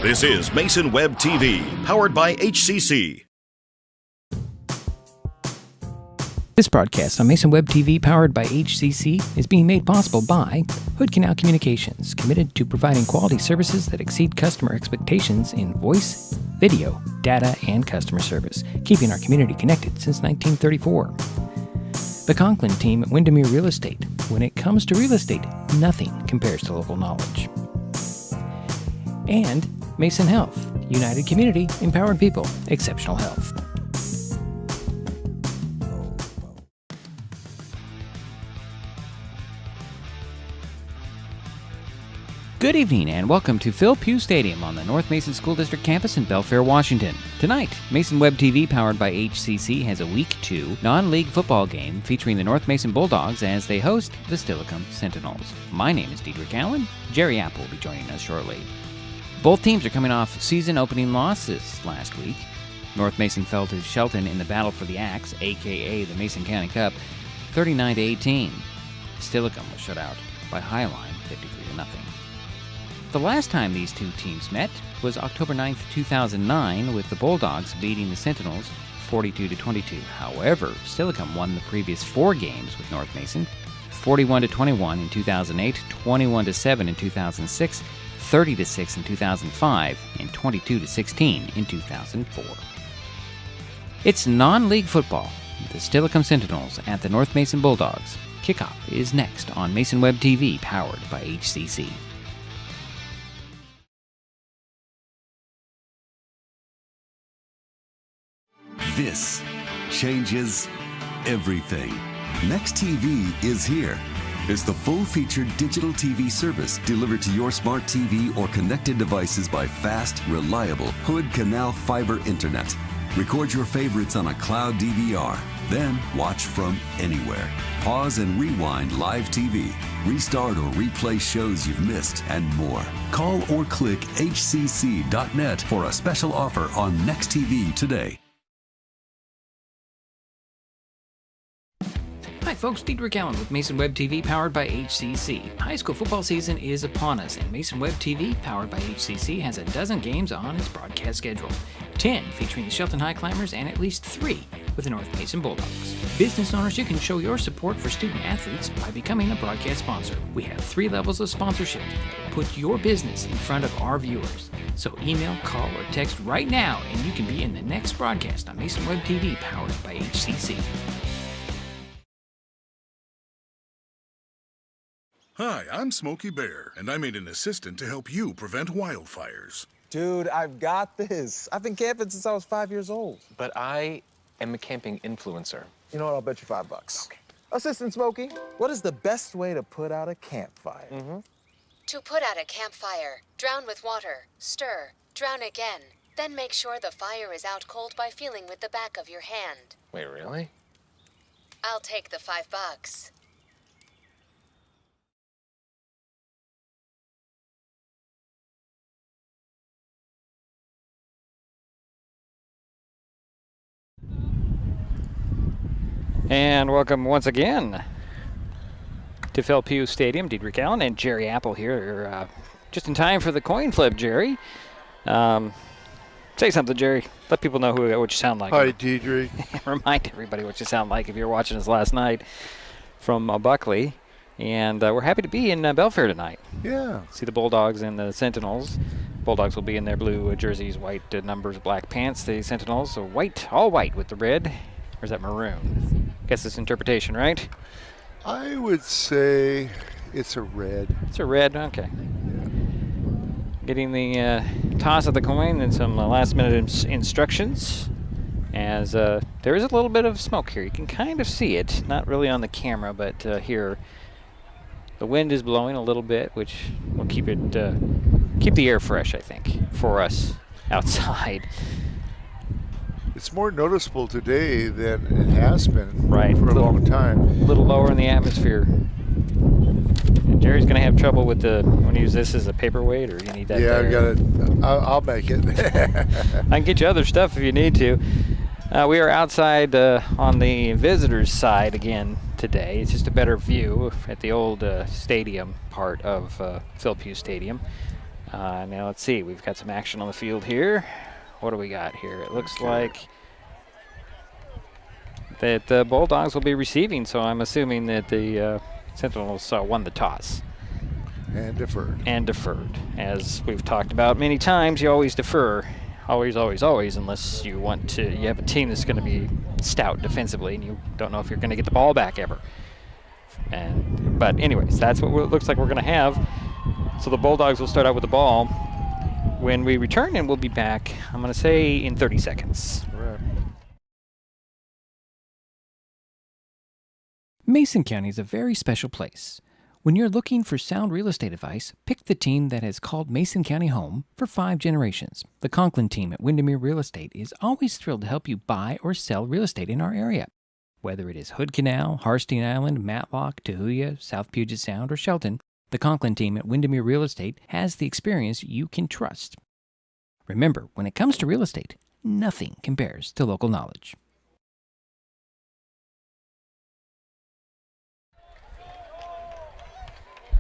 This is Mason Web TV, powered by HCC. This broadcast on Mason Web TV, powered by HCC, is being made possible by Hood Canal Communications, committed to providing quality services that exceed customer expectations in voice, video, data, and customer service, keeping our community connected since 1934. The Conklin team at Windermere Real Estate. When it comes to real estate, nothing compares to local knowledge. And Mason Health, United Community, Empowered People, Exceptional Health. Good evening and welcome to Phil Pugh Stadium on the North Mason School District campus in Belfair, Washington. Tonight, Mason Web TV, powered by HCC, has a Week 2 non-league football game featuring the North Mason Bulldogs as they host the Steilacoom Sentinels. My name is Diedrich Allen. Jerry Apple will be joining us shortly. Both teams are coming off season-opening losses last week. North Mason fell to Shelton in the battle for the Axe, a.k.a. the Mason County Cup, 39-18. Steilacoom was shut out by Highline, 53-0. The last time these two teams met was October 9th, 2009, with the Bulldogs beating the Sentinels 42-22. However, Steilacoom won the previous 4 games with North Mason, 41-21 in 2008, 21-7 in 2006, 30-6 in 2005, and 22-16 in 2004. It's non-league football. The Steilacoom Sentinels at the North Mason Bulldogs. Kickoff is next on Mason Web TV, powered by HCC. This changes everything. Next TV is here. It's the full-featured digital TV service delivered to your smart TV or connected devices by fast, reliable Hood Canal Fiber Internet. Record your favorites on a cloud DVR, then watch from anywhere. Pause and rewind live TV, restart or replay shows you've missed, and more. Call or click hcc.net for a special offer on Next TV today. Hi folks, Diedrich Allen with Mason Web TV, powered by HCC. High school football season is upon us, and Mason Web TV, powered by HCC, has a dozen games on its broadcast schedule. 10 featuring the Shelton High Climbers and at least 3 with the North Mason Bulldogs. Business owners, you can show your support for student athletes by becoming a broadcast sponsor. We have 3 levels of sponsorship that will put your business in front of our viewers. So email, call, or text right now, and you can be in the next broadcast on Mason Web TV, powered by HCC. Hi, I'm Smokey Bear, and I made an assistant to help you prevent wildfires. Dude, I've got this. I've been camping since I was 5 years old. But I am a camping influencer. You know what? I'll bet you $5. Okay. Assistant Smokey, what is the best way to put out a campfire? To put out a campfire, drown with water, stir, drown again. Then make sure the fire is out cold by feeling with the back of your hand. Wait, really? I'll take the $5. And welcome once again to Phil Pugh Stadium. Diedrich Allen and Jerry Apple here, just in time for the coin flip, Jerry. Say something, Jerry. Let people know what you sound like. Hi, Diedrich. Remind everybody what you sound like if you're watching us last night from Buckley. And we're happy to be in Belfair tonight. Yeah. See the Bulldogs and the Sentinels. Bulldogs will be in their blue jerseys, white numbers, black pants. The Sentinels, so white, all white with the red. Or is that maroon? Guess it's interpretation, right? I would say it's a red. It's a red, okay. Getting the toss of the coin and some last-minute instructions. As there is a little bit of smoke here. You can kind of see it. Not really on the camera, but here. The wind is blowing a little bit, which will keep the air fresh, I think, for us outside. It's more noticeable today than it has been for a long time. A little lower in the atmosphere. And Jerry's going to have trouble with want to use this as a paperweight, or you need that? Yeah, there? I've got it. I'll make it. I can get you other stuff if you need to. We are outside on the visitors' side again today. It's just a better view at the old stadium part of Phil Pugh Stadium. Now let's see. We've got some action on the field here. What do we got here? It looks like that the Bulldogs will be receiving, so I'm assuming that the Sentinels won the toss. And deferred. And deferred. As we've talked about many times, you always defer. Always, always, always, unless you have a team that's going to be stout defensively and you don't know if you're going to get the ball back ever. But anyways, that's what it looks like we're going to have. So the Bulldogs will start out with the ball. When we return, and we'll be back, I'm going to say in 30 seconds. Right. Mason County is a very special place. When you're looking for sound real estate advice, pick the team that has called Mason County home for 5 generations. The Conklin team at Windermere Real Estate is always thrilled to help you buy or sell real estate in our area. Whether it is Hood Canal, Harstein Island, Matlock, Tahuya, South Puget Sound, or Shelton, the Conklin team at Windermere Real Estate has the experience you can trust. Remember, when it comes to real estate, nothing compares to local knowledge.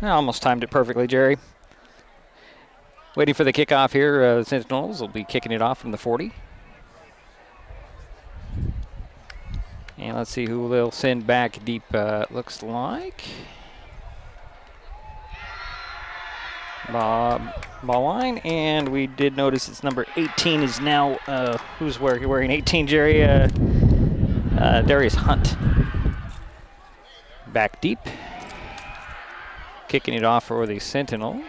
I almost timed it perfectly, Jerry. Waiting for the kickoff here. The Sentinels will be kicking it off from the 40. And let's see who they'll send back deep. Looks like ball line, and we did notice it's number 18 is now who's wearing 18, Jerry? Darius Hunt. Back deep. Kicking it off for the Sentinels.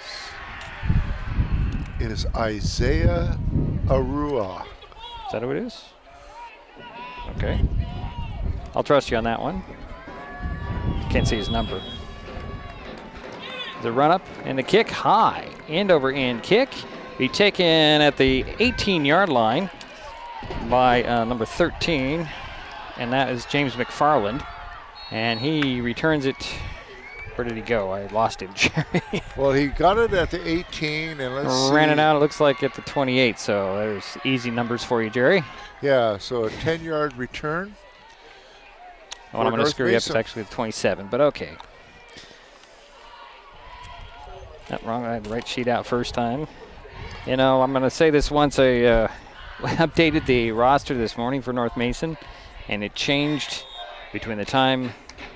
It is Isaiah Arua. Is that who it is? Okay. I'll trust you on that one. Can't see his number. The run up and the kick high. End over end kick. Be taken at the 18-yard line by number 13. And that is James McFarland. And he returns it. Where did he go? I lost him, Jerry. Well, he got it at the 18, and let's see. Ran it out, it looks like, at the 28, so there's easy numbers for you, Jerry. Yeah, so a 10-yard return. What I'm going to screw you up is actually the 27, but okay. Not wrong, I had the right sheet out first time. You know, I'm going to say this once. I updated the roster this morning for North Mason, and it changed between the time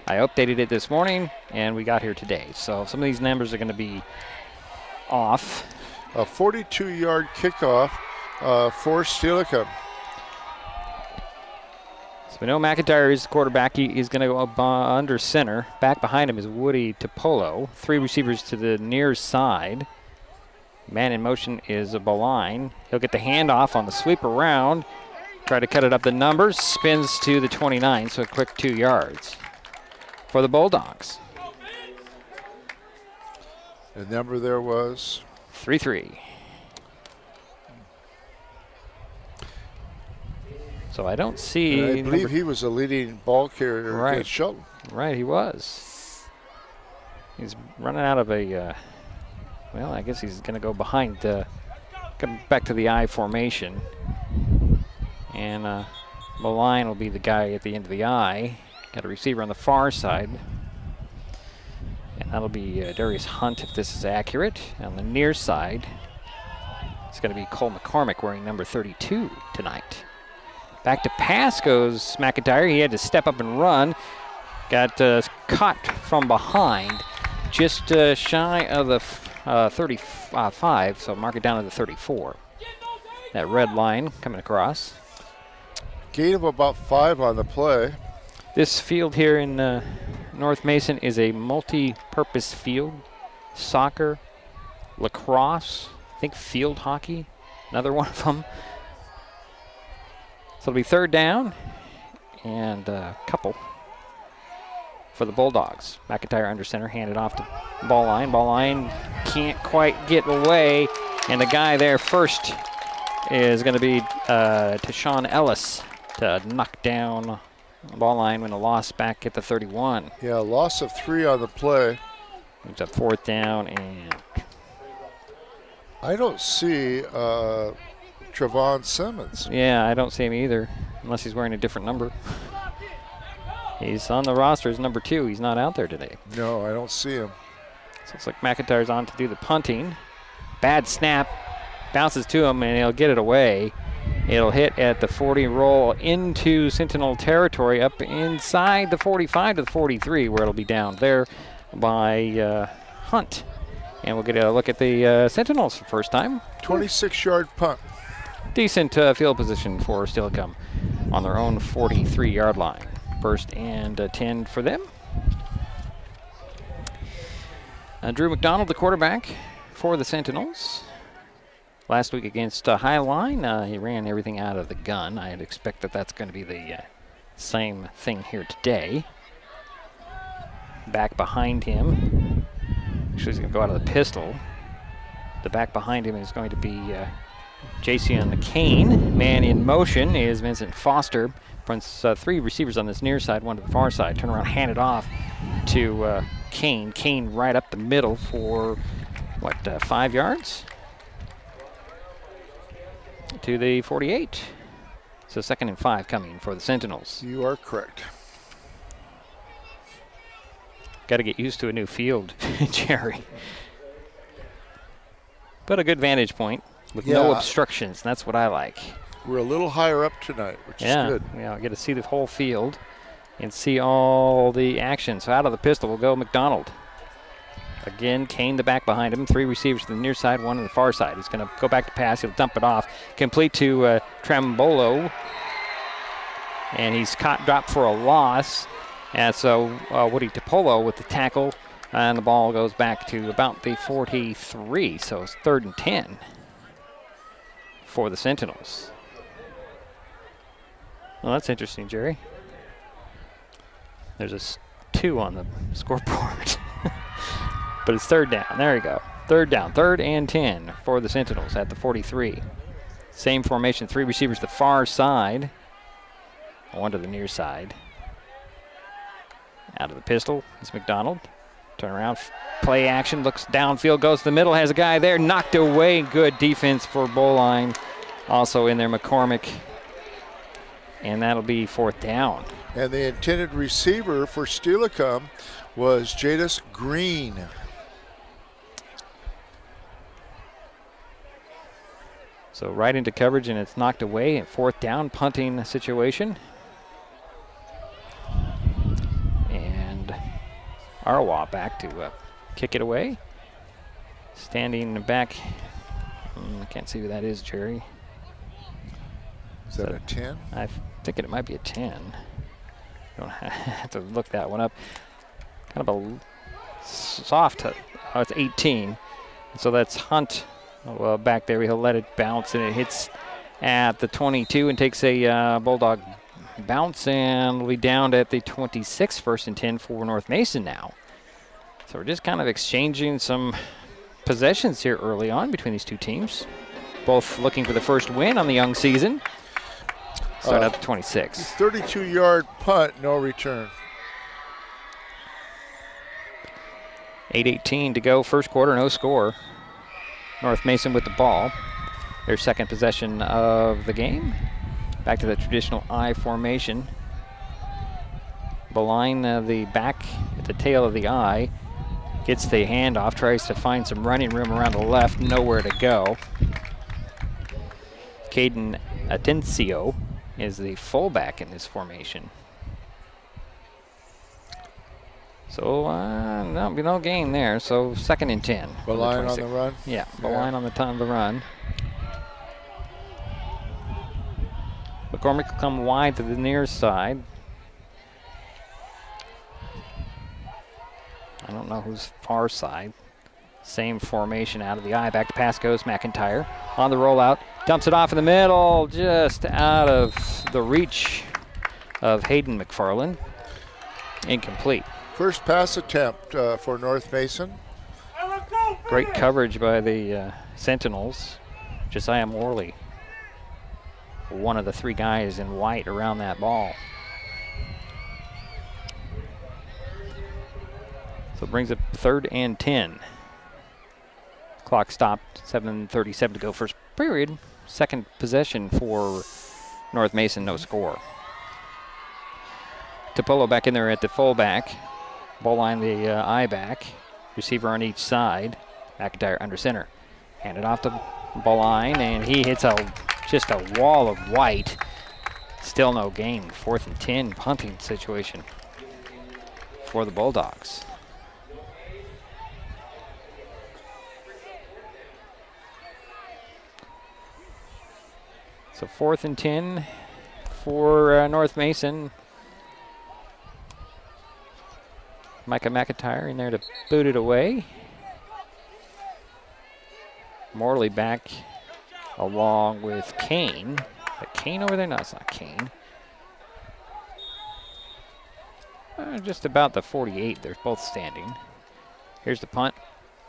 I updated it this morning and we got here today. So some of these numbers are going to be off. A 42-yard kickoff for Steilacoom. So we know McIntyre is the quarterback. He is going to go under center. Back behind him is Woody Topolo. 3 receivers to the near side. Man in motion is a Beline. He'll get the handoff on the sweep around. Try to cut it up the numbers. Spins to the 29, so a quick 2 yards for the Bulldogs. The number there was 3-3. So I don't see. And I believe he was a leading ball carrier against Shelton. Right, he was. He's running out of a. Well, I guess he's going to go behind. Come back to the I formation, and the line will be the guy at the end of the I. Got a receiver on the far side. And that'll be Darius Hunt if this is accurate. On the near side, it's going to be Cole McCormick wearing number 32 tonight. Back to pass goes McIntyre. He had to step up and run. Got caught from behind, just shy of the 35, so mark it down to the 34. That red line coming across. Gain of about 5 on the play. This field here in North Mason is a multi-purpose field. Soccer, lacrosse, I think field hockey, another one of them. So it'll be 3rd down and a couple for the Bulldogs. McIntyre under center, handed off to ball line. Ball line can't quite get away, and the guy there first is going to be Tashawn Ellis to knock down ball line when a loss back at the 31. Yeah, loss of 3 on the play. It's a 4th down, and I don't see Trevon Simmons. Yeah, I don't see him either, unless he's wearing a different number. He's on the roster as number 2. He's not out there today. No, I don't see him. So it's like McIntyre's on to do the punting. Bad snap. Bounces to him, and he'll get it away. It'll hit at the 40, roll into Sentinel territory, up inside the 45 to the 43, where it'll be down there by Hunt. And we'll get a look at the Sentinels for the first time. 26-yard punt. Decent field position for Steilacoom on their own 43-yard line. First and 10 for them. Drew McDonald, the quarterback for the Sentinels. Last week against Highline, he ran everything out of the gun. I'd expect that that's going to be the same thing here today. Back behind him. Actually, he's going to go out of the pistol. The back behind him is going to be Jason Kane. Man in motion is Vincent Foster. Runs 3 receivers on this near side, 1 to the far side. Turn around, hand it off to Kane. Kane right up the middle for, 5 yards? To the 48. So 2nd and 5 coming for the Sentinels. You are correct. Got to get used to a new field, Jerry. But a good vantage point with no obstructions. That's what I like. We're a little higher up tonight, which is good. Yeah, I get to see the whole field and see all the action. So out of the pistol will go McDonald. Again, Kane the back behind him. 3 receivers to the near side, 1 on the far side. He's going to go back to pass. He'll dump it off. Complete to Trambolo. And he's dropped for a loss. And so Woody Topolo with the tackle. And the ball goes back to about the 43. So it's 3rd and 10 for the Sentinels. Well, that's interesting, Jerry. There's a 2 on the scoreboard. But it's 3rd down. There you go. 3rd down. 3rd and 10 for the Sentinels at the 43. Same formation. 3 receivers to the far side. 1 to the near side. Out of the pistol is McDonald. Turn around. Play action. Looks downfield. Goes to the middle. Has a guy there. Knocked away. Good defense for Bowline. Also in there, McCormick. And that'll be 4th down. And the intended receiver for Steilacoom was Jadis Green. So right into coverage, and it's knocked away. At 4th down, punting situation. And Arwa back to kick it away. Standing back. I can't see who that is, Jerry. Is that a 10? I think it might be a 10. Don't have to look that one up. Kind of a soft. Oh, it's 18. So that's Hunt. Well, back there, he'll let it bounce, and it hits at the 22 and takes a Bulldog bounce, and will be down at the 26, 1st and 10 for North Mason now. So we're just kind of exchanging some possessions here early on between these two teams. Both looking for the first win on the young season. Start at the 26. 32-yard punt, no return. 8:18 to go, first quarter, no score. North Mason with the ball. Their 2nd possession of the game. Back to the traditional I formation. Beline the back at the tail of the I. Gets the handoff, tries to find some running room around the left, nowhere to go. Caden Atencio is the fullback in this formation. So no gain there. So 2nd and 10. Beline on the run? Yeah, Beline on the time of the run. McCormick will come wide to the near side. I don't know who's far side. Same formation out of the eye. Back to pass goes McIntyre. On the rollout. Dumps it off in the middle. Just out of the reach of Hayden McFarland. Incomplete. First pass attempt for North Mason. Great coverage by the Sentinels. Josiah Morley, one of the 3 guys in white around that ball. So it brings it 3rd and 10. Clock stopped, 7:37 to go first period. 2nd possession for North Mason, no score. Topolo back in there at the fullback. Ball line the I back. Receiver on each side. McIntyre under center. Handed off the ball line, and he hits just a wall of white. Still no gain. 4th and 10 punting situation for the Bulldogs. So 4th and 10 for North Mason. Micah McIntyre in there to boot it away. Morley back along with Kane. But Kane over there? No, it's not Kane. Just about the 48. They're both standing. Here's the punt.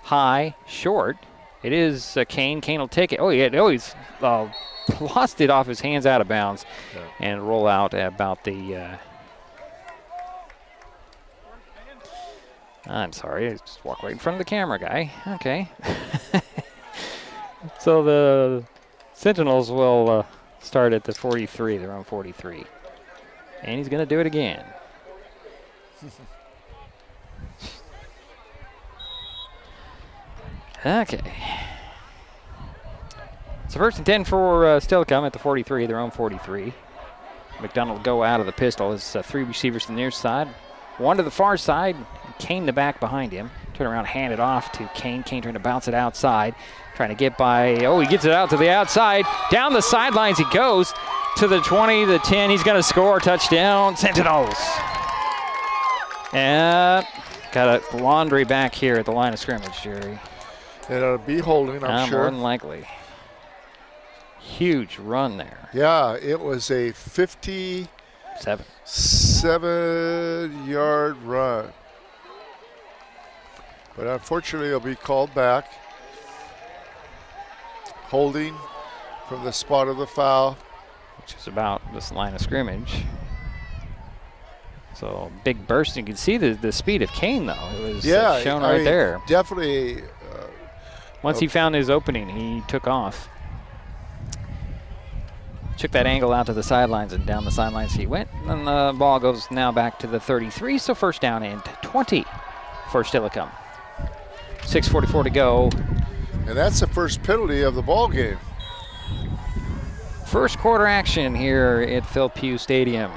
High, short. It is Kane. Kane will take it. Oh, yeah. Oh, he's lost it off his hands out of bounds. Yeah. And roll out about the... I'm sorry. I just walk right in front of the camera, guy. Okay. So the Sentinels will start at the 43, their own 43. And he's going to do it again. Okay. So 1st and 10 for Steilacoom at the 43, their own 43. McDonald go out of the pistol. It's 3 receivers to the near side. 1 to the far side. Kane the back behind him. Turn around, hand it off to Kane. Kane trying to bounce it outside. Trying to get by, he gets it out to the outside. Down the sidelines he goes to the 20, the 10. He's going to score. Touchdown, Sentinels. And got a laundry back here at the line of scrimmage, Jerry. It'll be holding, I'm sure. More than likely. Huge run there. Yeah, it was a 57-yard run. But unfortunately, it'll be called back. Holding from the spot of the foul. Which is about this line of scrimmage. So big burst. You can see the speed of Kane, though. It was shown right there. Definitely. Once he found his opening, he took off. Took that angle out to the sidelines, and down the sidelines he went. And the ball goes now back to the 33, so 1st down and 20 for Steilacoom. 6:44 to go. And that's the first penalty of the ball game. First quarter action here at Phil Pugh Stadium.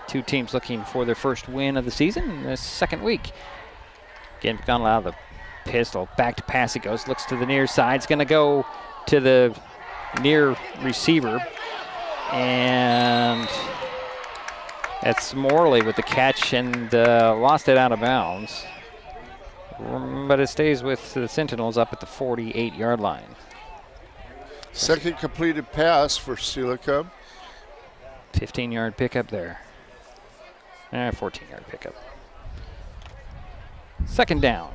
2 teams looking for their first win of the season in the 2nd week. Again, McDonald out of the pistol. Back to pass it goes. Looks to the near side. It's going to go to the near receiver. And that's Morley with the catch and lost it out of bounds. But it stays with the Sentinels up at the 48-yard line. Second completed pass for Steilacoom. 15-yard pickup there. 14-yard pickup. 2nd down.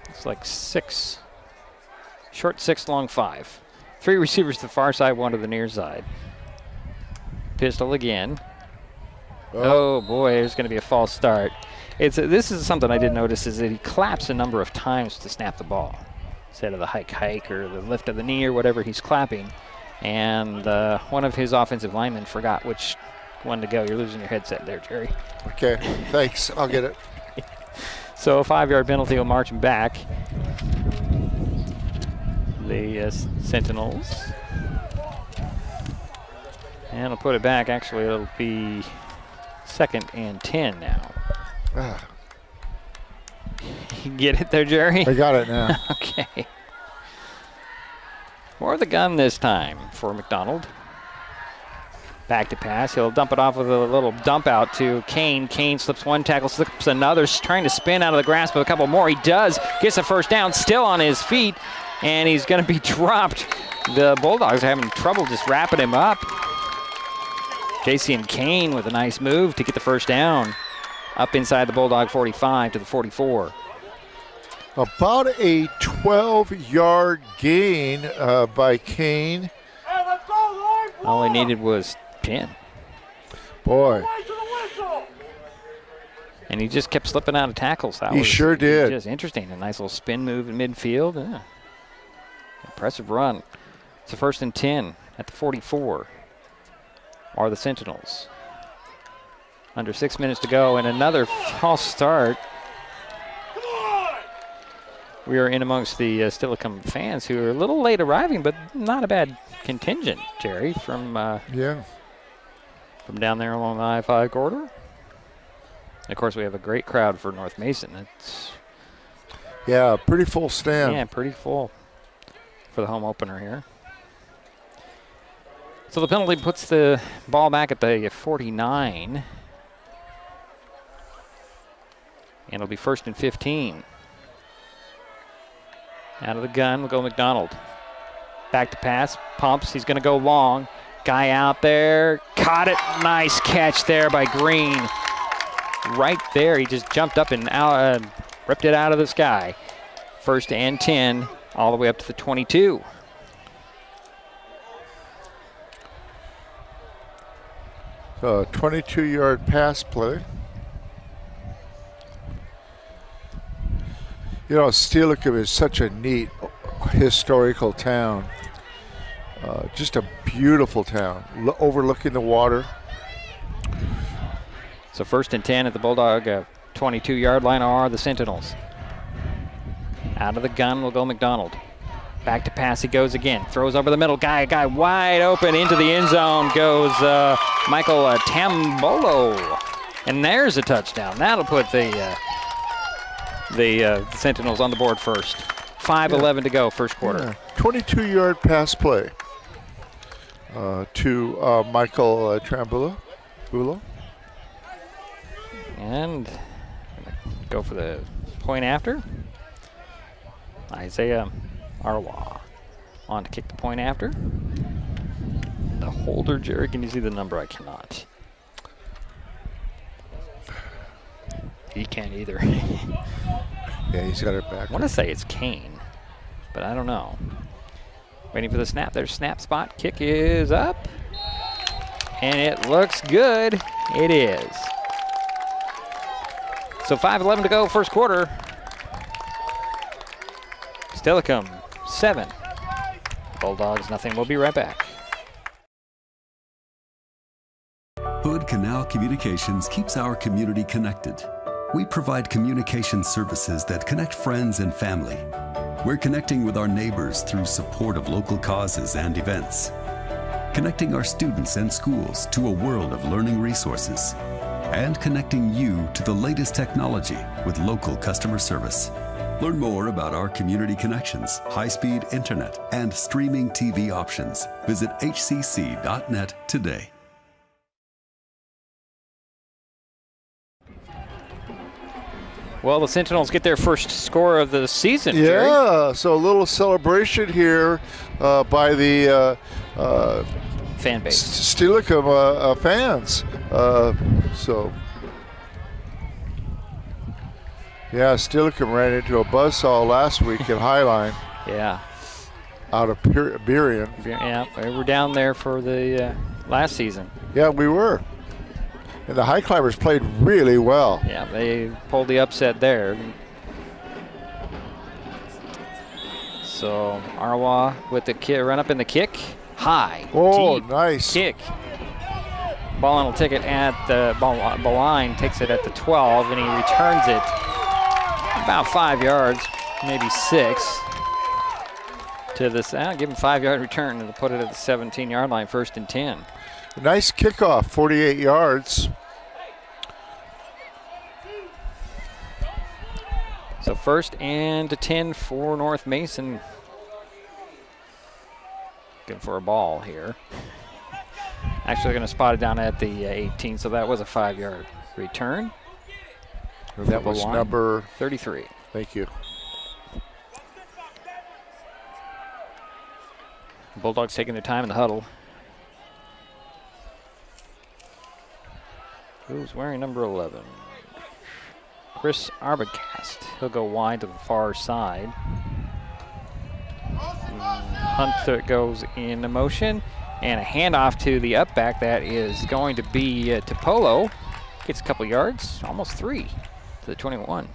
It's like 6. Short 6, long 5. 3 receivers to the far side, 1 to the near side. Pistol again. Oh boy, there's going to be a false start. This is something I did notice, is that he claps a number of times to snap the ball. Instead of the hike or the lift of the knee or whatever, he's clapping. And one of his offensive linemen forgot which one to go. You're losing your headset there, Jerry. Okay, thanks. I'll get it. So a 5-yard penalty will march him back. The Sentinels. And I'll put it back. Actually, it'll be 2nd and 10 now. You get it there, Jerry? I got it now. Okay. More of the gun this time for McDonald. Back to pass. He'll dump it off with a little dump out to Kane. Kane slips 1 tackle, slips another, trying to spin out of the grasp of a couple more. He does. Gets a 1st down, still on his feet, and he's going to be dropped. The Bulldogs are having trouble just wrapping him up. JC and Kane with a nice move to get the 1st down. Up inside the Bulldog 45 to the 44. About a 12-yard gain by Kane. All he needed was 10. Boy. And he just kept slipping out of tackles. He sure did. Just interesting. A nice little spin move in midfield. Impressive run. It's a 1st and 10 at the 44. Are the Sentinels. Under 6 minutes to go, and another false start. We are in amongst the Steilacoom fans who are a little late arriving, but not a bad contingent, Jerry, from from down there along the I-5 corridor. Of course, we have a great crowd for North Mason. It's pretty full stand. Yeah, pretty full for the home opener here. So the penalty puts the ball back at the 49. And it'll be 1st and 15. Out of the gun will go McDonald. Back to pass, pumps, he's gonna go long. Guy out there, caught it, nice catch there by Green. Right there, he just jumped up and out, ripped it out of the sky. 1st and 10, all the way up to the 22. So 22-yard pass play. You know, Steilacoom is such a neat historical town. Just a beautiful town, overlooking the water. So 1st and 10 at the Bulldog 22-yard line are the Sentinels. Out of the gun will go McDonald. Back to pass he goes again. Throws over the middle. Guy wide open into the end zone goes Michael Tambolo. And there's a touchdown. That'll put the Sentinels on the board first. 5:11 to go, first quarter. 22-yard pass play to Michael Tambolo. And go for the point after. Isaiah Arwa on to kick the point after. The holder, Jerry, can you see the number? I cannot. He can't either. Yeah, he's got it back. I want to say it's Kane, but I don't know. Waiting for the snap. There's snap spot. Kick is up. And it looks good. It is. So 5:11 to go, first quarter. Steilacoom 7. Bulldogs nothing. We'll be right back. Hood Canal Communications keeps our community connected. We provide communication services that connect friends and family. We're connecting with our neighbors through support of local causes and events. Connecting our students and schools to a world of learning resources. And connecting you to the latest technology with local customer service. Learn more about our community connections, high-speed internet, and streaming TV options. Visit hcc.net today. Well, the Sentinels get their first score of the season, Jerry. Yeah, so a little celebration here by the fan base. Steilacoom fans. Yeah, Steilacoom ran into a buzzsaw last week at Highline. Yeah. Out of Burien. Yeah, we were down there for the last season. Yeah, we were. And the High Climbers played really well. Yeah, they pulled the upset there. So Arwa with the run up in the kick. High. Oh, deep nice. Kick. Ballin will take it at the ball line, takes it at the 12, and he returns it about 5 yards, maybe 6. To this, I'll give him 5-yard return and put it at the 17-yard line, 1st and 10. Nice kickoff, 48 yards. So 1st and 10 for North Mason. Good for a ball here. Actually, they're going to spot it down at the 18, so that was a 5-yard return. That was number 33. Thank you. Bulldogs taking their time in the huddle. Who's wearing number 11? Chris Arbogast. He'll go wide to the far side. Hunt goes in motion. And a handoff to the up back. That is going to be to Polo. Gets a couple yards, almost 3 to the 21.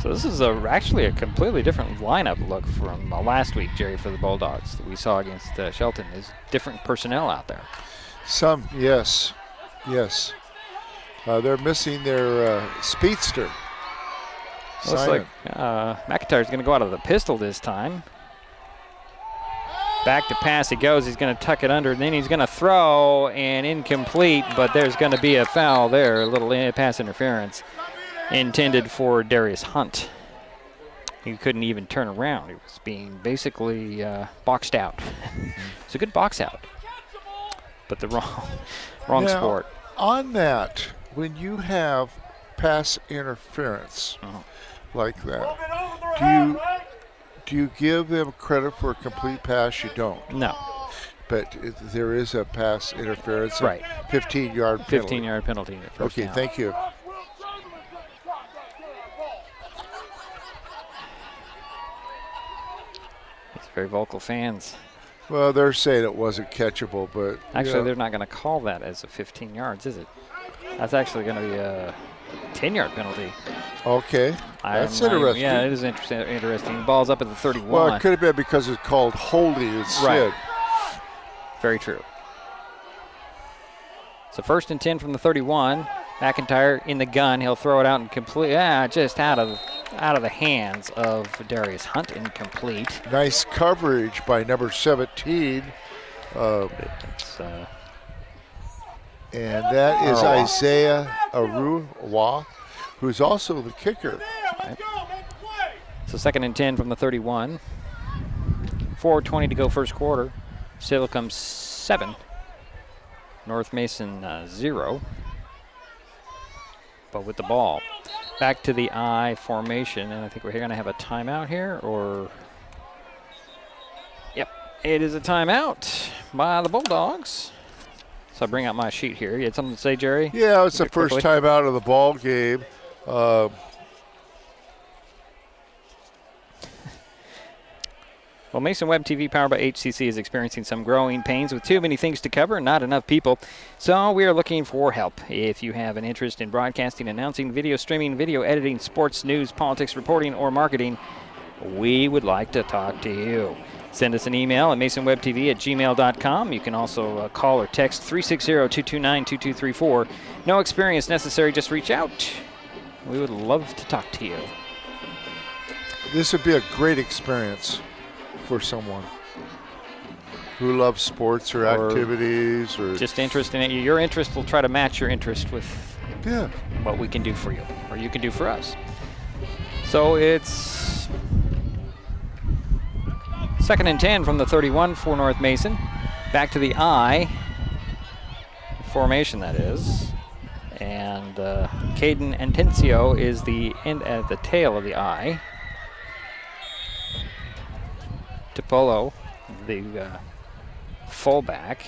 So this is actually a completely different lineup look from last week, Jerry, for the Bulldogs that we saw against Shelton. There's different personnel out there. Some, yes. Yes. They're missing their speedster. Looks like McIntyre's going to go out of the pistol this time. Back to pass he goes. He's going to tuck it under, and then he's going to throw, and incomplete, but there's going to be a foul there, a little pass interference intended for Darius Hunt. He couldn't even turn around. He was being basically boxed out. It's a good box out, but the wrong now, sport. On that, when you have pass interference like that, do you give them credit for a complete pass? You don't. No. But there is a pass interference. Right. 15-yard penalty. 15-yard penalty. Okay, down. thank you. It's very vocal fans. Well, they're saying it wasn't catchable, but actually, they're not going to call that as a 15 yards, is it? That's actually going to be a 10-yard penalty. Okay, that's interesting. Yeah, it is interesting. Ball's up at the 31. Well, it could have been because it's called holding instead. Right. Very true. So 1st and 10 from the 31. McIntyre in the gun. He'll throw it out and complete. Just out of the hands of Darius Hunt, incomplete. Nice coverage by number 17. And that is Isaiah Aruwa, who's also the kicker. Right. So 2nd and 10 from the 31. 4:20 to go first quarter. Steilacoom 7. North Mason 0. But with the ball. Back to the I formation, and I think we're going to have a timeout here, or... Yep, it is a timeout by the Bulldogs. So I bring out my sheet here. You had something to say, Jerry? Yeah, it's the first timeout of the ball game. Well, Mason Web TV, powered by HCC, is experiencing some growing pains with too many things to cover and not enough people. So we are looking for help. If you have an interest in broadcasting, announcing, video streaming, video editing, sports, news, politics, reporting, or marketing, we would like to talk to you. Send us an email at masonwebtv@gmail.com. You can also call or text 360-229-2234. No experience necessary, just reach out. We would love to talk to you. This would be a great experience for someone who loves sports or activities or just interest in it. Your interest will try to match your interest with what we can do for you or you can do for us. So it's 2nd and 10 from the 31 for North Mason. Back to the I formation, that is. And Caden Antencio is the end at the tail of the I. Topolo, the fullback,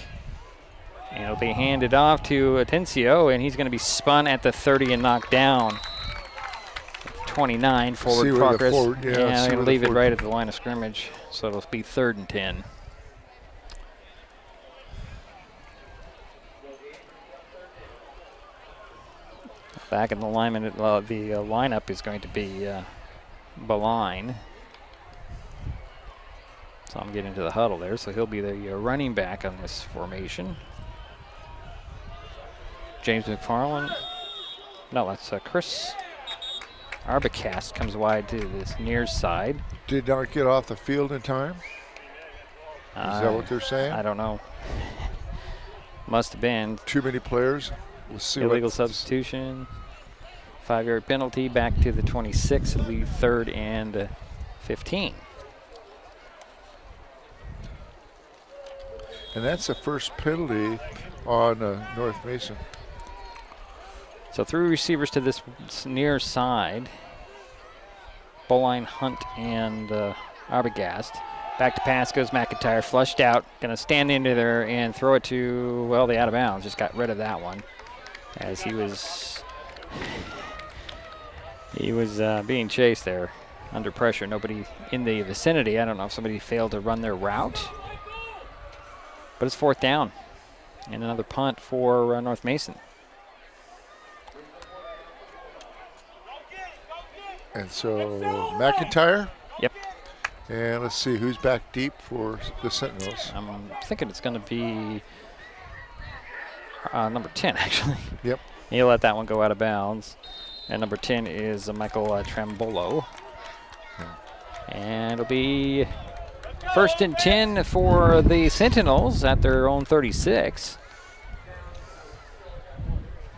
and it'll be handed off to Atencio, and he's going to be spun at the 30 and knocked down. 29 forward progress. I'm going to leave it right at the line of scrimmage, so it'll be 3rd and 10. Back in the lineman, the lineup is going to be Beline. So I'm getting to the huddle there, so he'll be the running back on this formation. James McFarland. No, that's Chris Arbacast comes wide to this near side. Did not get off the field in time? Is that what they're saying? I don't know. Must have been. Too many players? We'll see. Illegal substitution. 5-yard penalty back to the 26. It'll be 3rd and 15. And that's the first penalty on North Mason. So 3 receivers to this near side. Bowline, Hunt, and Arbogast. Back to pass goes McIntyre, flushed out. Going to stand into there and throw it to, well, the out of bounds. Just got rid of that one as he was being chased there under pressure. Nobody in the vicinity. I don't know if somebody failed to run their route. But it's 4th down and another punt for North Mason. And so McIntyre? Yep. And let's see who's back deep for the Sentinels. I'm thinking it's going to be number 10, actually. Yep. He'll let that one go out of bounds. And number 10 is Michael Trambolo. And it'll be 1st and 10 for the Sentinels at their own 36.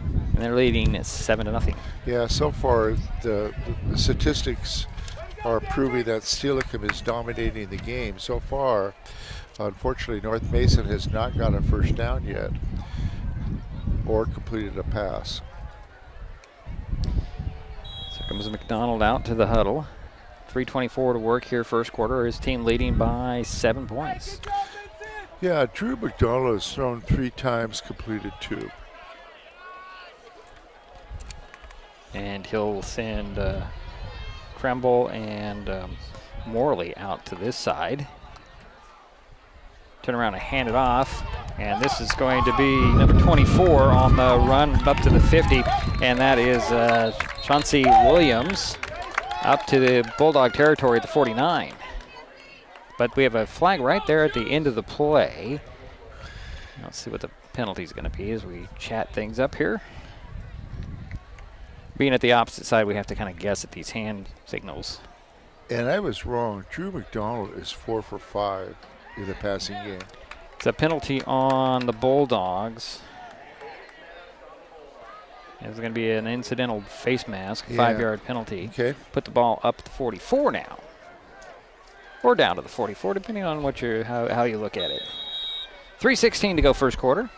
And they're leading 7-0. Yeah, so far the statistics are proving that Steilacoom is dominating the game. So far, unfortunately, North Mason has not got a first down yet or completed a pass. So comes McDonald out to the huddle. 3:24 to work here first quarter. His team leading by 7 points. Yeah, Drew McDonald has thrown 3 times, completed 2. And he'll send Kremble and Morley out to this side. Turn around and hand it off. And this is going to be number 24 on the run up to the 50. And that is Chauncey Williams up to the Bulldog territory at the 49. But we have a flag right there at the end of the play. Let's see what the penalty is going to be as we chat things up here. Being at the opposite side, we have to kind of guess at these hand signals. And I was wrong. Drew McDonald is 4 for 5 in the passing game. It's a penalty on the Bulldogs. It's going to be an incidental face mask, 5-yard penalty. Okay. Put the ball up to 44 now. Or down to the 44, depending on what how you look at it. 3:16 to go first quarter.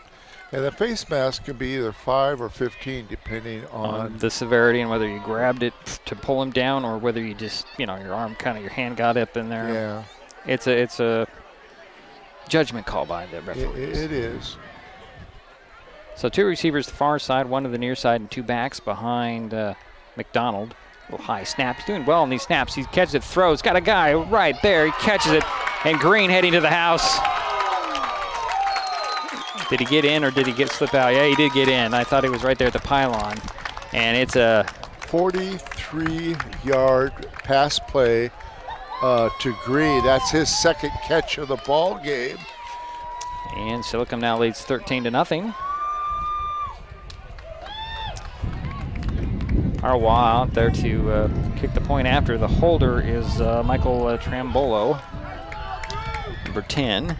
And the face mask can be either 5 or 15, depending on the severity and whether you grabbed it to pull him down or whether you just, your arm your hand got up in there. Yeah. It's a judgment call by the referees. It is. So 2 receivers the far side, 1 to the near side, and 2 backs behind McDonald. A little high snap. He's doing well on these snaps. He catches it, throws. Got a guy right there. He catches it, and Green heading to the house. Did he get in or did he slip out? Yeah, he did get in. I thought he was right there at the pylon. And it's a 43-yard pass play to Green. That's his 2nd catch of the ball game. And Steilacoom now leads 13-0. Arwa out there to kick the point after. The holder is Michael Trambolo, number 10.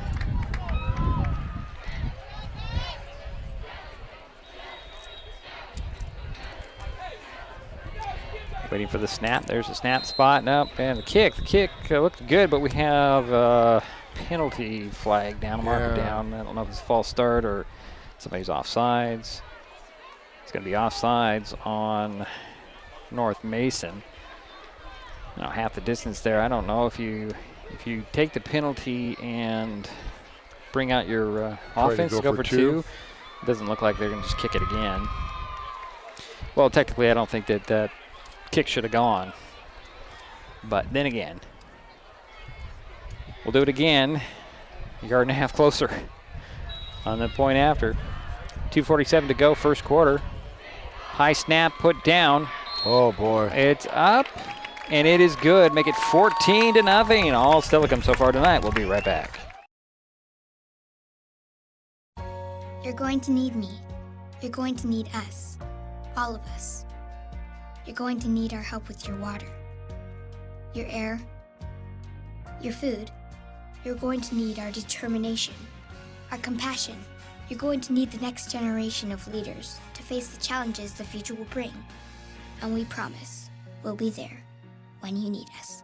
Waiting for the snap. There's the snap spot. Nope. And the kick. The kick looked good, but we have a penalty flag down, a marker down. I don't know if it's a false start or somebody's offsides. It's going to be offsides on North Mason. Half the distance there. I don't know if you take the penalty and bring out your offense to go for 2. It doesn't look like they're going to just kick it again. Well, technically, I don't think that kick should have gone. But then again, we'll do it again. A yard and a half closer on the point after. 2:47 to go, first quarter. High snap, put down. Oh, boy. It's up, and it is good. Make it 14-0. All Steilacoom so far tonight. We'll be right back. You're going to need me. You're going to need us. All of us. You're going to need our help with your water, your air, your food. You're going to need our determination, our compassion. You're going to need the next generation of leaders to face the challenges the future will bring. And we promise we'll be there when you need us.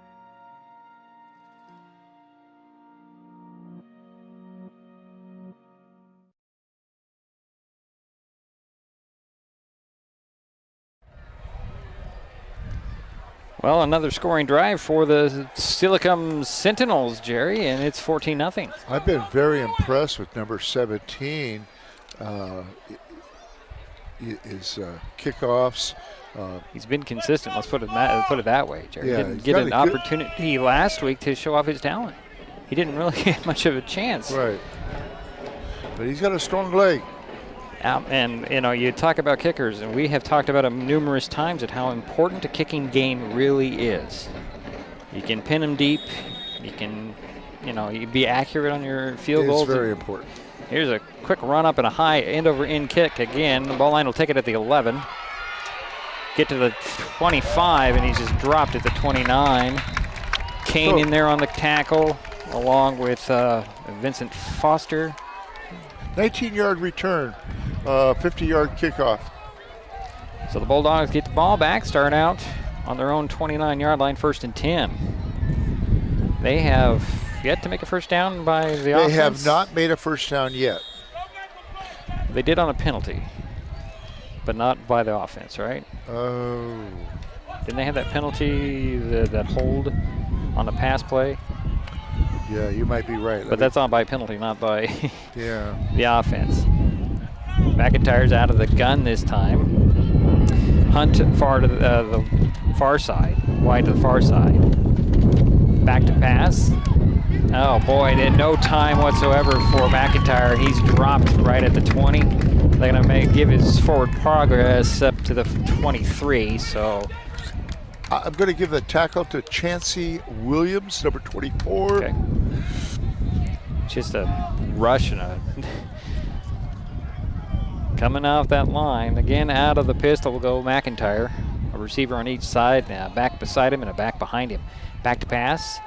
Well, another scoring drive for the Steilacoom Sentinels, Jerry, and it's 14-0. I've been very impressed with number 17. His kickoffs. He's been consistent. Let's put it that way, Jerry. Yeah, didn't get an opportunity last week to show off his talent. He didn't really get much of a chance. Right. But he's got a strong leg. And, you talk about kickers, and we have talked about him numerous times at how important a kicking game really is. You can pin him deep. You can, you be accurate on your field goals. It's very important. Here's a quick run up and a high end over end kick again. The ball line will take it at the 11. Get to the 25, and he's just dropped at the 29. Kane in there on the tackle, along with Vincent Foster. 19-yard return, 50-yard kickoff. So the Bulldogs get the ball back, start out on their own 29-yard line, 1st and 10. They have yet to make a first down by the offense. They have not made a first down yet. They did on a penalty, but not by the offense, right? Oh. Didn't they have that penalty, that hold on the pass play? Yeah, you might be right. But that's on by penalty, not by yeah. the offense. McIntyre's out of the gun this time. Hunt far to the far side, wide to the far side. Back to pass. Oh boy, no time whatsoever for McIntyre. He's dropped right at the 20. They're going to give his forward progress up to the 23, so. I'm going to give the tackle to Chancey Williams, number 24. Okay. Just a rush and a coming off that line. Again, out of the pistol will go McIntyre. A receiver on each side, and a back beside him and a back behind him. Back to pass.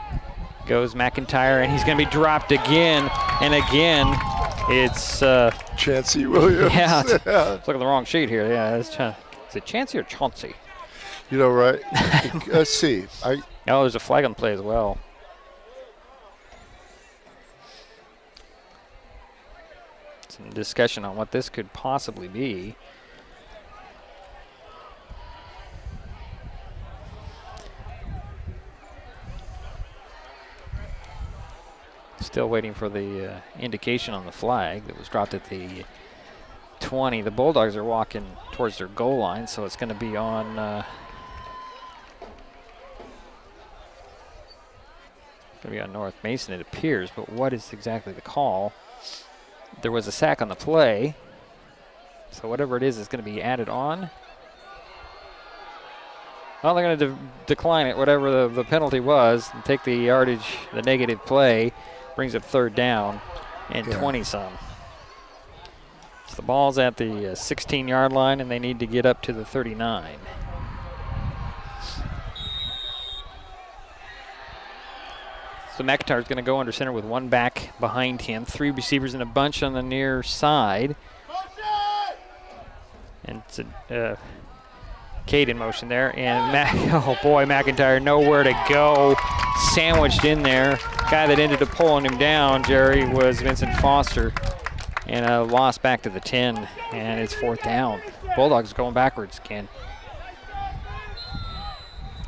Goes McIntyre, and he's going to be dropped again and again. It's Chancey Williams. Yeah, it's looking at the wrong sheet here. Yeah, is it Chancey or Chauncey? You know, right? Let's see. Oh, there's a flag on play as well. Some discussion on what this could possibly be. Still waiting for the indication on the flag that was dropped at the 20. The Bulldogs are walking towards their goal line, so it's going to be on North Mason, it appears, but what is exactly the call? There was a sack on the play, so whatever it is going to be added on. Well, they're going to decline it, whatever the penalty was, and take the yardage, the negative play, brings up 3rd down and 20-some. So the ball's at the 16-yard line, and they need to get up to the 39. So McIntyre's going to go under center with one back behind him, 3 receivers in a bunch on the near side. And it's Cade in motion there, and oh boy, McIntyre nowhere to go, sandwiched in there. Guy that ended up pulling him down, Jerry, was Vincent Foster, and a loss back to the 10, and it's 4th down. Bulldogs going backwards again.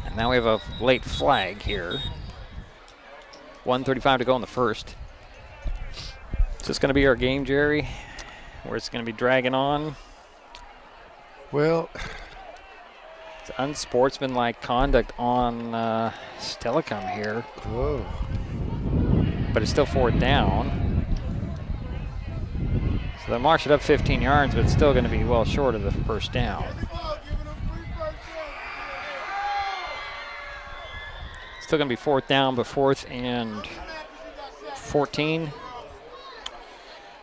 And now we have a late flag here. 1:35 to go in the first. Is this going to be our game, Jerry, where it's going to be dragging on? Well, it's unsportsmanlike conduct on Steilacoom here. Oh. But it's still 4th down. So they march it up 15 yards, but it's still going to be well short of the first down. Still going to be 4th down, but 4th and 14.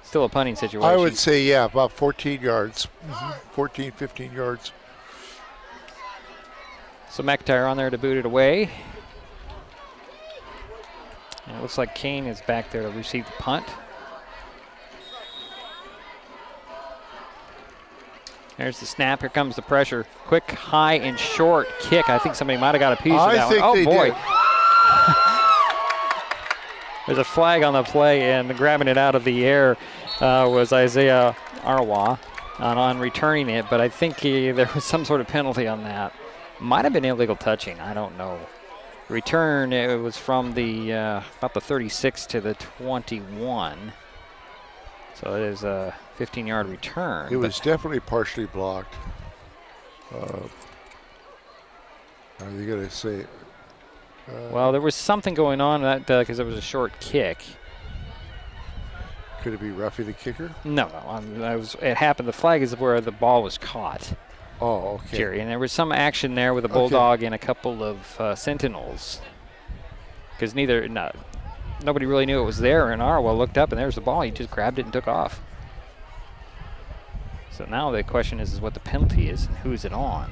Still a punting situation. I would say, yeah, about 14 yards. 14, 15 yards. So McIntyre on there to boot it away. And it looks like Kane is back there to receive the punt. There's the snap. Here comes the pressure. Quick, high, and short kick. I think somebody might have got a piece of that one. Oh, boy. There's a flag on the play, and grabbing it out of the air was Isaiah Arwa on returning it, but I think there was some sort of penalty on that. Might have been illegal touching. I don't know. Return, it was from the about the 36 to the 21. So it is a 15-yard return. It was definitely partially blocked. Are you going to say? Well, there was something going on that because it was a short kick. Could it be roughing the kicker? No. It happened. The flag is where the ball was caught. Oh, okay. Jerry, and there was some action there with a Bulldog and a couple of Sentinels. Because nobody really knew it was there, and Arwell looked up and there's the ball. He just grabbed it and took off. So now the question is what the penalty is and who's it on.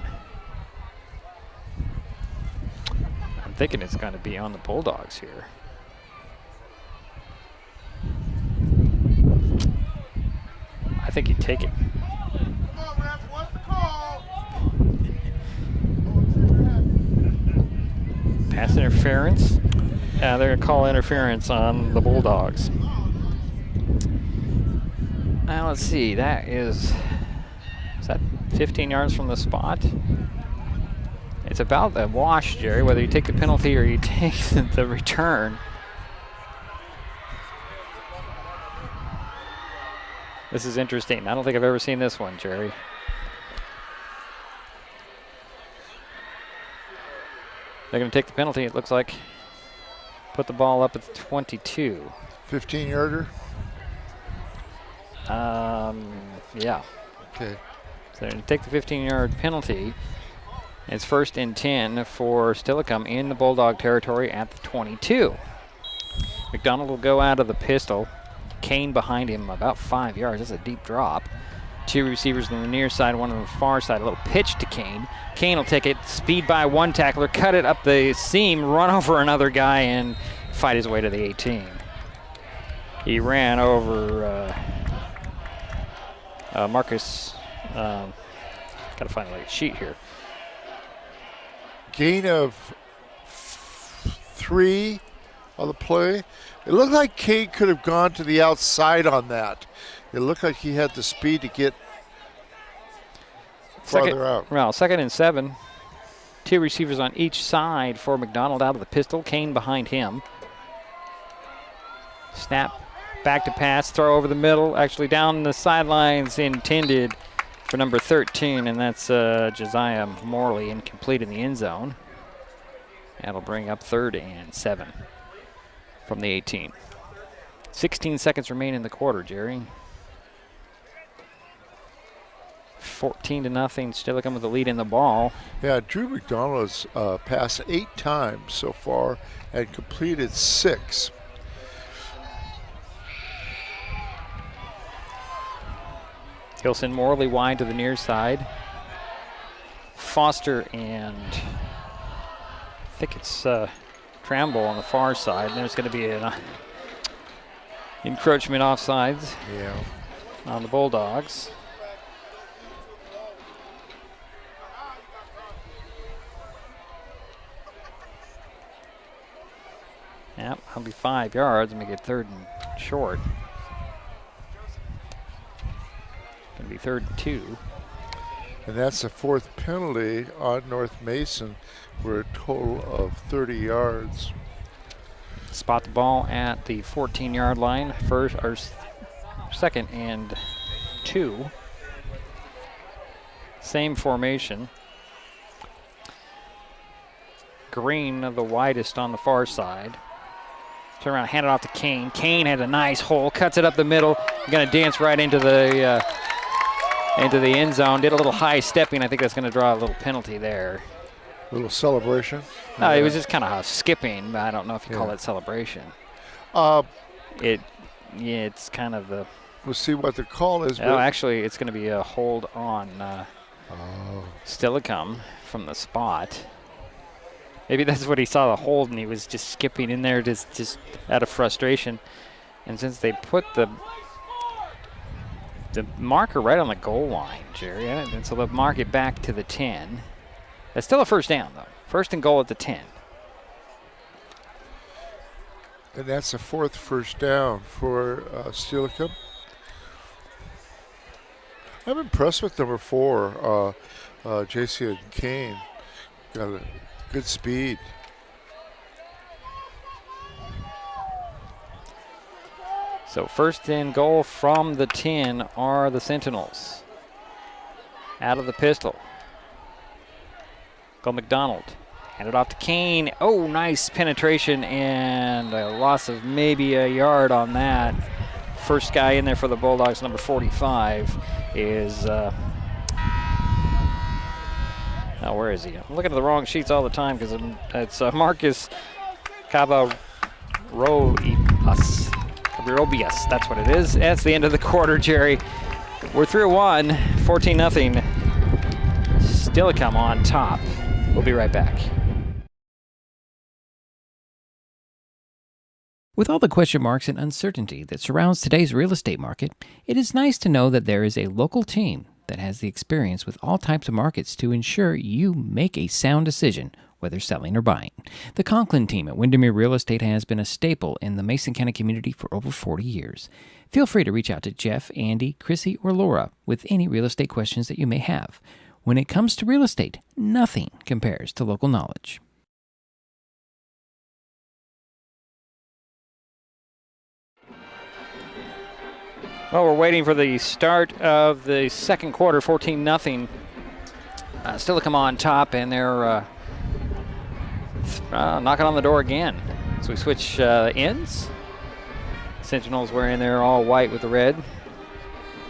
I'm thinking it's going to be on the Bulldogs here. I think he'd take it. Pass interference. They're going to call interference on the Bulldogs. Now let's see, that is that 15 yards from the spot? It's about the wash, Jerry, whether you take the penalty or you take the return. This is interesting. I don't think I've ever seen this one, Jerry. They're going to take the penalty, it looks like. Put the ball up at the 22. 15-yarder? Yeah. Okay. So they're going to take the 15-yard penalty. It's 1st and 10 for Steilacoom in the Bulldog territory at the 22. McDonald will go out of the pistol. Kane behind him about 5 yards. That's a deep drop. 2 receivers on the near side, 1 on the far side. A little pitch to Kane. Kane will take it, speed by 1 tackler, cut it up the seam, run over another guy, and fight his way to the 18. He ran over Marcus. Got to find a sheet here. Gain of 3 on the play. It looked like Kane could have gone to the outside on that. It looked like he had the speed to get farther out. Well, 2nd and 7. 2 receivers on each side for McDonald out of the pistol. Kane behind him. Snap, back to pass, throw over the middle. Actually down the sidelines intended for number 13, and that's Josiah Morley, incomplete in the end zone. That'll bring up 3rd and 7 from the 18. 16 seconds remain in the quarter, Jerry. 14-0, Steilacoom with the lead in the ball. Yeah, Drew McDonald has passed 8 times so far and completed 6. He'll send Morley wide to the near side. Foster and I think it's Tramble on the far side. And there's going to be an encroachment offsides on the Bulldogs. Yep, that'll be 5 yards and make it 3rd and short. Going to be 3rd and 2. And that's the 4th penalty on North Mason for a total of 30 yards. Spot the ball at the 14-yard line. 2nd and 2. Same formation. Green, the widest on the far side. Turn around, hand it off to Kane. Kane had a nice hole, cuts it up the middle. Going to dance right into the end zone. Did a little high stepping. I think that's going to draw a little penalty there. A little celebration? No, it was just kind of skipping, but I don't know if you call it celebration. It's kind of the... We'll see what the call is. Oh, actually, it's going to be a hold on Steilacoom from the spot. Maybe that's what he saw, the hold, and he was just skipping in there just out of frustration. And since they put the marker right on the goal line, Jerry, and so they'll mark it back to the 10. That's still a 1st down, though. 1st and goal at the 10. And that's the 4th 1st down for Steilacoom. I'm impressed with number 4, J.C. Kane. Got a good speed. So 1st and goal from the 10 are the Sentinels. Out of the pistol. Go McDonald. Hand it off to Kane. Oh, nice penetration and a loss of maybe a yard on that. First guy in there for the Bulldogs, number 45, is... Now, where is he? I'm looking at the wrong sheets all the time because it's Marcus Robius, that's what it is. That's the end of the quarter, Jerry. We're through one, 14-0. Steilacoom on top. We'll be right back. With all the question marks and uncertainty that surrounds today's real estate market, it is nice to know that there is a local team that has the experience with all types of markets to ensure you make a sound decision, whether selling or buying. The Conklin team at Windermere Real Estate has been a staple in the Mason County community for over 40 years. Feel free to reach out to Jeff, Andy, Chrissy, or Laura with any real estate questions that you may have. When it comes to real estate, nothing compares to local knowledge. Well, we're waiting for the start of the second quarter, 14-0. Steilacoom on top, and they're knocking on the door again. So we switch ends. Sentinels were in there all white with the red.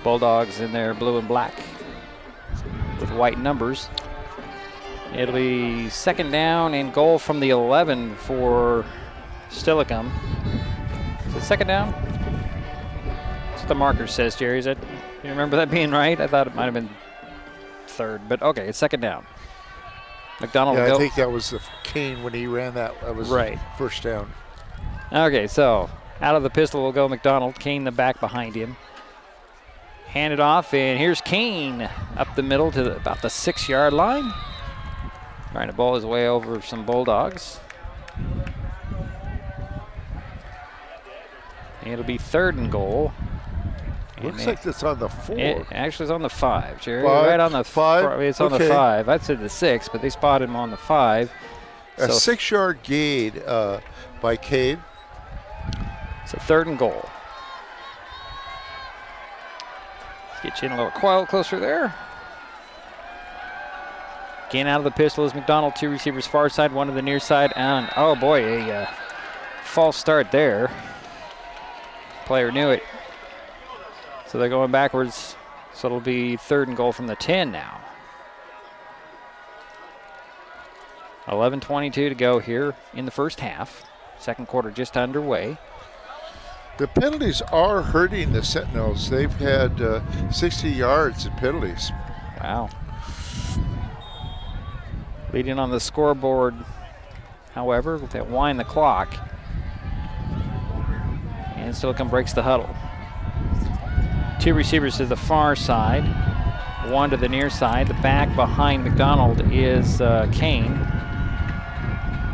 Bulldogs in there blue and black with white numbers. It'll be second down and goal from the 11 for Steilacoom. Is it second down? That's what the marker says, Jerry. Is that, you remember that being right? I thought it might have been third, but okay, it's second down. McDonald will go. I think that was the Kane when he ran that. That was right. First down. Okay, so out of the pistol will go McDonald. Kane the back behind him. Hand it off, and here's Kane up the middle to about the 6-yard line. Trying to bowl his way over some Bulldogs. It'll be third and goal. Looks like it's on the 4. It actually is on the 5, Jerry. 5? Right on the 5. It's on the 5. I'd say the 6, but they spotted him on the 5. A 6-yard gain by Cade. So third and goal. Let's get you in a little closer there. Again, out of the pistol is McDonald. 2 receivers far side, 1 to the near side, and oh boy, a false start there. Player knew it. So they're going backwards. So it'll be third and goal from the 10 now. 11:22 to go here in the first half. Second quarter just underway. The penalties are hurting the Sentinels. They've had 60 yards in penalties. Wow. Leading on the scoreboard, however, they wind the clock. And Steilacoom breaks the huddle. 2 receivers to the far side, 1 to the near side. The back behind McDonald is Kane.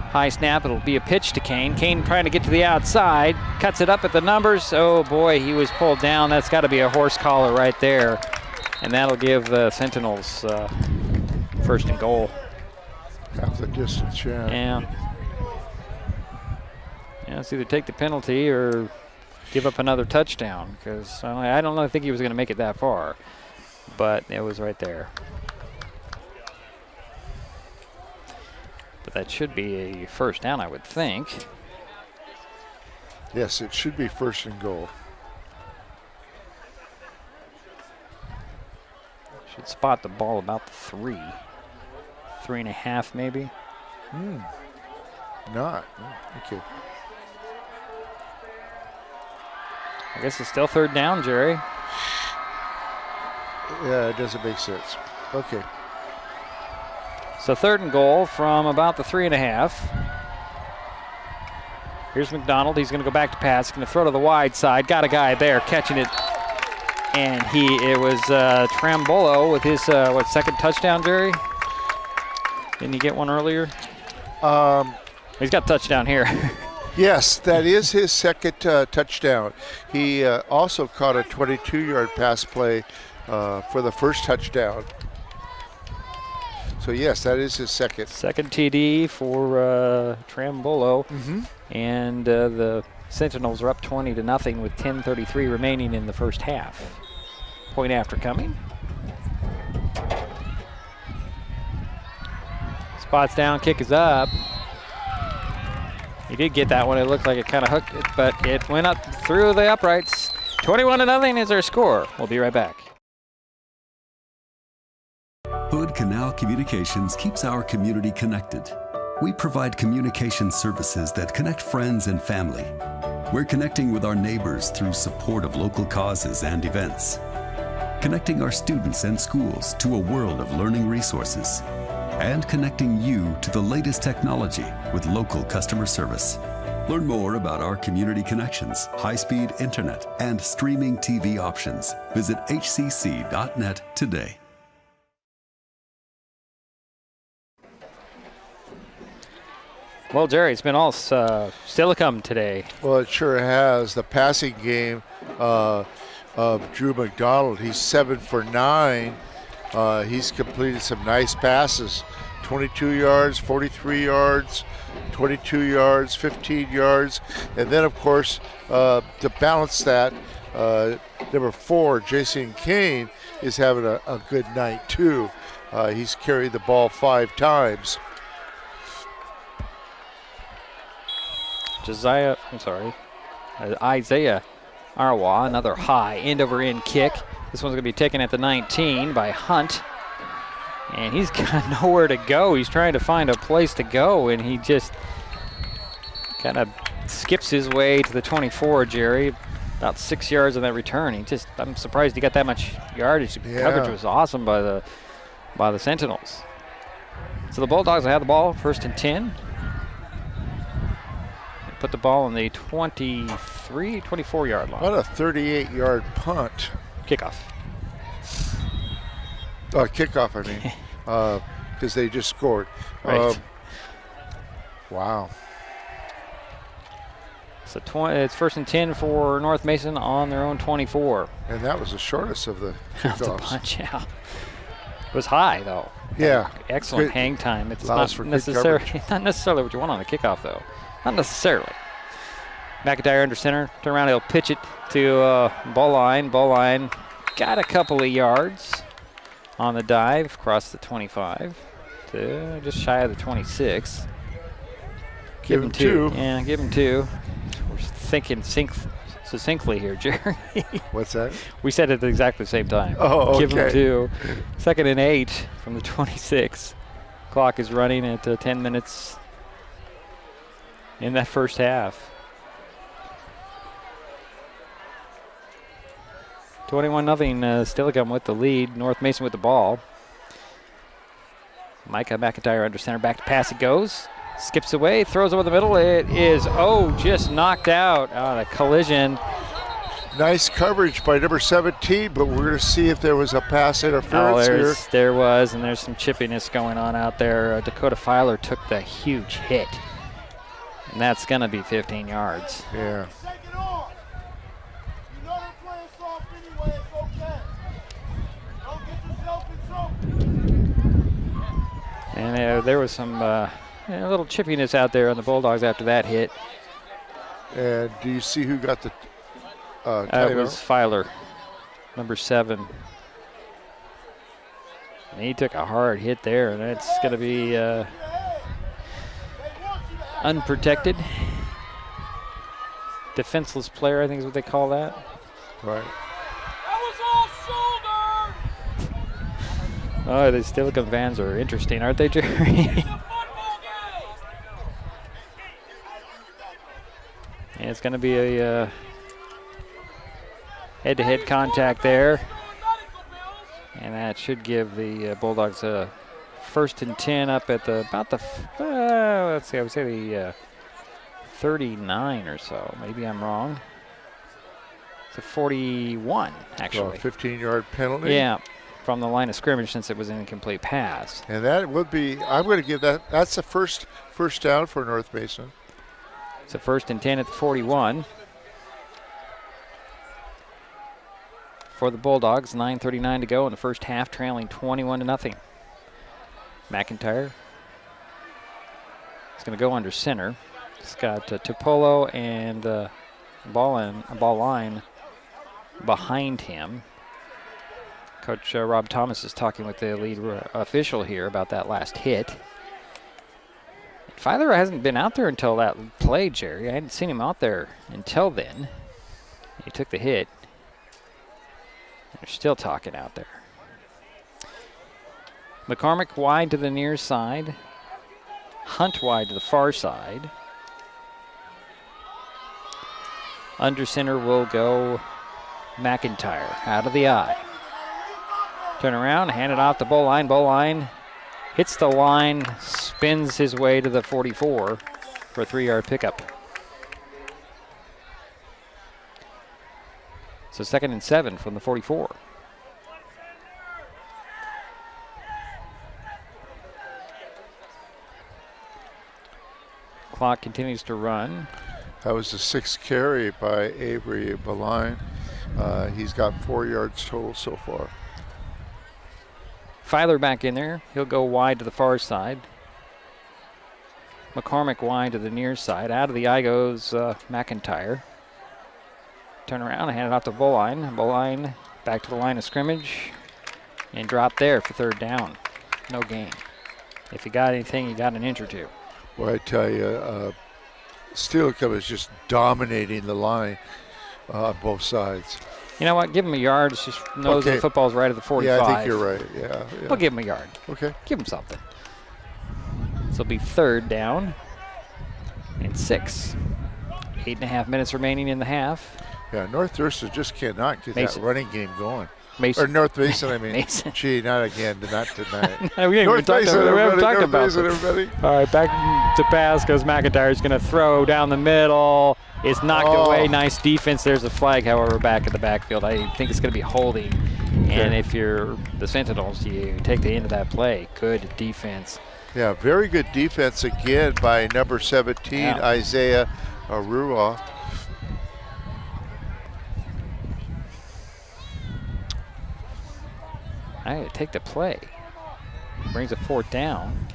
High snap, it'll be a pitch to Kane. Kane trying to get to the outside, cuts it up at the numbers. Oh boy, he was pulled down. That's got to be a horse collar right there. And that'll give the Sentinels first and goal. Half the distance, yeah. Yeah, it's either take the penalty or give up another touchdown, because I don't think he was going to make it that far, but it was right there. But that should be a first down, I would think. Yes, it should be first and goal. Should spot the ball about the 3.5 maybe. Not. Okay. I guess it's still third down, Jerry. Yeah, it doesn't make sense. Okay. So third and goal from about the 3.5. Here's McDonald. He's going to go back to pass. Going to throw to the wide side. Got a guy there catching it. And it was Trambolo with his, second touchdown, Jerry? Didn't he get one earlier? He's got a touchdown here. Yes, that is his second touchdown. He also caught a 22-yard pass play for the first touchdown. So yes, that is his second. Second TD for Trambolo. And the Sentinels are up 20-0 with 10:33 remaining in the first half. Point after coming. Spots down, kick is up. He did get that one. It looked like it kind of hooked it, but it went up through the uprights. 21-0 is our score. We'll be right back. Hood Canal Communications keeps our community connected. We provide communication services that connect friends and family. We're connecting with our neighbors through support of local causes and events. Connecting our students and schools to a world of learning resources. And connecting you to the latest technology with local customer service. Learn more about our community connections, high-speed internet, and streaming TV options. Visit hcc.net today. Well, Jerry, it's been all Steilacoom today. Well, it sure has. The passing game of Drew McDonald, he's 7 for 9. He's completed some nice passes. 22 yards, 43 yards, 22 yards, 15 yards. And then, of course, to balance that, number 4, Jason Kane, is having a good night, too. He's carried the ball 5 times. Isaiah Arwa, another high end-over-end kick. This one's going to be taken at the 19 by Hunt. And he's got nowhere to go. He's trying to find a place to go, and he just kind of skips his way to the 24, Jerry. About 6 yards on that return. I'm surprised he got that much yardage. The coverage was awesome by the Sentinels. So the Bulldogs will have the ball, 1st and 10. Put the ball on the 24-yard line. What a 38-yard punt. Kickoff. Kickoff, I mean, because they just scored. Right. Wow. So it's 1st and 10 for North Mason on their own 24. And that was the shortest of the kickoffs. The punch out. It was high, though. Yeah. Excellent Good. Hang time. It's Allows not for necessarily what you want on a kickoff, though. Not necessarily. McIntyre under center. Turn around, he'll pitch it to ball line. Ball line got a couple of yards on the dive, across the 25 to just shy of the 26. Give him 2. Yeah, give him 2. We're thinking succinctly here, Jerry. What's that? We said it at exactly the same time. Oh, okay. Give him 2. 2nd and 8 from the 26. Clock is running at 10 minutes in that first half. 21-0, Steilacoom with the lead. North Mason with the ball. Micah McIntyre under center. Back to pass it goes. Skips away, throws over the middle. It is, just knocked out on a collision. Nice coverage by number 17, but we're going to see if there was a pass interference here. There was, and there's some chippiness going on out there. Dakota Filer took the huge hit. And that's going to be 15 yards. Yeah. And there was some a little chippiness out there on the Bulldogs after that hit. And do you see who got the It was Filer, number 7. And he took a hard hit there, and that's going to be unprotected. Defenseless player, I think is what they call that. Right. Oh, the Steilacoom fans are interesting, aren't they, Jerry? And it's going to be a head-to-head contact there. And that should give the Bulldogs a 1st and 10 up at about the, let's see, I would say the 39 or so. Maybe I'm wrong. It's a 41, actually. 15-yard penalty. Yeah, from the line of scrimmage since it was an incomplete pass. And that would be, I'm going to give that's the first down for North Mason. It's a 1st and 10 at the 41. For the Bulldogs, 9:39 to go in the first half, trailing 21-0. McIntyre is going to go under center. It's got Tupolo and ball line behind him. Coach Rob Thomas is talking with the lead official here about that last hit. Filer hasn't been out there until that play, Jerry. I hadn't seen him out there until then. He took the hit. They're still talking out there. McCormick wide to the near side. Hunt wide to the far side. Under center will go McIntyre out of the eye. Turn around, hand it off to Bowline. Bowline hits the line, spins his way to the 44 for a 3-yard pickup. So 2nd and 7 from the 44. Clock continues to run. That was the 6th carry by Avery Bowline. He's got 4 yards total so far. Filer back in there. He'll go wide to the far side. McCormick wide to the near side. Out of the eye goes McIntyre. Turn around and hand it off to Bowline. Bowline back to the line of scrimmage and drop there for 3rd down. No gain. If you got anything, you got an inch or two. Well, I tell you, Steilacoom is just dominating the line on both sides. You know what? Give him a yard. It's just knows the football's right at the 45. Yeah, I think you're right. Yeah. We'll give him a yard. Okay. Give him something. So it'll be 3rd down and 6. 8.5 minutes remaining in the half. Yeah, North Thurston just cannot get Mason. that running game going. Mason. Or North Mason, I mean. Mason. Gee, not again. Not tonight. We haven't talked about North Mason, it. everybody. All right, back to pass goes McIntyre. He's going to throw down the middle. It's knocked away. Nice defense. There's a flag, however, back in the backfield. I think it's going to be holding. Okay. And if you're the Sentinels, you take the end of that play. Good defense. Yeah, very good defense again by number 17, Isaiah Arua. I take the play. Brings a 4th down.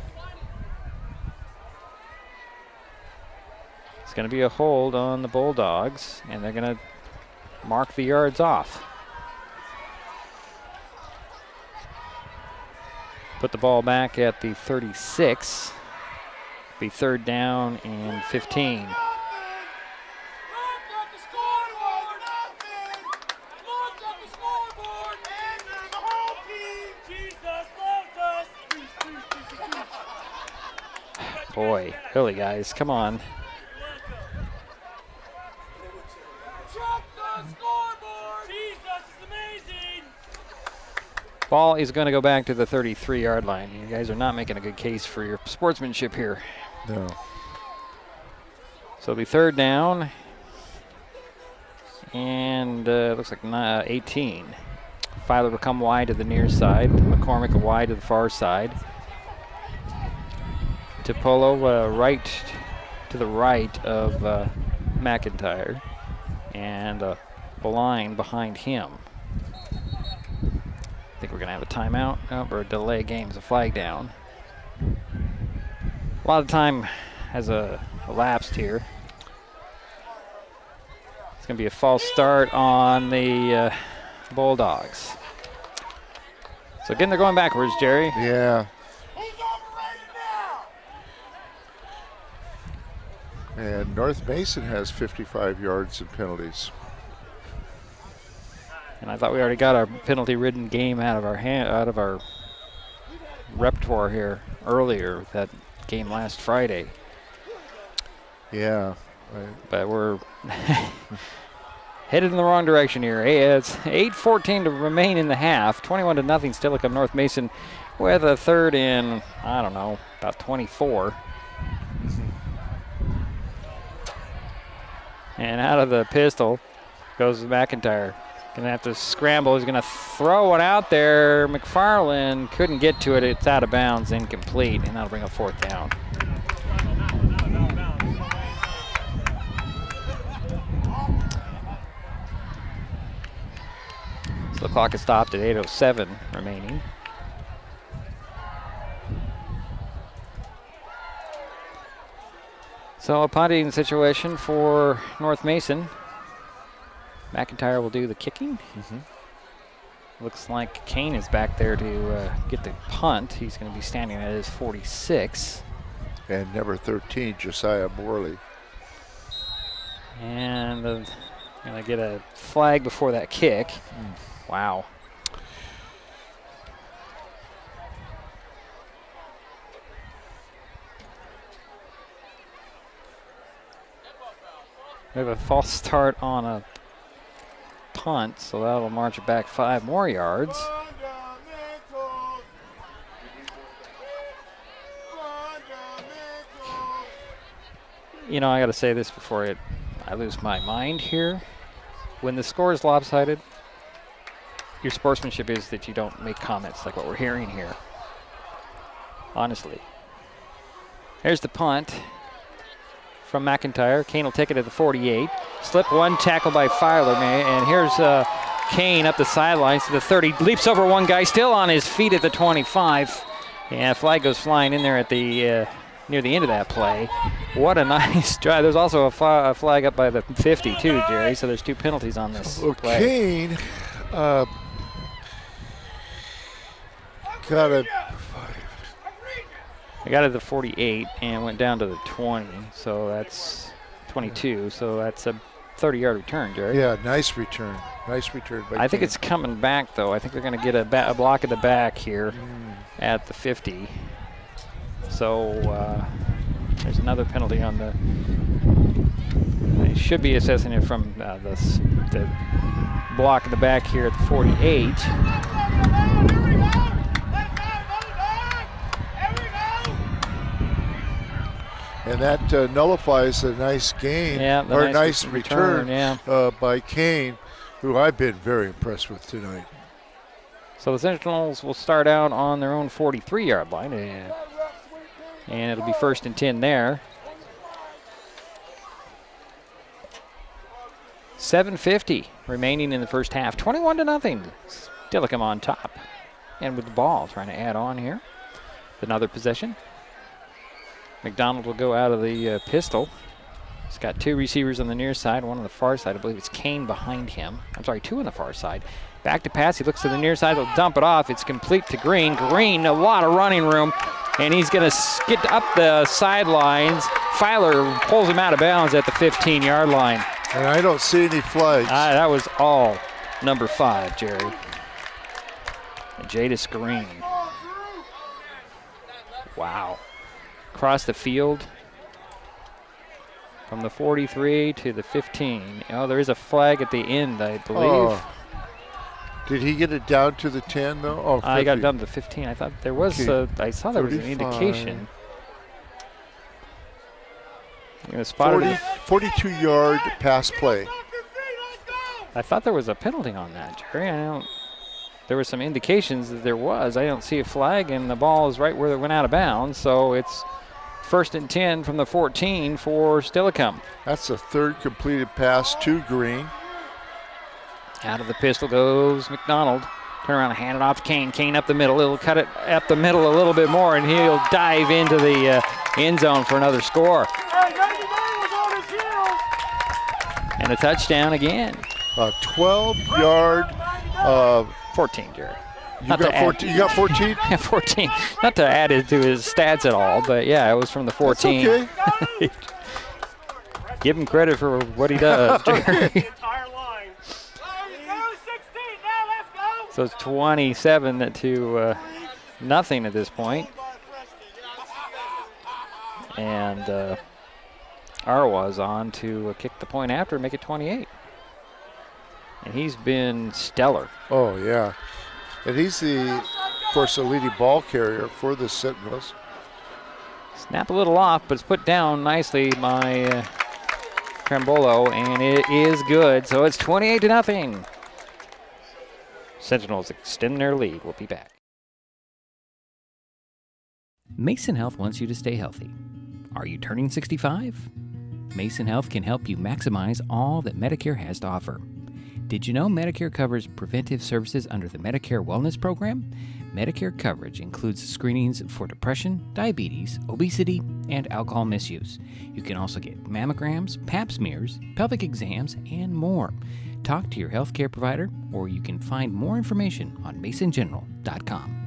It's going to be a hold on the Bulldogs, and they're going to mark the yards off. Put the ball back at the 36. Be 3rd down and 15. Boy, Billy, guys, come on. Ball is going to go back to the 33-yard line. You guys are not making a good case for your sportsmanship here. No. So it'll be 3rd down. And looks like 18. Filer will come wide to the near side. McCormick wide to the far side. Tipolo right to the right of McIntyre. And Bowline behind him. I think we're going to have a timeout or a delay games, a flag down. A lot of time has elapsed here. It's going to be a false start on the Bulldogs. So again, they're going backwards, Jerry. Yeah. And North Mason has 55 yards in penalties. And I thought we already got our penalty-ridden game out of our repertoire here earlier with that game last Friday. Yeah. Right. But we're headed in the wrong direction here. It's 8:14 to remain in the half. 21-0 Steilacoom North Mason with a 3rd and, I don't know, about 24. And out of the pistol goes McIntyre. Gonna have to scramble. He's gonna throw one out there. McFarland couldn't get to it. It's out of bounds, incomplete, and that'll bring a 4th down. So the clock is stopped at 8:07 remaining. So a punting situation for North Mason. McIntyre will do the kicking. Looks like Kane is back there to get the punt. He's going to be standing at his 46. And number 13, Josiah Morley. And going to get a flag before that kick. Wow. We have a false start on a punt, so that'll march it back 5 more yards. You know, I got to say this before I lose my mind here. When the score is lopsided, your sportsmanship is that you don't make comments like what we're hearing here. Honestly. Here's the punt from McIntyre. Kane will take it to the 48. Slip one, tackle by Filer, and here's Kane up the sidelines to the 30. Leaps over one guy, still on his feet at the 25. And flag goes flying in there at the near the end of that play. What a nice drive. There's also a flag up by the 50 too, Jerry, so there's 2 penalties on this play. Kane got a... I got it to the 48 and went down to the 20, so that's 22, so that's a 30-yard return, Jerry. Yeah, nice return. Nice return by I think it's coming back, though. I think they're going to get a block at the back here at the 50. So there's another penalty on the... They should be assessing it from the block at the back here at the 48. And that nullifies a nice gain, or a nice return by Kane, who I've been very impressed with tonight. So the Sentinels will start out on their own 43-yard line, and it'll be 1st and 10 there. 7:50 remaining in the first half. 21-0. Steilacoom on top, and with the ball, trying to add on here. Another possession. McDonald will go out of the pistol. He's got 2 receivers on the near side, 1 on the far side. I believe it's Kane behind him. I'm sorry, 2 on the far side. Back to pass. He looks to the near side. He'll dump it off. It's complete to Green. Green, a lot of running room, and he's going to skid up the sidelines. Filer pulls him out of bounds at the 15-yard line. And I don't see any flags. That was all number 5, Jerry. And Jadis Green. Wow. Across the field from the 43 to the 15. Oh, there is a flag at the end, I believe. Oh. Did he get it down to the 10, though? Oh, I got it down to the 15. I thought there was I saw there was an indication. 42-yard pass play. I thought there was a penalty on that, Jerry. There were some indications that there was. I don't see a flag, and the ball is right where it went out of bounds, so it's 1st and 10 from the 14 for Steilacoom. That's the 3rd completed pass to Green. Out of the pistol goes McDonald. Turn around and hand it off to Kane. Kane up the middle. He'll cut it up the middle a little bit more, and he'll dive into the end zone for another score. And a touchdown again. A 12-yard... 14, Jerry. You got 14? Yeah, 14. Not to add it to his stats at all, but yeah, it was from the 14. That's okay. Give him credit for what he does, Jerry. So it's 27 to nothing at this point. And Arwa's on to kick the point after and make it 28. And he's been stellar. Oh, yeah. And he's of course, the leading ball carrier for the Sentinels. Snap a little off, but it's put down nicely by Trambolo, and it is good. So it's 28-0. Sentinels extend their lead. We'll be back. Mason Health wants you to stay healthy. Are you turning 65? Mason Health can help you maximize all that Medicare has to offer. Did you know Medicare covers preventive services under the Medicare Wellness Program? Medicare coverage includes screenings for depression, diabetes, obesity, and alcohol misuse. You can also get mammograms, pap smears, pelvic exams, and more. Talk to your healthcare provider, or you can find more information on masongeneral.com.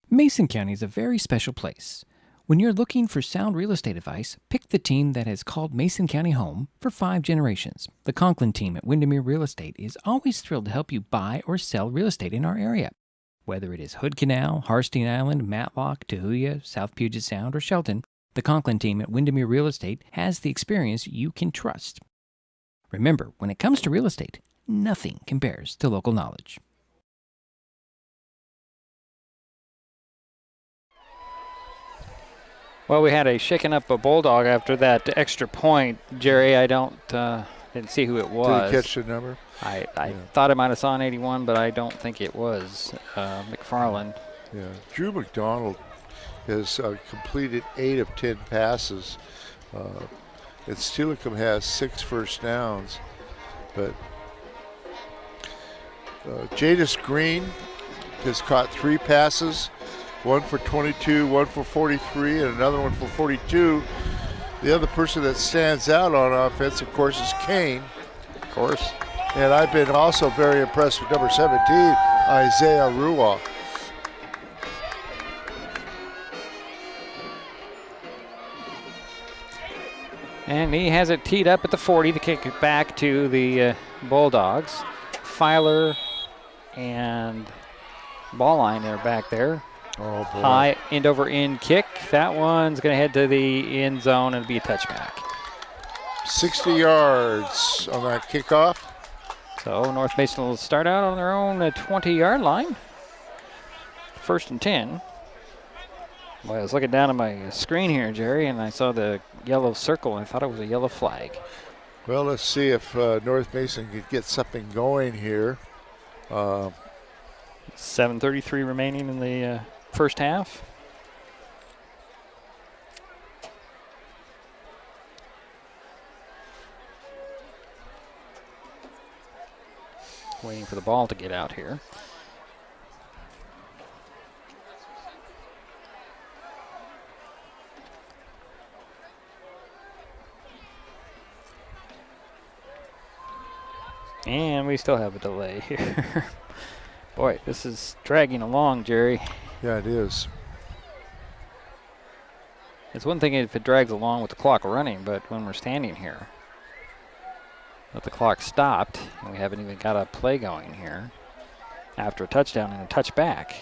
Mason County is a very special place. When you're looking for sound real estate advice, pick the team that has called Mason County home for 5 generations. The Conklin team at Windermere Real Estate is always thrilled to help you buy or sell real estate in our area. Whether it is Hood Canal, Harstein Island, Matlock, Tahuya, South Puget Sound, or Shelton, the Conklin team at Windermere Real Estate has the experience you can trust. Remember, when it comes to real estate, nothing compares to local knowledge. Well, we had a shaking up a Bulldog after that extra point. Jerry, I didn't see who it was. Did you catch the number? I thought I might have saw an 81, but I don't think it was McFarland. Yeah, Drew McDonald has completed 8 of 10 passes. And Steilacoom has 6 first downs. But Jadis Green has caught 3 passes, 1 for 22, 1 for 43, and another one for 42. The other person that stands out on offense, of course, is Kane. Of course. And I've been also very impressed with number 17, Isaiah Rua. And he has it teed up at the 40 to kick it back to the Bulldogs. Filer and ball line there back there. Oh, boy. High end over end kick. That one's going to head to the end zone and be a touchback. 60 yards on that kickoff. So North Mason will start out on their own 20-yard line. 1st and 10. Boy, I was looking down at my screen here, Jerry, and I saw the yellow circle, and I thought it was a yellow flag. Well, let's see if North Mason could get something going here. 7:33 remaining in the first half. Waiting for the ball to get out here. And we still have a delay here. Boy, this is dragging along, Jerry. Yeah, it is. It's one thing if it drags along with the clock running, but when we're standing here, with the clock stopped, and we haven't even got a play going here after a touchdown and a touchback.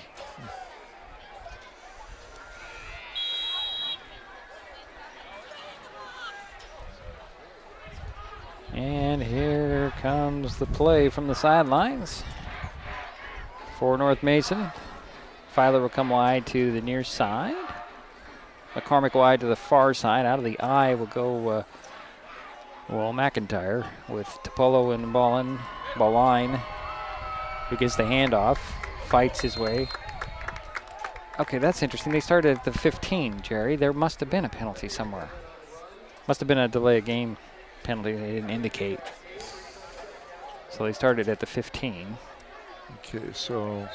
And here comes the play from the sidelines for North Mason. Filer will come wide to the near side. McCormick wide to the far side. Out of the eye will go McIntyre with Topolo and Ballin, who gets the handoff, fights his way. Okay, that's interesting. They started at the 15, Jerry. There must have been a penalty somewhere. Must have been a delay of game penalty they didn't indicate. So they started at the 15. Okay, so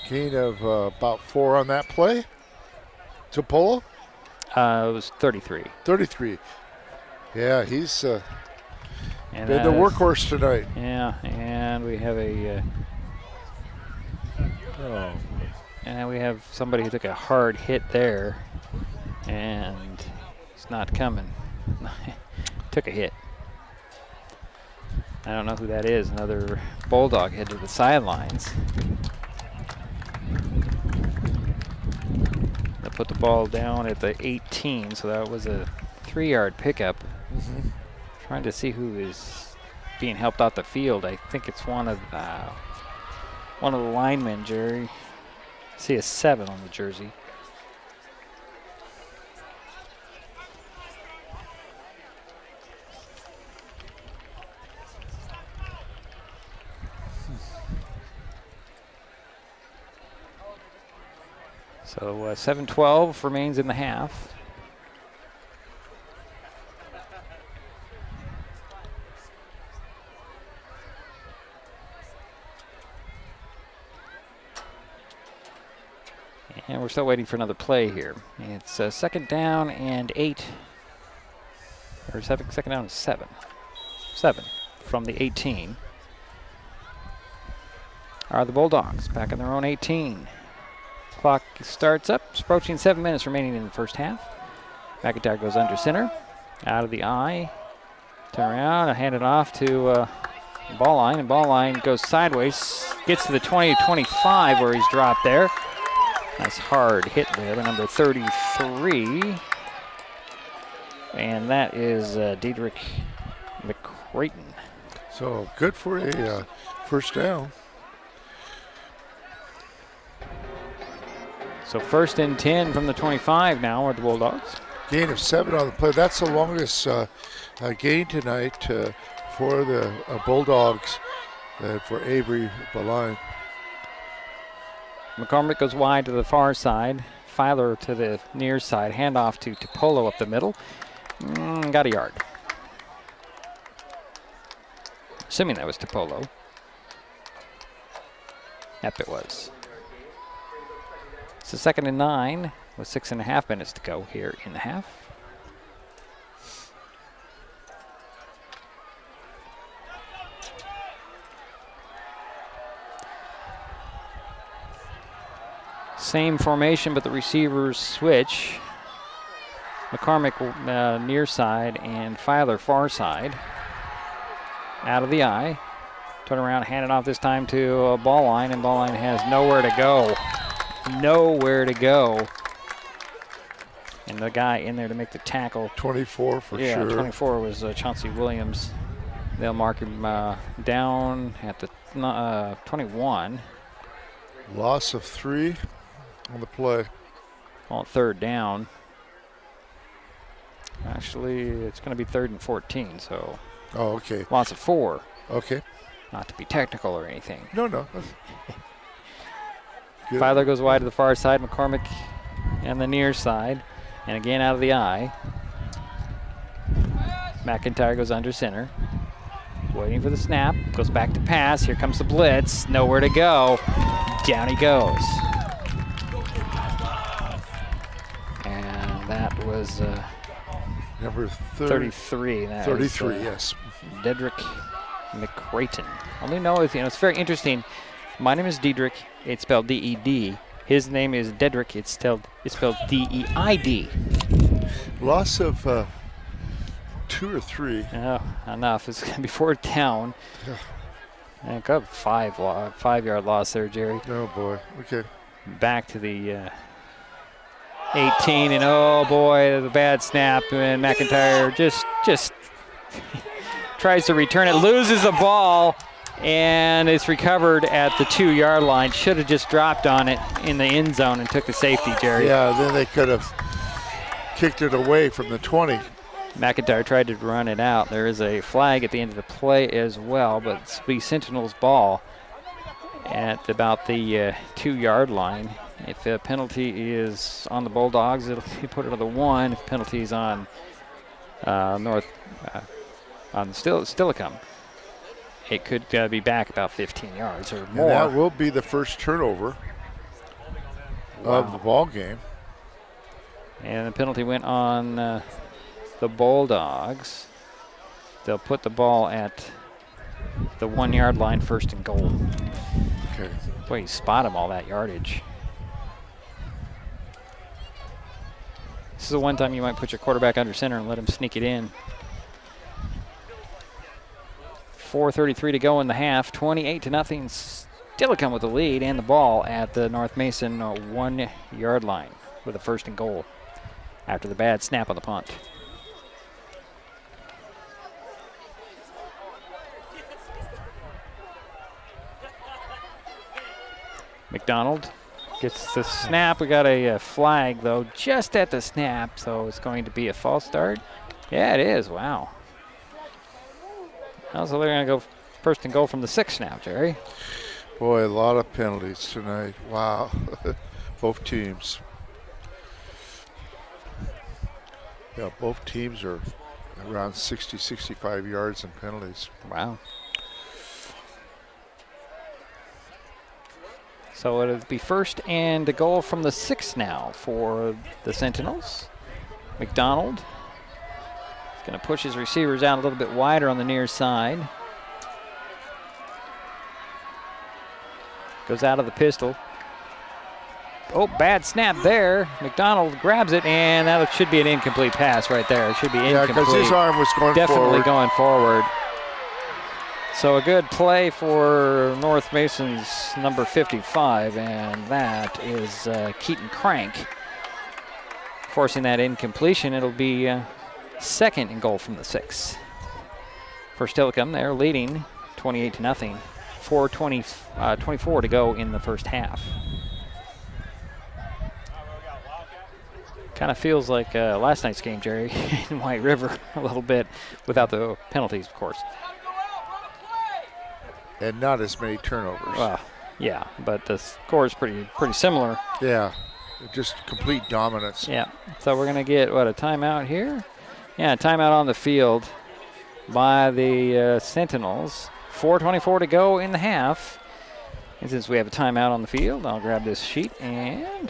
gain of about 4 on that play. Topolo? It was 33. 33. Yeah, he's been the workhorse tonight. Yeah, and we have a and we have somebody who took a hard hit there, and he's not coming. Took a hit. I don't know who that is. Another Bulldog head to the sidelines. They put the ball down at the 18, so that was a 3-yard pickup. Trying to see who is being helped off the field. I think it's one of the linemen, Jerry. I see a 7 on the jersey. So 7:12 remains in the half. And we're still waiting for another play here. It's 2nd down and 8. Or 2nd down and 7. 7 from the 18. Are the Bulldogs back in their own 18. Clock starts up. It's approaching 7 minutes remaining in the first half. McIntyre goes under center. Out of the eye. Turn around and hand it off to ball line, and ball line goes sideways, gets to the 20-25 where he's dropped there. Nice hard hit there by number 33. And that is Diedrich McCrayton. So good for a first down. So 1st and 10 from the 25 now are the Bulldogs. Gain of 7 on the play. That's the longest gain tonight for the Bulldogs for Avery Baline. McCormick goes wide to the far side. Filer to the near side. Handoff to Topolo up the middle. Got a yard. Assuming that was Topolo. Yep, it was. So 2nd and 9 with 6.5 minutes to go here in the half. Same formation, but the receivers switch. McCormick near side and Filer far side. Out of the eye. Turn around, hand it off this time to a ball line, and ball line has nowhere to go. Nowhere to go. And the guy in there to make the tackle. 24 for sure. Yeah, 24 was Chauncey Williams. They'll mark him down at the 21. Loss of 3 on the play. On 3rd down. Actually, it's going to be 3rd and 14, so. Oh, okay. Loss of 4. Okay. Not to be technical or anything. No. Filer goes wide to the far side. McCormick and the near side. And again out of the eye. McIntyre goes under center. Waiting for the snap. Goes back to pass. Here comes the blitz. Nowhere to go. Down he goes. And that was number 33. That 33, is, yes. Diedrich McCrayton. Only know if it's very interesting. My name is Diedrich. It's spelled D-E-D. His name is Diedrich. It's spelled D-E-I-D. Loss of 2 or 3. Oh, enough. It's going to be 4th down. And got 5-yard loss there, Jerry. Oh boy. Okay. Back to the 18, and oh boy, the bad snap, and McIntyre just tries to return it, loses the ball, and it's recovered at the 2-yard line. Should have just dropped on it in the end zone and took the safety, Jerry. Yeah, then they could have kicked it away from the 20. McIntyre tried to run it out. There is a flag at the end of the play as well, but it's the Sentinels' ball at about the 2-yard line. If a penalty is on the Bulldogs, it'll be put it on the 1. If penalty is on Steilacoom, it could be back about 15 yards or more. And that will be the first turnover of the ball game. And the penalty went on the Bulldogs. They'll put the ball at the 1-yard line, 1st and goal. Okay. Boy, you spot him all that yardage. This is the one time you might put your quarterback under center and let him sneak it in. 4:33 to go in the half. 28-0. Steilacoom with the lead and the ball at the North Mason 1-yard line with a 1st and goal after the bad snap on the punt. McDonald gets the snap. We got a flag, though, just at the snap, so it's going to be a false start. Yeah, it is. Wow. So they're going to go 1st and goal from the 6 now, Jerry. Boy, a lot of penalties tonight. Wow. Both teams. Yeah, both teams are around 60, 65 yards in penalties. Wow. So it'll be 1st and a goal from the 6 now for the Sentinels. McDonald is going to push his receivers out a little bit wider on the near side. Goes out of the pistol. Oh, bad snap there. McDonald grabs it, and that should be an incomplete pass right there. It should be incomplete. Yeah, because his arm was going Definitely forward. going forward. So a good play for North Mason's number 55, and that is Keaton Crank. Forcing that incompletion, it'll be second and goal from the 6. For Steilacoom, they're leading 28-0. 4:24 to go in the first half. Kind of feels like last night's game, Jerry, in White River a little bit, without the penalties, of course. And not as many turnovers. Well, yeah, but the score is pretty similar. Yeah, just complete dominance. Yeah, so we're going to get, what, a timeout here? Yeah, a timeout on the field by the Sentinels. 4:24 to go in the half. And since we have a timeout on the field, I'll grab this sheet and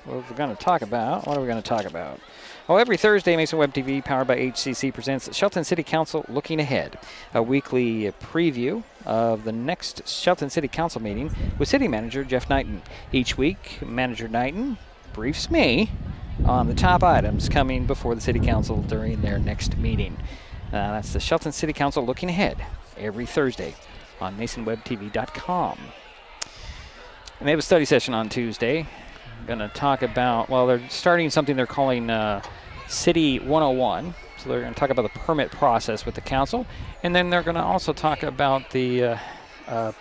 what we're going to talk about. What are we going to talk about? Oh, every Thursday, Mason Web TV, powered by HCC, presents Shelton City Council Looking Ahead, a weekly preview of the next Shelton City Council meeting with City Manager Jeff Knighton. Each week, Manager Knighton briefs me on the top items coming before the City Council during their next meeting. That's the Shelton City Council Looking Ahead, every Thursday on MasonWebTV.com. And they have a study session on Tuesday. Going to talk about, well, they're starting something they're calling City 101. So they're going to talk about the permit process with the council. And then they're going to also talk about the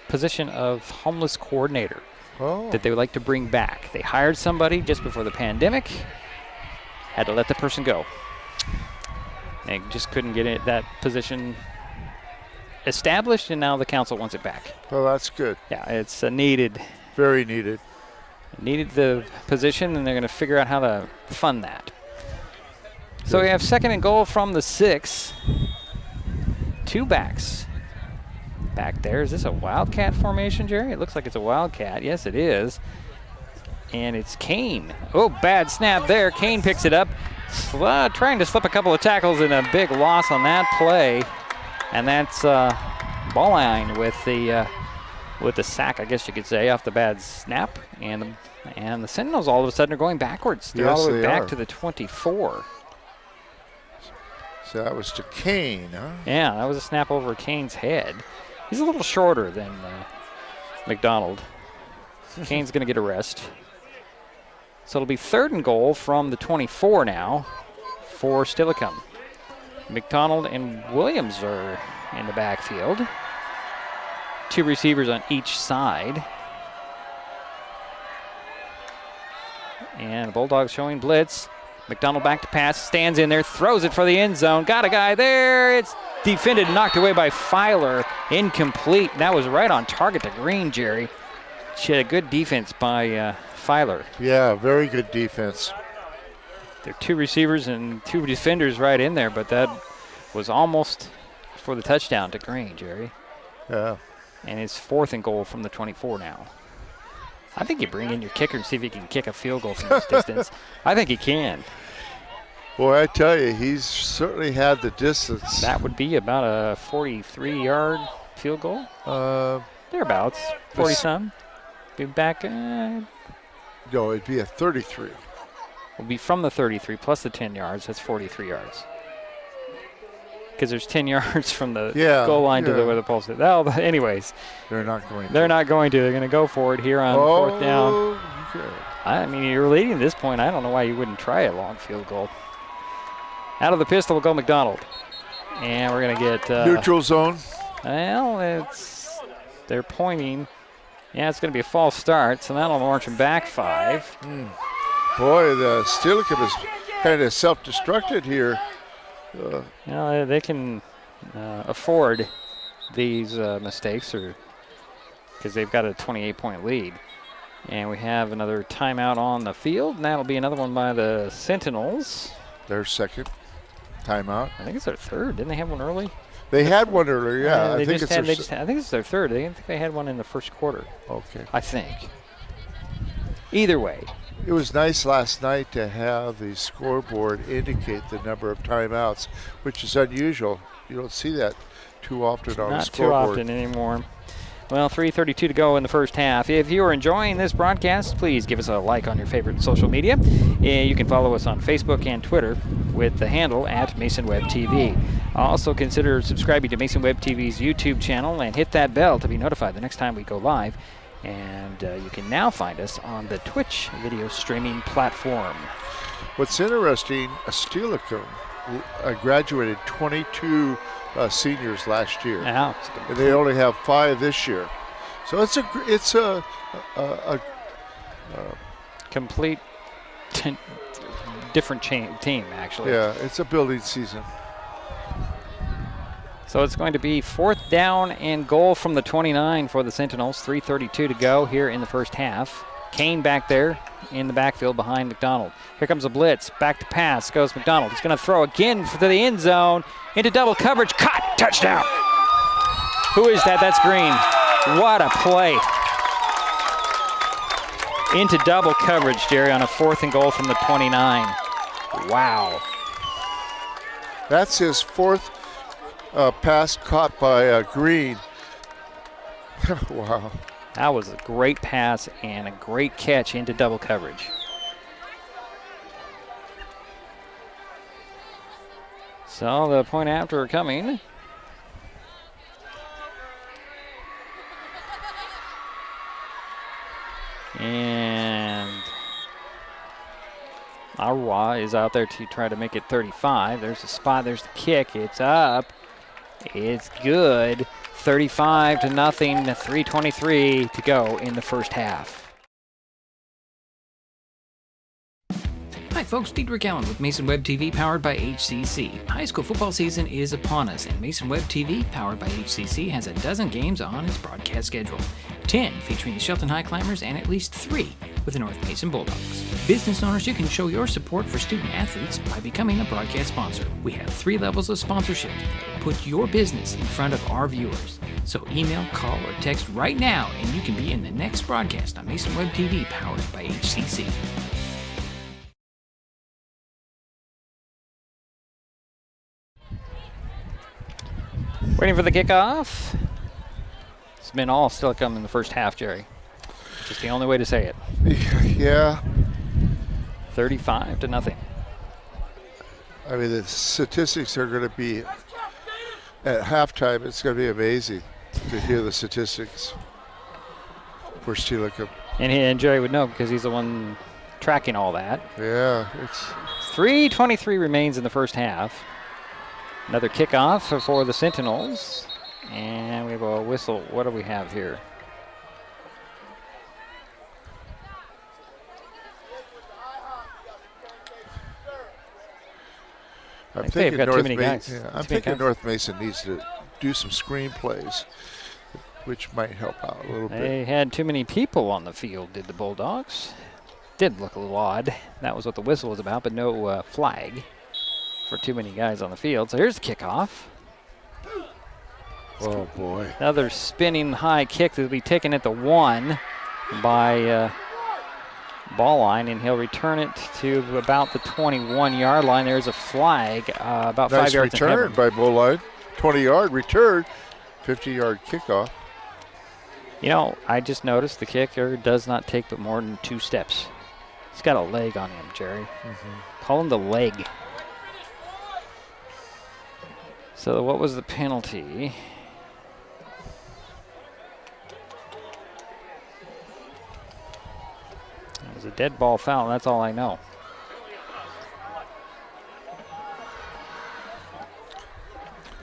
position of homeless coordinator that they would like to bring back. They hired somebody just before the pandemic, had to let the person go. They just couldn't get that position established, and now the council wants it back. Well, that's good. Yeah, it's needed. Very needed. Needed the position, and they're going to figure out how to fund that. So we have second and goal from the 6. 2 backs. Back there. Is this a wildcat formation, Jerry? It looks like it's a wildcat. Yes, it is. And it's Kane. Oh, bad snap there. Kane picks it up. Trying to slip a couple of tackles and a big loss on that play. And that's ball line with the sack, I guess you could say, off the bad snap. And the Sentinels all of a sudden are going backwards. They're all the way back to the 24. So that was to Kane, huh? Yeah, that was a snap over Kane's head. He's a little shorter than McDonald. Kane's going to get a rest. So it'll be third and goal from the 24 now for Steilacoom. McDonald and Williams are in the backfield. 2 receivers on each side. And the Bulldogs showing blitz. McDonald back to pass, stands in there, throws it for the end zone. Got a guy there. It's defended, knocked away by Filer. Incomplete. That was right on target to Green, Jerry. She had a good defense by Filer. Yeah, very good defense. There are 2 receivers and 2 defenders right in there, but that was almost for the touchdown to Green, Jerry. Yeah. And it's 4th and goal from the 24 now. I think you bring in your kicker and see if he can kick a field goal from this distance. I think he can. Boy, I tell you, he's certainly had the distance. That would be about a 43-yard field goal. Thereabouts, 40-some. Be back. No, it'd be a 33. Will be from the 33 plus the 10 yards. That's 43 yards. Because there's 10 yards from the goal line to where the post is. Oh, anyways. They're not going to. They're not going to. They're going to go for it here on 4th down. Okay. I mean, you're leading at this point. I don't know why you wouldn't try a long field goal. Out of the pistol will go McDonald. And we're going to get... neutral zone. Well, they're pointing. Yeah, it's going to be a false start, so that'll launch them back 5. Boy, the Steilacoom is kind of self-destructed here. They can afford these mistakes because they've got a 28-point lead. And we have another timeout on the field, and that'll be another one by the Sentinels. Their second timeout. I think it's their third. Didn't they have one early? They had one earlier, yeah. I think it's their third. I think they had one in the first quarter. Okay. I think. Either way. It was nice last night to have the scoreboard indicate the number of timeouts, which is unusual. You don't see that too often on a scoreboard. Not too often anymore. Well, 3:32 to go in the first half. If you are enjoying this broadcast, please give us a like on your favorite social media. You can follow us on Facebook and Twitter with the handle @MasonWebTV. Also consider subscribing to Mason Web TV's YouTube channel and hit that bell to be notified the next time we go live. And you can now find us on the Twitch video streaming platform. What's interesting, Steilacoom graduated 22 seniors last year, Yeah. and they only have 5 this year. So it's a complete different team, actually. Yeah, it's a building season. So it's going to be 4th down and goal from the 29 for the Sentinels. 3:32 to go here in the first half. Kane back there in the backfield behind McDonald. Here comes a blitz. Back to pass goes McDonald. He's going to throw again to the end zone. Into double coverage. Caught. Touchdown. Who is that? That's Green. What a play. Into double coverage, Jerry, on a 4th and goal from the 29. Wow. That's his 4th pass caught by Green. Wow. That was a great pass and a great catch into double coverage. So the point after coming. And Arwa is out there to try to make it 35. There's the spot, there's the kick, it's up. It's good. 35-0, 3:23 to go in the first half. Hi folks, Diedrich Allen with Mason Web TV powered by HCC. High school football season is upon us, and Mason Web TV powered by HCC has a dozen games on its broadcast schedule. 10 featuring the Shelton High Climbers and at least 3 with the North Mason Bulldogs. Business owners, you can show your support for student athletes by becoming a broadcast sponsor. We have 3 levels of sponsorship that will put your business in front of our viewers. So email, call, or text right now and you can be in the next broadcast on Mason Web TV powered by HCC. Waiting for the kickoff. It's been all Steilacoom in the first half, Jerry. Just the only way to say it. Yeah. 35-0. I mean, the statistics are going to be, at halftime, it's going to be amazing to hear the statistics for Steilacoom. And Jerry would know because he's the one tracking all that. Yeah. It's 3:23 remains in the first half. Another kickoff for the Sentinels. And we have a whistle. What do we have here? I'm thinking North Mason needs to do some screenplays, which might help out a little bit. They had too many people on the field, did the Bulldogs. Did look a little odd. That was what the whistle was about, but no flag for too many guys on the field. So here's the kickoff. Oh, boy. Another spinning high kick that will be taken at the 1 by ball line, and he'll return it to about the 21-yard line. There's a flag about 5 yards ahead. Nice return by goal line. 20-yard return, 50-yard kickoff. You know, I just noticed the kicker does not take but more than 2 steps. He's got a leg on him, Jerry. Call him the leg. So what was the penalty? It was a dead ball foul, that's all I know.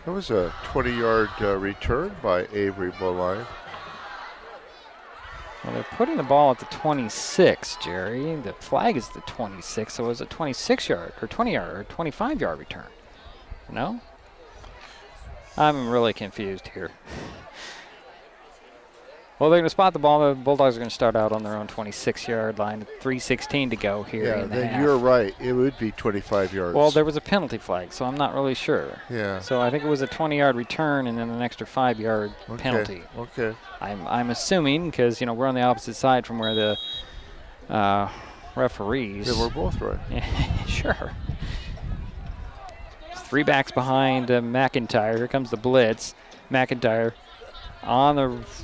It was a 20-yard return by Avery Boline. Well, they're putting the ball at the 26, Jerry. The flag is the 26, so it was a 26-yard or 20-yard or 25-yard return. No? I'm really confused here. Well, they're going to spot the ball. The Bulldogs are going to start out on their own 26-yard line. 3:16 to go here in the half. Yeah, you're right. It would be 25 yards. Well, there was a penalty flag, so I'm not really sure. Yeah. So I think it was a 20-yard return and then an extra 5-yard penalty. Okay. I'm assuming because we're on the opposite side from where the referees. Yeah, we're both right. Sure. 3 backs behind McIntyre. Here comes the blitz. McIntyre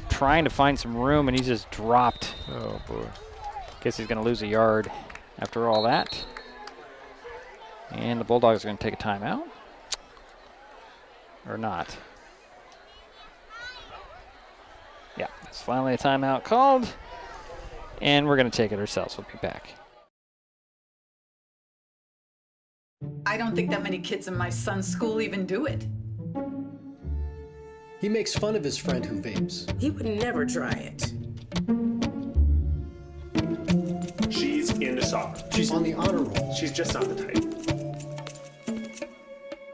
trying to find some room, and he's just dropped. Oh, boy. Guess he's going to lose a yard after all that. And the Bulldogs are going to take a timeout. or not. Yeah, it's finally a timeout called, and we're going to take it ourselves. We'll be back. I don't think that many kids in my son's school even do it. He makes fun of his friend who vapes. He would never try it. She's into soccer. She's on the honor roll. She's just not the type.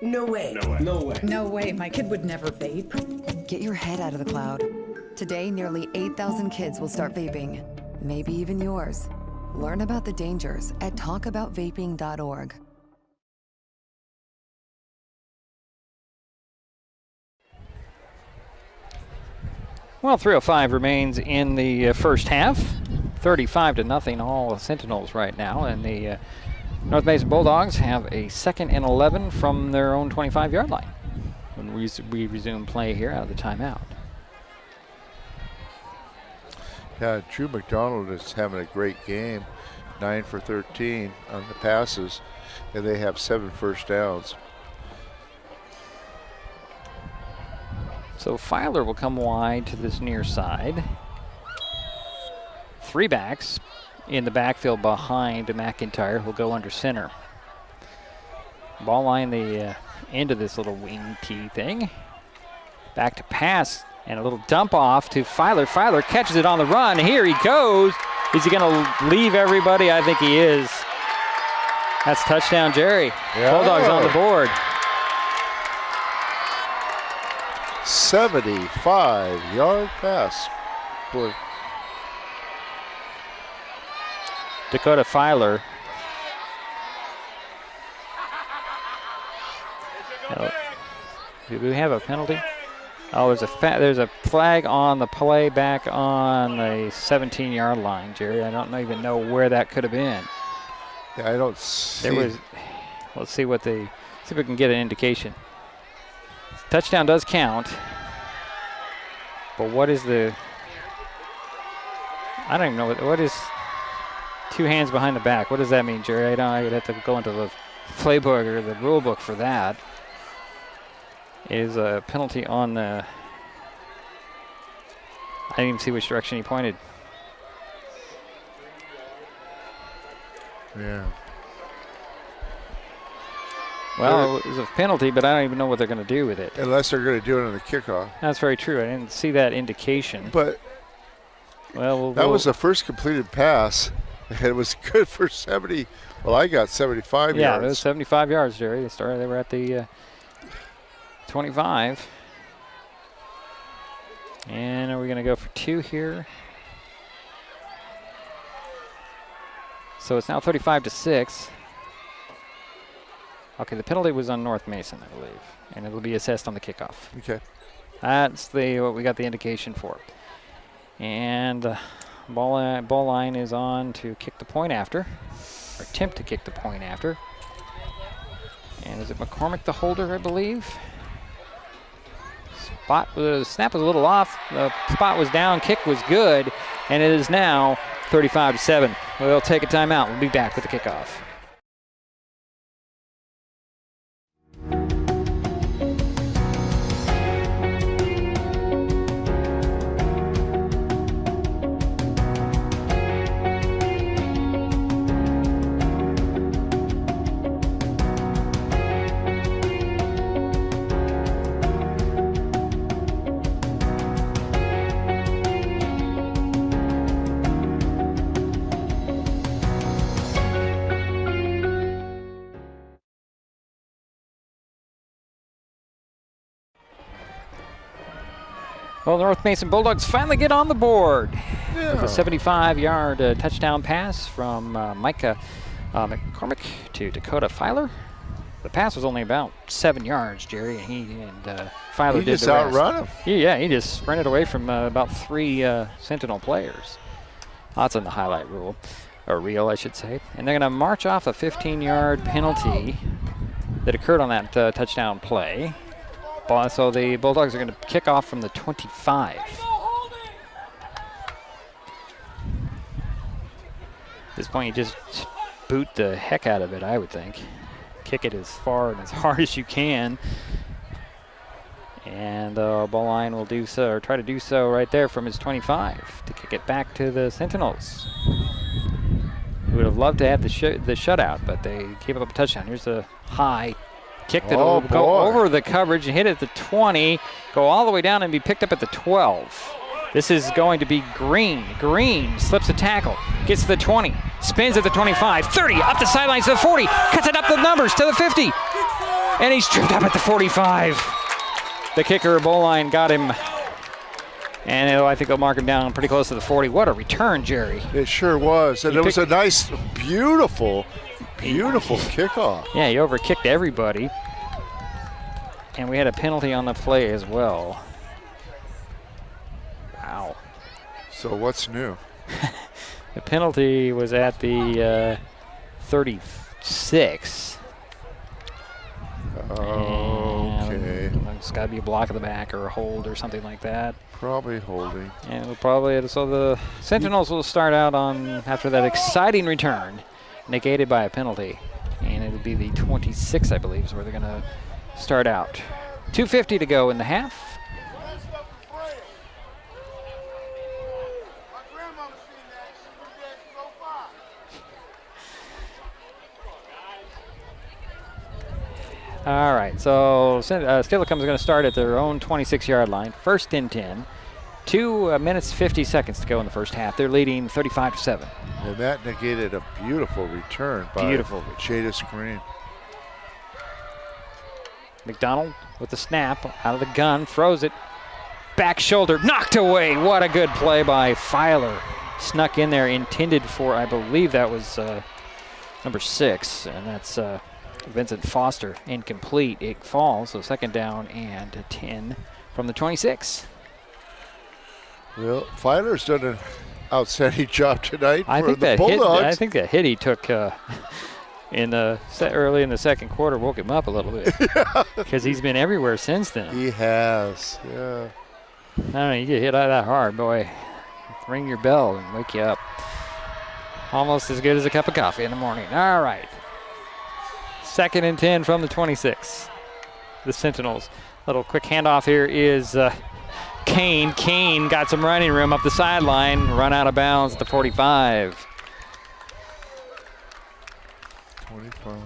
No way. No way. No way. No way, my kid would never vape. Get your head out of the cloud. Today, nearly 8,000 kids will start vaping. Maybe even yours. Learn about the dangers at talkaboutvaping.org. Well, 3:05 remains in the first half. 35-0 all Sentinels right now, and the North Mason Bulldogs have a 2nd and 11 from their own 25-yard line when we resume play here out of the timeout. Yeah, Drew McDonald is having a great game. 9 for 13 on the passes, and they have 7 first downs. So Filer will come wide to this near side. 3 backs in the backfield behind McIntyre, who'll go under center. Ball line the end of this little wing tee thing. Back to pass and a little dump off to Filer. Filer catches it on the run. Here he goes. Is he going to leave everybody? I think he is. That's touchdown, Jerry. Yeah. Bulldogs on the board. 75-yard pass. Boy. Dakota Filer. Do we have a penalty? Oh, there's a flag on the play back on the 17-yard line, Jerry. I don't even know where that could have been. Yeah, I don't see. Let's see if we can get an indication. Touchdown does count. But what is I don't even know what is 2 hands behind the back. What does that mean, Jerry? I would have to go into the playbook or the rule book for that. It is a penalty on the. I didn't even see which direction he pointed. Yeah. Well, it was a penalty, but I don't even know what they're going to do with it. Unless they're going to do it on the kickoff. That's very true. I didn't see that indication. But that was the first completed pass. And it was good for 70. Well, I got 75 yards. Yeah, it was 75 yards, Jerry. They were at the 25. And are we going to go for 2 here? So it's now 35-6. Okay, the penalty was on North Mason, I believe, and it'll be assessed on the kickoff. Okay. That's what we got the indication for. And ball line is on to kick the point after, or attempt to kick the point after. And is it McCormick the holder, I believe? The snap was a little off. The spot was down. Kick was good, and it is now 35-7. We'll take a timeout. We'll be back with the kickoff. Well, the North Mason Bulldogs finally get on the board with a 75-yard touchdown pass from Micah McCormick to Dakota Filer. The pass was only about 7 yards, Jerry, and Filer did the rest. He just outrun him. Yeah, he just sprinted away from about 3 Sentinel players. That's in the highlight reel, I should say. And they're going to march off a 15-yard penalty that occurred on that touchdown play. So the Bulldogs are going to kick off from the 25. At this point, you just boot the heck out of it, I would think. Kick it as far and as hard as you can. And the ball line will do so, or try to do so right there from his 25 to kick it back to the Sentinels. We would have loved to have the shutout, but they gave up a touchdown. Here's a high kick that will go over the coverage and hit at the 20, go all the way down and be picked up at the 12. This is going to be Green. Green slips a tackle, gets to the 20, spins at the 25, 30, up the sidelines to the 40, cuts it up the numbers to the 50, and he's tripped up at the 45. The kicker, Bowline, got him, and I think they'll mark him down pretty close to the 40. What a return, Jerry. It sure was, and it was a nice, beautiful kickoff. Yeah, he overkicked everybody, and we had a penalty on the play as well. Wow. So what's new? The penalty was at the 36. Okay. It's got to be a block of the back or a hold or something like that. Probably holding. And it'll probably, so the Sentinels will start out on, after that exciting return, negated by a penalty. And it'll be the 26, I believe, is where they're going to start out. 2:50 to go in the half. All right, so Steilacoom is going to start at their own 26-yard line, 1st and 10. 2 minutes 50 seconds to go in the first half. They're leading 35-7. And that negated a beautiful return by Jadis Green. McDonald with the snap out of the gun, throws it, back shoulder, knocked away. What a good play by Filer. Snuck in there, intended for, I believe that was number 6, and that's Vincent Foster. Incomplete. It falls, so 2nd down and 10 from the 26. Well, Filer's done an outstanding job tonight for the that Bulldogs. I think that hit he took in the early in the second quarter woke him up a little bit, because he's been everywhere since then. He has, yeah. I don't know, you get hit that hard, boy. Ring your bell and wake you up. Almost as good as a cup of coffee in the morning. All right. 2nd and 10 from the 26. The Sentinels. Little quick handoff here is Kane. Kane got some running room up the sideline. Run out of bounds at the 45. 25.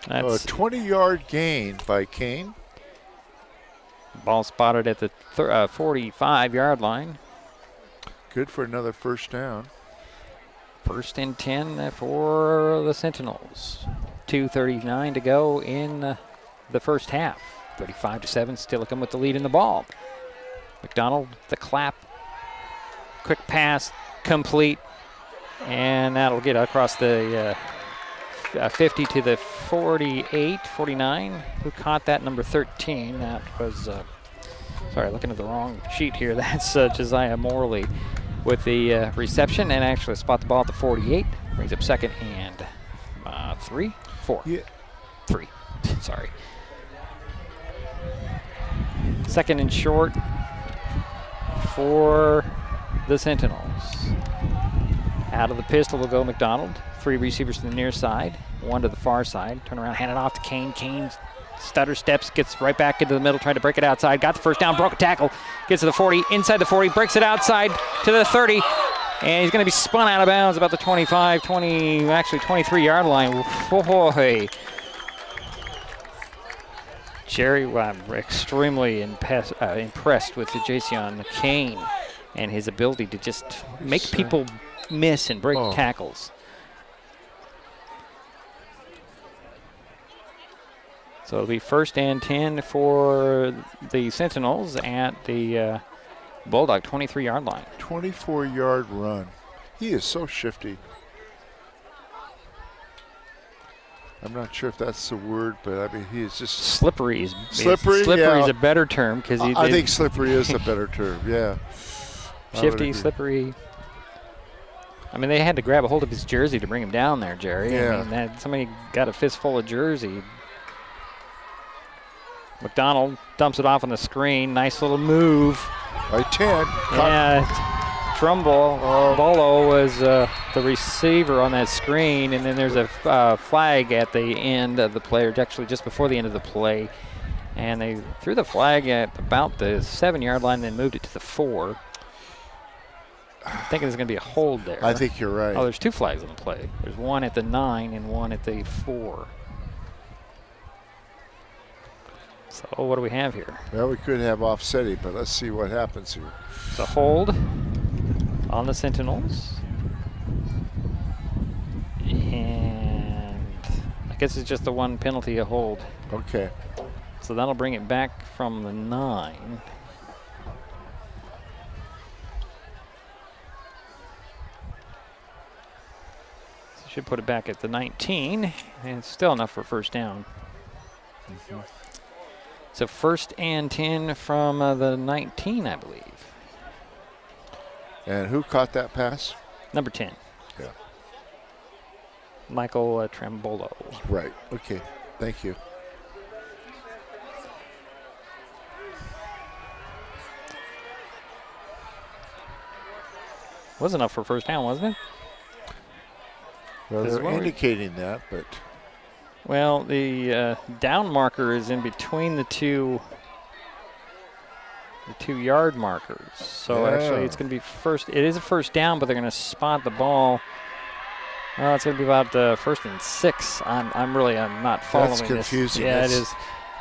That's a 20-yard gain by Kane. Ball spotted at the 45-yard line. Good for another 1st down. 1st and 10 for the Sentinels. 2:39 to go in the first half. 35-7, Steilacoom with the lead in the ball. McDonald, the clap. Quick pass, complete. And that'll get across the 50 to the 48, 49. Who caught that? Number 13. That was, sorry, looking at the wrong sheet here. That's Josiah Morley with the reception, and actually spot the ball at the 48. Brings up 2nd and 4. Yeah. 3. Sorry. 2nd and short for the Sentinels. Out of the pistol will go McDonald. 3 receivers to the near side, 1 to the far side. Turn around, hand it off to Kane. Kane stutter steps, gets right back into the middle, trying to break it outside. Got the 1st down, broke a tackle, gets to the 40, inside the 40, breaks it outside to the 30, and he's going to be spun out of bounds about the 25, 20, actually 23-yard line. Boy. Jerry, well, I'm extremely impressed with Jason Kane and his ability to just make people miss and break tackles. So it'll be 1st and 10 for the Sentinels at the Bulldog 23-yard line. 24-yard run. He is so shifty. I'm not sure if that's the word, but I mean, he is just slippery. Slippery, slippery is a better term, because I think slippery is the better term. Yeah. Shifty, slippery. I mean, they had to grab a hold of his jersey to bring him down there, Jerry. Yeah. I mean, somebody got a fistful of jersey. McDonald dumps it off on the screen. Nice little move. By 10. Yeah. Bolo was the receiver on that screen, and then there's a flag at the end of the play, or actually just before the end of the play. And they threw the flag at about the 7-yard line, then moved it to the 4. I'm thinking there's going to be a hold there. I think you're right. Oh, there's 2 flags on the play. There's one at the 9 and one at the 4. So what do we have here? Well, we could have offsetting, but let's see what happens here. It's a hold on the Sentinels. And I guess it's just the one penalty, a hold. Okay. So that'll bring it back from the 9. So should put it back at the 19, and it's still enough for first down. Mm-hmm. So 1st and 10 from the 19, I believe. And who caught that pass? Number 10. Yeah. Michael Trambolo. Right. Okay. Thank you. Was enough for first down, wasn't it? Well, they're indicating that, but... Well, the down marker is in between the 2 yard markers. So actually it's going to be first. It is a first down, but they're going to spot the ball. Well, it's going to be about 1st and 6. I'm not following this. That's confusing. Yeah, it is.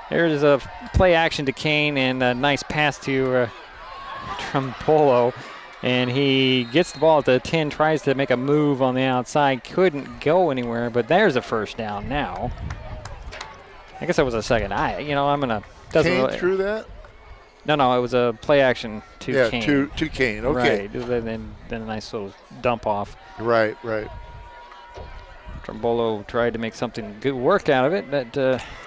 There's a play action to Kane and a nice pass to Trambolo. And he gets the ball at the 10, tries to make a move on the outside, couldn't go anywhere, but there's a first down now. I guess that was a second. I'm going to... Kane threw that? No, it was a play action to Kane. Yeah, to Kane, okay. Right, then a nice little dump off. Right. Trambolo tried to make something good work out of it, but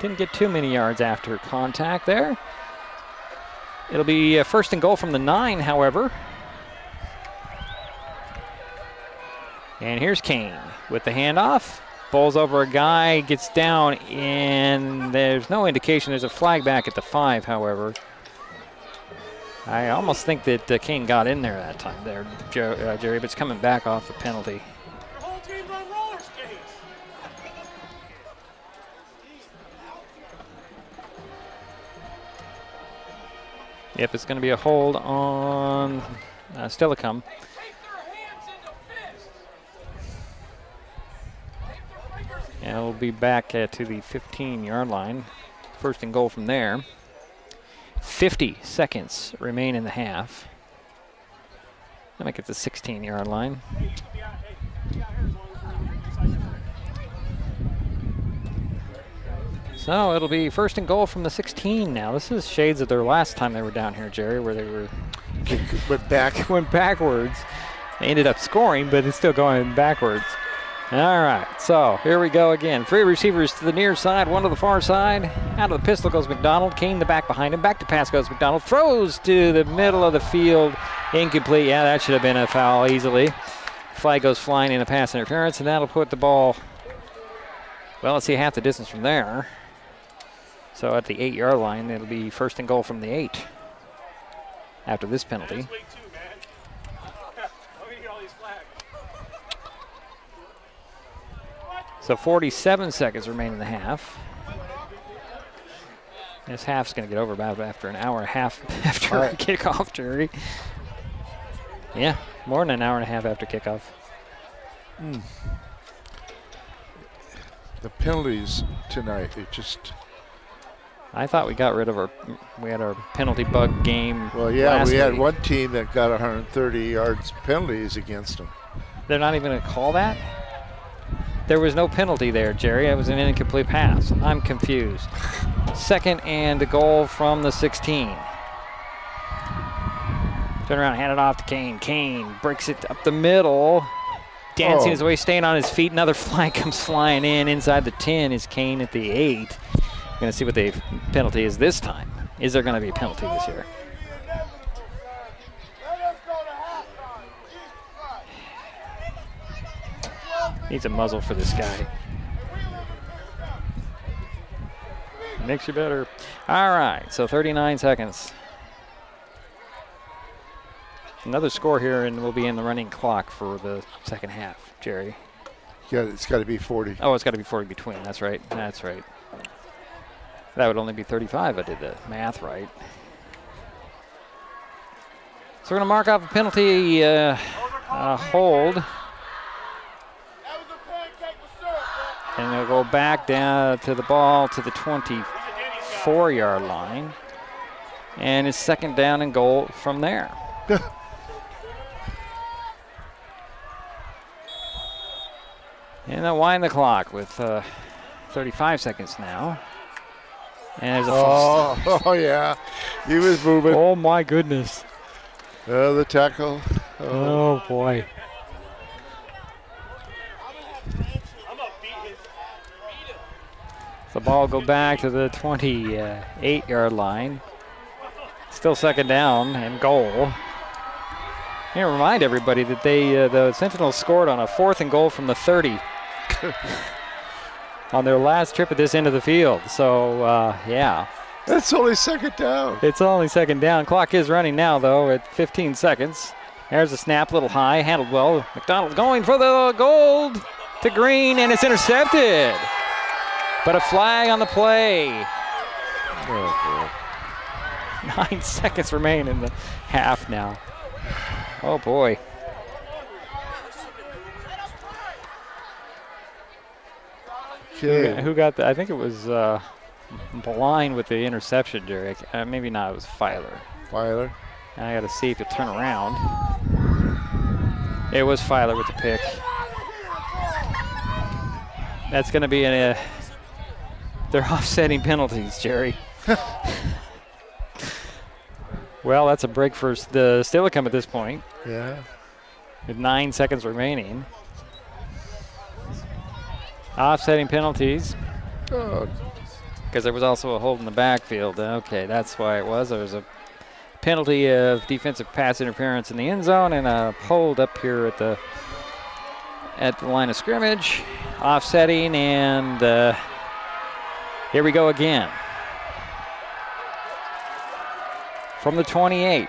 didn't get too many yards after contact there. It'll be 1st and goal from the 9, however. And here's Kane with the handoff. Bowls over a guy, gets down, and there's no indication there's a flag back at the 5, however. I almost think that Kane got in there that time there, Jerry, but it's coming back off the penalty. Yep, it's going to be a hold on Steilacoom. And we'll be back to the 15-yard line. 1st and goal from there. 50 seconds remain in the half. I'll make it the 16-yard line. So it'll be 1st and goal from the 16 now. This is shades of their last time they were down here, Jerry, where they were went backwards. They ended up scoring, but it's still going backwards. All right, so here we go again. 3 receivers to the near side, 1 to the far side. Out of the pistol goes McDonald. Kane the back behind him. Back to pass goes McDonald. Throws to the middle of the field. Incomplete. Yeah, that should have been a foul easily. Flag goes flying in a pass interference, and that'll put the ball, well, let's see, half the distance from there. So at the 8-yard line, it'll be 1st and goal from the 8 after this penalty. So 47 seconds remain in the half. This half's going to get over about after an hour and a half after kickoff, Jerry. Yeah, more than an hour and a half after kickoff. The penalties tonight, it just... I thought we got rid of we had our penalty bug game. Well, yeah, we had week. one team that got 130 yards penalties against them. They're not even going to call that? There was no penalty there, Jerry. It was an incomplete pass. I'm confused. 2nd and goal from the 16. Turn around, hand it off to Kane. Kane breaks it up the middle. Dancing his way, staying on his feet. Another flag comes flying in. Inside the 10 is Kane at the 8. We're going to see what the penalty is this time. Is there going to be a penalty this year? Needs a muzzle for this guy. Makes you better. All right, so 39 seconds. Another score here, and we'll be in the running clock for the second half, Jerry. Yeah, it's got to be 40. Oh, it's got to be 40 between. That's right. That's right. That would only be 35. I did the math right. So we're going to mark off a penalty hold. And they'll go back down to the ball to the 24-yard line. And it's second down and goal from there. And they'll wind the clock with 35 seconds now. And there's a false. Oh, yeah. He was moving. Oh, my goodness. The tackle. Oh, boy. The ball go back to the 28-yard line. Still second down and goal. I remind everybody that the Sentinels scored on a 4th and goal from the 30 on their last trip at this end of the field. So, yeah. That's only second down. It's only second down. Clock is running now, though, at 15 seconds. There's a snap, a little high, handled well. McDonald going for the gold to Green, and it's intercepted. But a flag on the play. Oh, boy. 9 seconds remain in the half now. Oh, boy. Okay. Who got that? I think it was Beline with the interception, Jerry. Maybe not. It was Filer. Filer. I got to see if it turn around. It was Filer with the pick. That's going to be they're offsetting penalties, Jerry. Well, that's a break for the Steilacoom at this point. Yeah. With 9 seconds remaining. Offsetting penalties. Oh. Because there was also a hold in the backfield. Okay, that's why it was. There was a penalty of defensive pass interference in the end zone and a hold up here at the line of scrimmage. Offsetting, and here we go again. From the 28.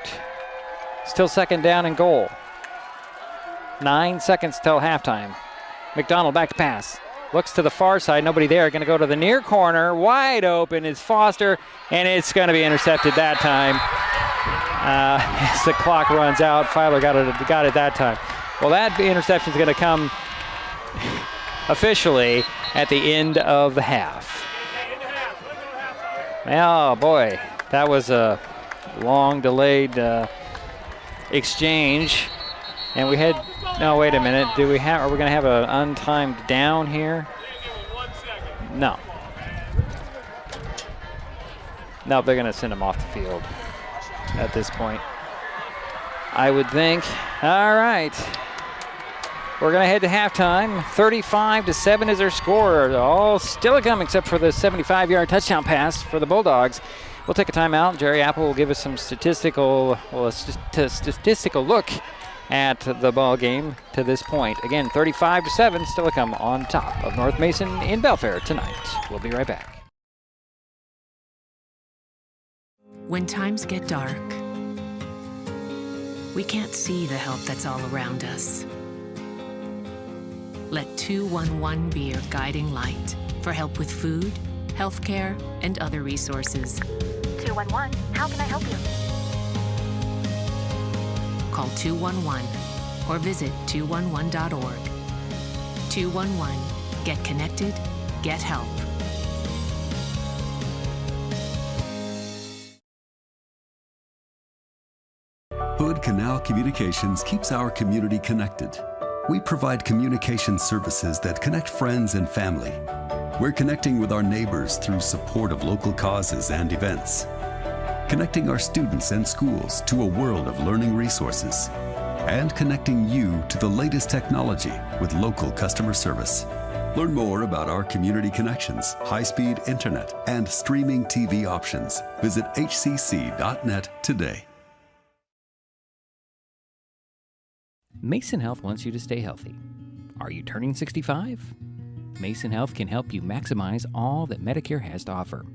Still second down and goal. 9 seconds till halftime. McDonald back to pass. Looks to the far side, nobody there. Going to go to the near corner. Wide open is Foster, and it's going to be intercepted that time. As the clock runs out, Filer got it that time. Well, that interception is going to come officially at the end of the half. Oh boy, that was a long delayed exchange, and we had. No, wait a minute. Are we going to have an untimed down here? No. No, they're going to send him off the field at this point, I would think. All right. We're going to head to halftime. 35-7 is their score. All Steilacoom except for the 75-yard touchdown pass for the Bulldogs. We'll take a timeout. Jerry Apple will give us some statistical look at the ball game to this point. Again, 35-7, Steilacoom on top of North Mason in Belfair tonight. We'll be right back. When times get dark, we can't see the help that's all around us. Let 211 be your guiding light for help with food, healthcare, and other resources. 211, how can I help you? Call 211 or visit 211.org. 211, get connected, get help. Hood Canal Communications keeps our community connected. We provide communication services that connect friends and family. We're connecting with our neighbors through support of local causes and events. Connecting our students and schools to a world of learning resources. And connecting you to the latest technology with local customer service. Learn more about our community connections, high-speed internet, and streaming TV options. Visit hcc.net today. Mason Health wants you to stay healthy. Are you turning 65? Mason Health can help you maximize all that Medicare has to offer.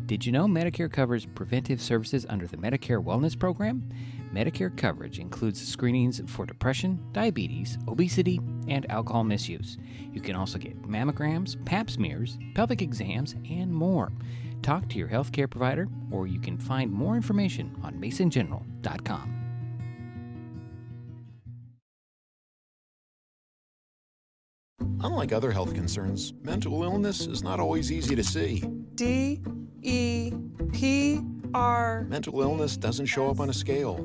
Did you know Medicare covers preventive services under the Medicare Wellness Program? Medicare coverage includes screenings for depression, diabetes, obesity, and alcohol misuse. You can also get mammograms, pap smears, pelvic exams, and more. Talk to your healthcare provider, or you can find more information on masongeneral.com. Unlike other health concerns, mental illness is not always easy to see. D-E-P-R. Mental illness doesn't show up on a scale.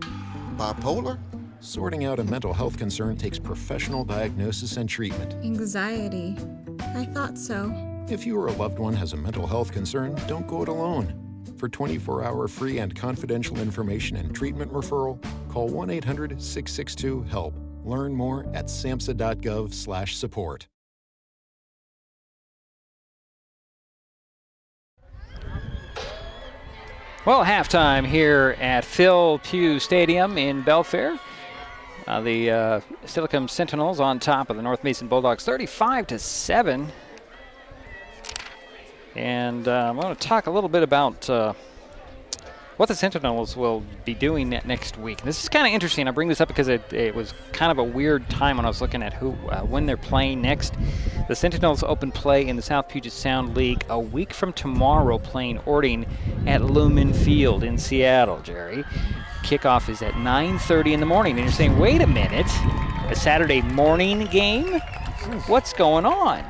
Bipolar? Sorting out a mental health concern takes professional diagnosis and treatment. Anxiety. I thought so. If you or a loved one has a mental health concern, don't go it alone. For 24-hour free and confidential information and treatment referral, call 1-800-662-HELP. Learn more at samhsa.gov/support. Well, halftime here at Phil Pugh Stadium in Belfair. The Steilacoom Sentinels on top of the North Mason Bulldogs, 35-7. And I want to talk a little bit about what the Sentinels will be doing next week. This is kind of interesting. I bring this up because it was kind of a weird time when I was looking at when they're playing next. The Sentinels open play in the South Puget Sound League a week from tomorrow, playing Orting at Lumen Field in Seattle, Jerry. Kickoff is at 9:30 in the morning. And you're saying, wait a minute, a Saturday morning game? What's going on?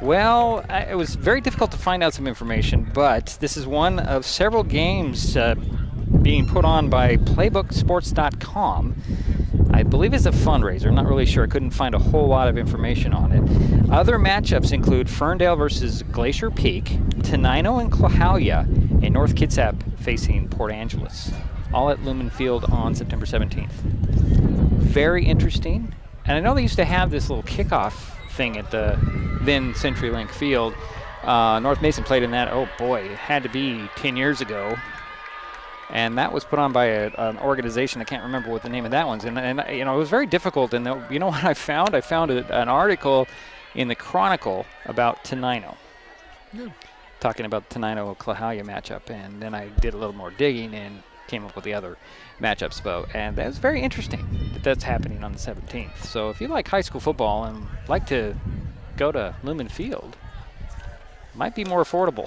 Well, it was very difficult to find out some information, but this is one of several games being put on by playbooksports.com. I believe it's a fundraiser. I'm not really sure. I couldn't find a whole lot of information on it. Other matchups include Ferndale versus Glacier Peak, Tenino and Klahowya, and North Kitsap facing Port Angeles, all at Lumen Field on September 17th. Very interesting. And I know they used to have this little kickoff thing at the then CenturyLink Field. North Mason played in that, oh boy, it had to be 10 years ago. And that was put on by an organization. I can't remember what the name of that one's. And you know, it was very difficult. And you know what I found? I found an article in the Chronicle about Tenino. Yeah. Talking about the Tenino-Klahowya matchup. And then I did a little more digging and came up with the other matchups. And that was very interesting that that's happening on the 17th. So if you like high school football and like to go to Lumen Field, might be more affordable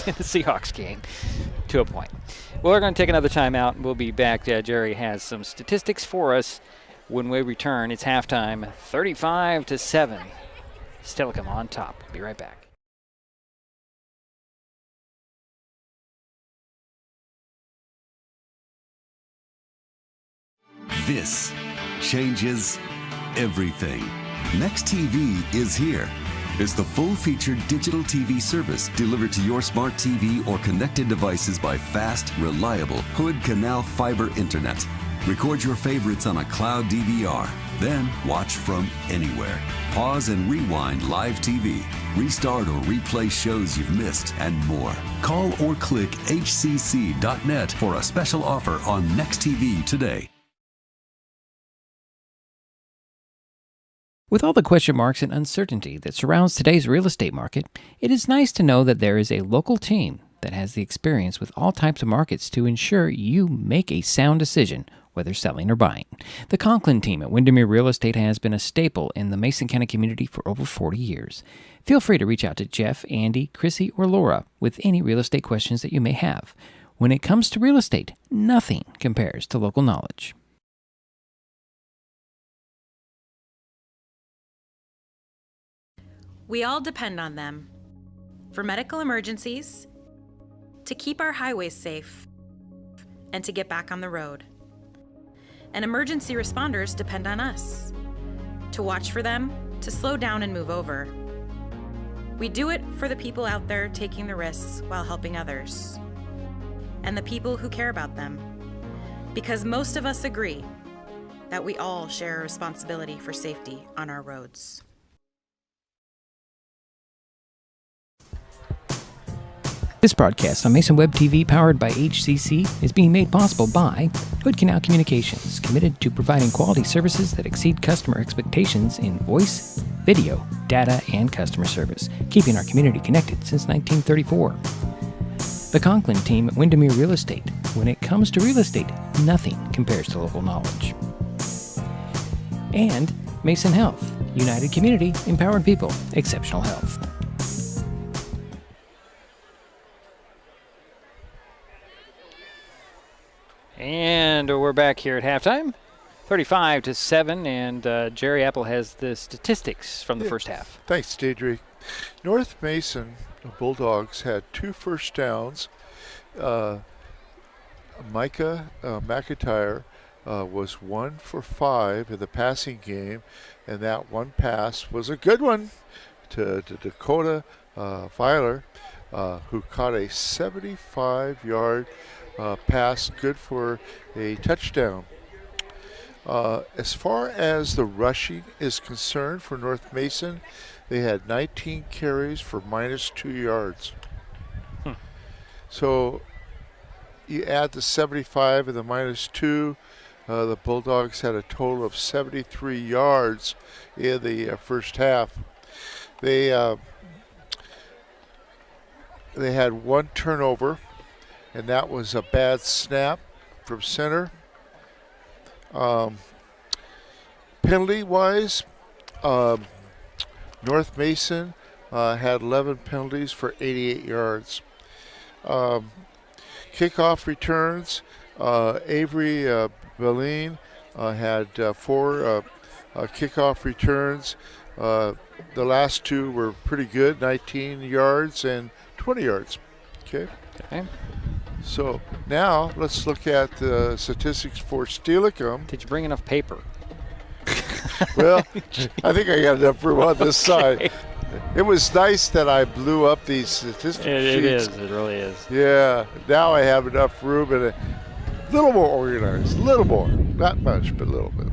than the Seahawks game to a point. Well, we're going to take another time out. We'll be back. Jerry has some statistics for us when we return. It's halftime, 35-7. Steilacoom on top. Be right back. This changes everything. Next TV is here. It's the full-featured digital TV service delivered to your smart TV or connected devices by fast, reliable Hood Canal fiber internet. Record your favorites on a cloud DVR, then watch from anywhere. Pause and rewind live TV, restart or replay shows you've missed, and more. Call or click hcc.net for a special offer on Next TV today. With all the question marks and uncertainty that surrounds today's real estate market, it is nice to know that there is a local team that has the experience with all types of markets to ensure you make a sound decision, whether selling or buying. The Conklin team at Windermere Real Estate has been a staple in the Mason County community for over 40 years. Feel free to reach out to Jeff, Andy, Chrissy, or Laura with any real estate questions that you may have. When it comes to real estate, nothing compares to local knowledge. We all depend on them for medical emergencies, to keep our highways safe, and to get back on the road. And emergency responders depend on us to watch for them, to slow down and move over. We do it for the people out there taking the risks while helping others, and the people who care about them, because most of us agree that we all share a responsibility for safety on our roads. This broadcast on Mason Web TV, powered by HCC, is being made possible by Hood Canal Communications, committed to providing quality services that exceed customer expectations in voice, video, data, and customer service, keeping our community connected since 1934. The Conklin team at Windermere Real Estate. When it comes to real estate, nothing compares to local knowledge. And Mason Health. United community, empowered people, exceptional health. And we're back here at halftime. 35-7, and Jerry Apple has the statistics from the first half. Thanks, Deidre. North Mason Bulldogs had 2 first downs. Micah McIntyre was 1 for 5 in the passing game, and that one pass was a good one to Dakota Filer, who caught a 75-yard pass, good for a touchdown. As far as the rushing is concerned for North Mason, they had 19 carries for -2 yards. So you add the 75 and the -2, the Bulldogs had a total of 73 yards in the first half. They had 1 turnover, and that was a bad snap from center. Penalty-wise, North Mason had 11 penalties for 88 yards. Kickoff returns, Avery Belline had 4 kickoff returns. The last 2 were pretty good, 19 yards and 20 yards. Okay. So now let's look at the statistics for Steilacoom. Did you bring enough paper? Well, I think I got enough room on this side. It was nice that I blew up these statistics sheets. It is. It really is. Yeah. Now I have enough room and a little more organized. A little more. Not much, but a little bit.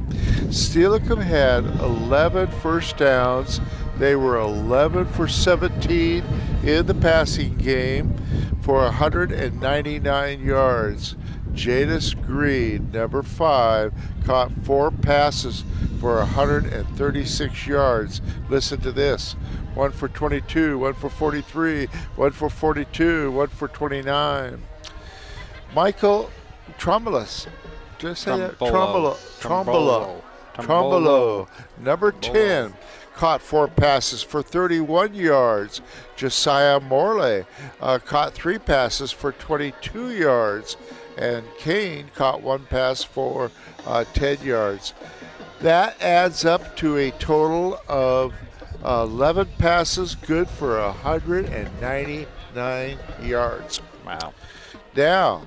Steilacoom had 11 first downs. They were 11 for 17 in the passing game for 199 yards. Jadis Green, number 5, caught 4 passes for 136 yards. Listen to this. 1 for 22, 1 for 43, 1 for 42, 1 for 29. Michael Trombolos. Did I say that? Trombolo. Number 10. Caught 4 passes for 31 yards. Josiah Morley caught 3 passes for 22 yards. And Kane caught 1 pass for 10 yards. That adds up to a total of 11 passes, good for 199 yards. Wow. Now,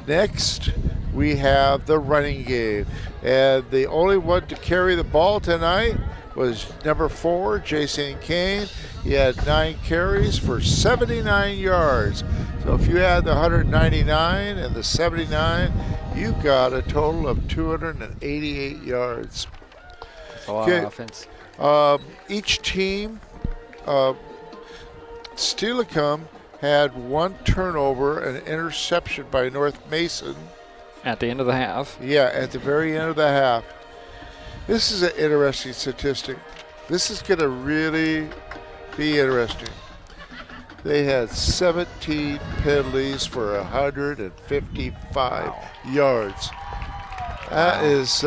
next we have the running game. And the only one to carry the ball tonight was number 4, Jason Kane. He had 9 carries for 79 yards. So if you add the 199 and the 79, you've got a total of 288 yards. That's a lot of offense. Each team, Steilacoom had 1 turnover, an interception by North Mason. At the end of the half. Yeah, at the very end of the half. This is an interesting statistic. This is going to really be interesting. They had 17 penalties for 155 yards. That is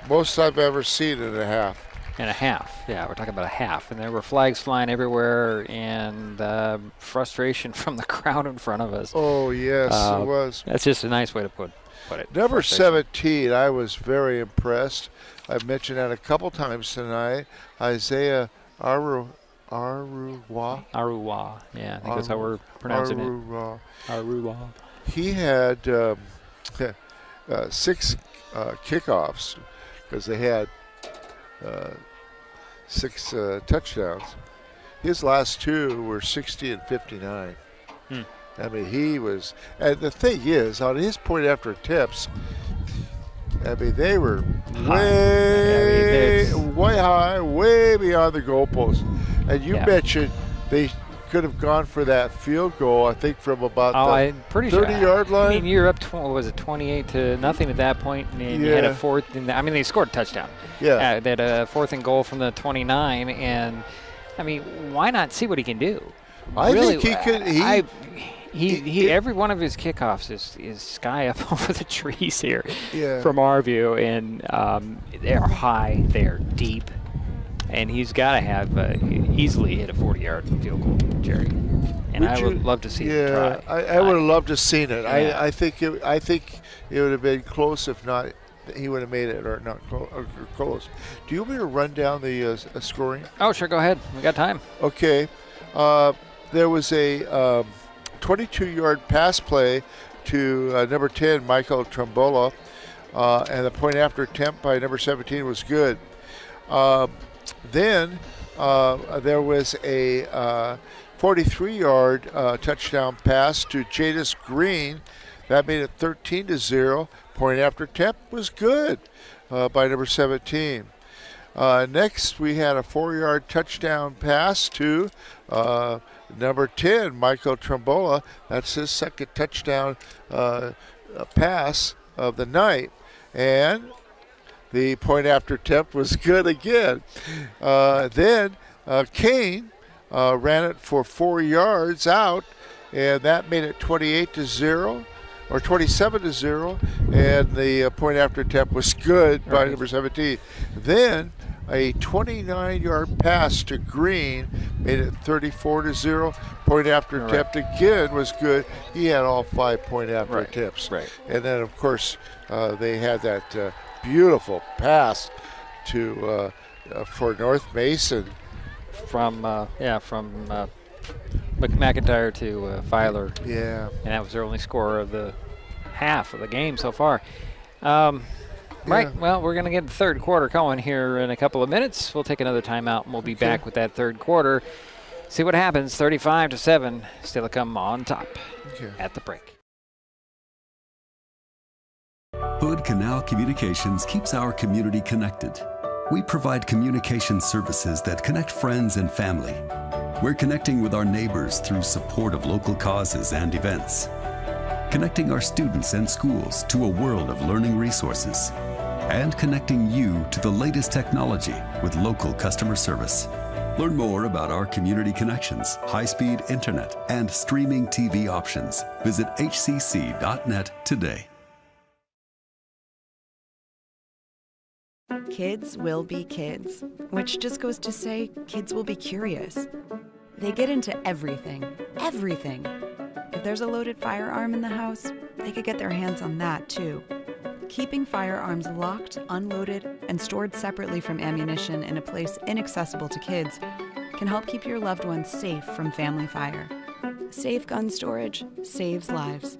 most I've ever seen in a half. In a half, yeah, we're talking about a half. And there were flags flying everywhere and frustration from the crowd in front of us. Oh, yes, it was. That's just a nice way to put it. Number 17, I was very impressed. I've mentioned that a couple times tonight. Isaiah Aruwa. Aruwa, yeah, I think that's how we're pronouncing it. Aruwa. He had 6 kickoffs because they had 6 touchdowns. His last 2 were 60 and 59. I mean, he was, and the thing is, on his point after attempts, I mean, they were way high, way beyond the goalpost. And you mentioned they could have gone for that field goal, I think, from about the 30-yard line. I mean, you're up, 20-0 at that point, and you had a 4th. I mean, they scored a touchdown. Yeah. They had a 4th and goal from the 29, and, I mean, why not see what he can do? I think he could. He every one of his kickoffs is sky up over the trees here Yeah. from our view, and they're high, they're deep, and he's got to have easily hit a 40-yard field goal, Jerry. And I would love to see him try. I would have loved to have seen it. Yeah. I think it would have been close if not. He would have made it or not close. Do you want me to run down the scoring? Oh, sure. Go ahead. We got time. Okay. There was a 22-yard pass play to number 10, Michael Trombola, and the point after attempt by number 17 was good. Then there was a 43-yard touchdown pass to Jadis Green. That made it 13-0. Point after attempt was good by number 17. Next, we had a 4-yard touchdown pass to number 10, Michael Trombola. That's his second touchdown pass of the night. And the point after attempt was good again. Then Kane ran it for 4 yards out, and that made it 28-0. Or 27-0, and the point after attempt was good by number 17. Then a 29-yard pass to Green made it 34-0. Point after attempt again was good. He had all 5 point after attempts. And then, of course, they had that beautiful pass to for North Mason from McIntyre to Filer. Yeah. And that was their only score of the half of the game so far. Right, well, we're going to get the third quarter going here in a couple of minutes. We'll take another timeout, and we'll be back with that third quarter. See what happens, 35-7. Steilacoom on top at the break. Hood Canal Communications keeps our community connected. We provide communication services that connect friends and family. We're connecting with our neighbors through support of local causes and events. Connecting our students and schools to a world of learning resources. And connecting you to the latest technology with local customer service. Learn more about our community connections, high-speed internet, and streaming TV options. Visit hcc.net today. Kids will be kids, which just goes to say kids will be curious. They get into everything, everything. If there's a loaded firearm in the house, they could get their hands on that too. Keeping firearms locked, unloaded, and stored separately from ammunition in a place inaccessible to kids can help keep your loved ones safe from family fire. Safe gun storage saves lives.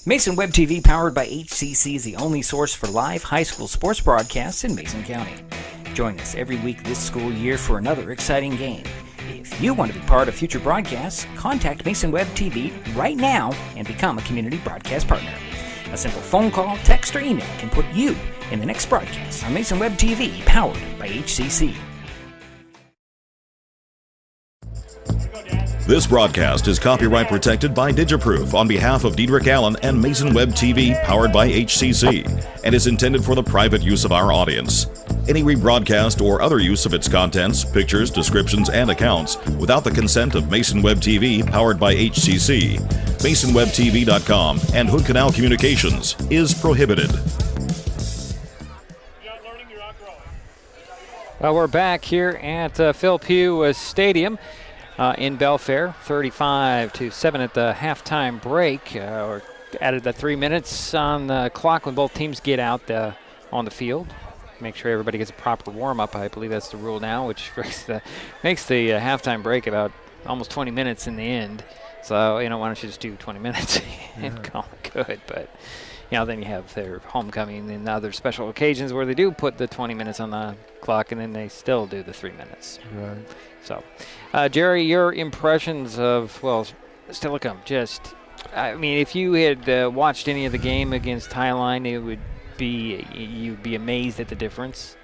Mason Web TV, powered by HCC, is the only source for live high school sports broadcasts in Mason County. Join us every week this school year for another exciting game. If you want to be part of future broadcasts, contact Mason Web TV right now and become a community broadcast partner. A simple phone call, text, or email can put you in the next broadcast on Mason Web TV, powered by HCC. This broadcast is copyright protected by Digiproof on behalf of Diedrich Allen and Mason Web TV, powered by HCC, and is intended for the private use of our audience. Any rebroadcast or other use of its contents, pictures, descriptions, and accounts without the consent of Mason Web TV, powered by HCC, MasonWebTV.com, and Hood Canal Communications is prohibited. Well, we're back here at Phil Pugh Stadium. In Belfair, 35-7 at the halftime break. Or added the 3 minutes on the clock when both teams get out on the field. Make sure everybody gets a proper warm-up. I believe that's the rule now, which makes the halftime break about almost 20 minutes in the end. So, why don't you just do 20 minutes and call it good. But, then you have their homecoming and other special occasions where they do put the 20 minutes on the clock, and then they still do the 3 minutes. Right. So, Jerry, your impressions of, Steilacoom, if you had watched any of the game against Highline, you'd be amazed at the difference.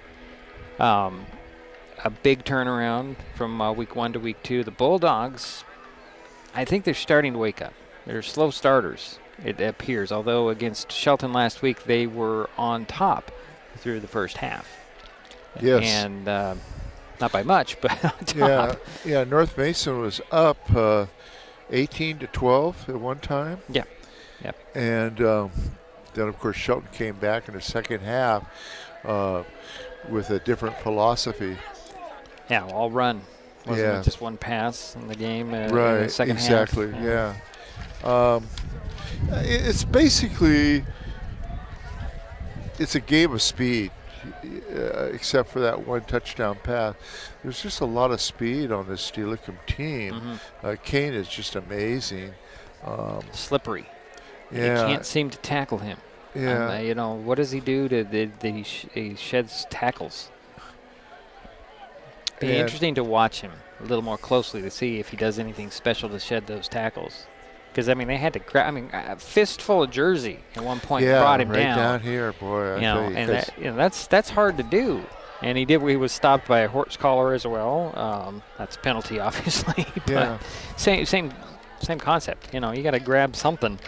A big turnaround from week 1 to week 2. The Bulldogs, I think they're starting to wake up. They're slow starters, it appears, although against Shelton last week, they were on top through the first half. Yes. And not by much, but tough. Yeah. North Mason was up 18-12 at one time. Yeah. Yep. And then, of course, Shelton came back in the second half with a different philosophy. Yeah, all run. Wasn't it just one pass in the game right, in the second exactly, half? Yeah. It's basically, it's a game of speed, except for that one touchdown pass. There's just a lot of speed on this Steilacoom team. Kane is just amazing. Slippery. Yeah. You can't seem to tackle him. Yeah. You know, what does he do he sheds tackles? It'd be interesting to watch him a little more closely to see if he does anything special to shed those tackles. Because, I mean, they had to grab, a fistful of jersey at one point brought him right down. down here, boy. That's hard to do. And he was stopped by a horse collar as well. That's a penalty, obviously. But same concept. You know, you got to grab something.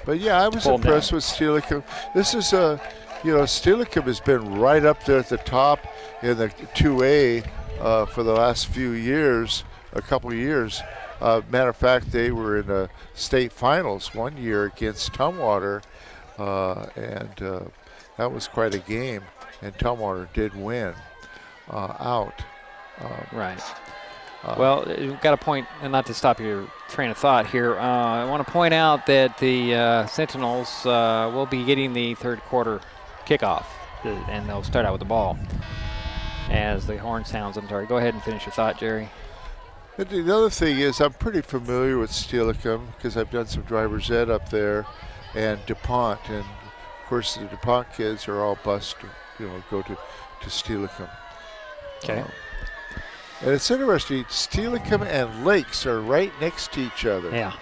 But yeah, I was impressed with Steilacoom. This is Steilacoom has been right up there at the top in the 2A for the last few years, a couple of years. Matter of fact, they were in the state finals one year against Tumwater, and that was quite a game. And Tumwater did win out. Right. Well, we've got a point, and not to stop your train of thought here, I want to point out that the Sentinels will be getting the third quarter kickoff, and they'll start out with the ball as the horn sounds. I'm sorry. Go ahead and finish your thought, Jerry. The other thing is I'm pretty familiar with Steilacoom because I've done some driver's ed up there and DuPont. And, of course, the DuPont kids are all bused to go to Steilacoom. Okay. And it's interesting, Steilacoom and Lakes are right next to each other. Yeah.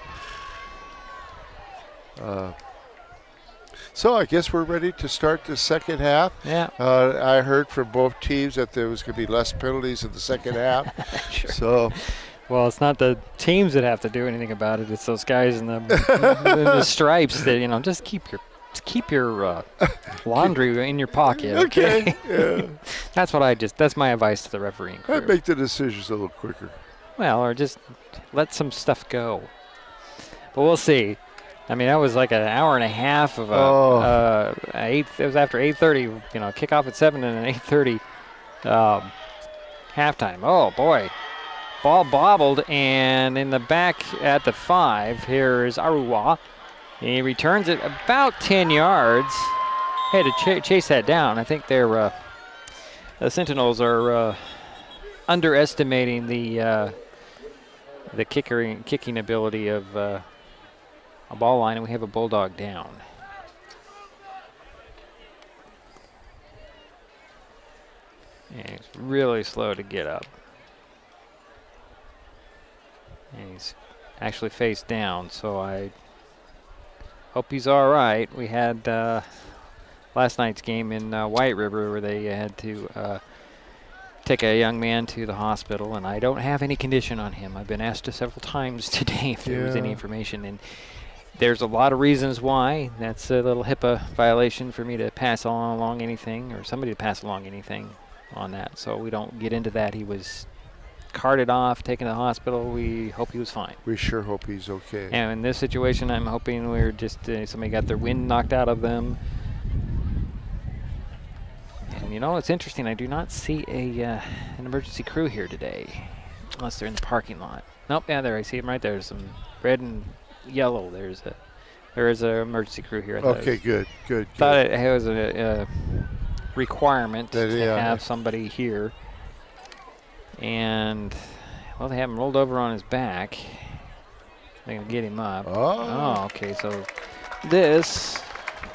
So I guess we're ready to start the second half. Yeah. I heard from both teams that there was going to be less penalties in the second half. Sure. So, well, it's not the teams that have to do anything about it. It's those guys in the stripes that just keep your laundry in your pocket. Okay. Yeah. That's my advice to the refereeing crew. I'd make the decisions a little quicker. Well, or just let some stuff go. But we'll see. I mean, that was like an hour and a half of it was after 8:30, kickoff at 7 and an 8:30 halftime. Oh, boy. Ball bobbled, and in the back at the 5, here is Aruwa. He returns it about 10 yards. Had to chase that down. I think the Sentinels are underestimating the kicking ability of a ball line, and we have a Bulldog down. And he's really slow to get up. And he's actually face down, so I hope he's all right. We had last night's game in White River where they had to take a young man to the hospital, and I don't have any condition on him. I've been asked several times today if there was any information, and there's a lot of reasons why. That's a little HIPAA violation for me to pass along anything, or somebody to pass along anything on that, so we don't get into that. He was carted off, taken to the hospital. We hope he was fine. We sure hope he's okay. And in this situation, I'm hoping we're just somebody got their wind knocked out of them. And it's interesting. I do not see an emergency crew here today, unless they're in the parking lot. Nope, yeah, there I see him right there. There's some red and yellow. There is an emergency crew here. Okay, good. Thought it was a requirement to have somebody here. And, well, they have him rolled over on his back. They're going to get him up. Oh, okay. So this,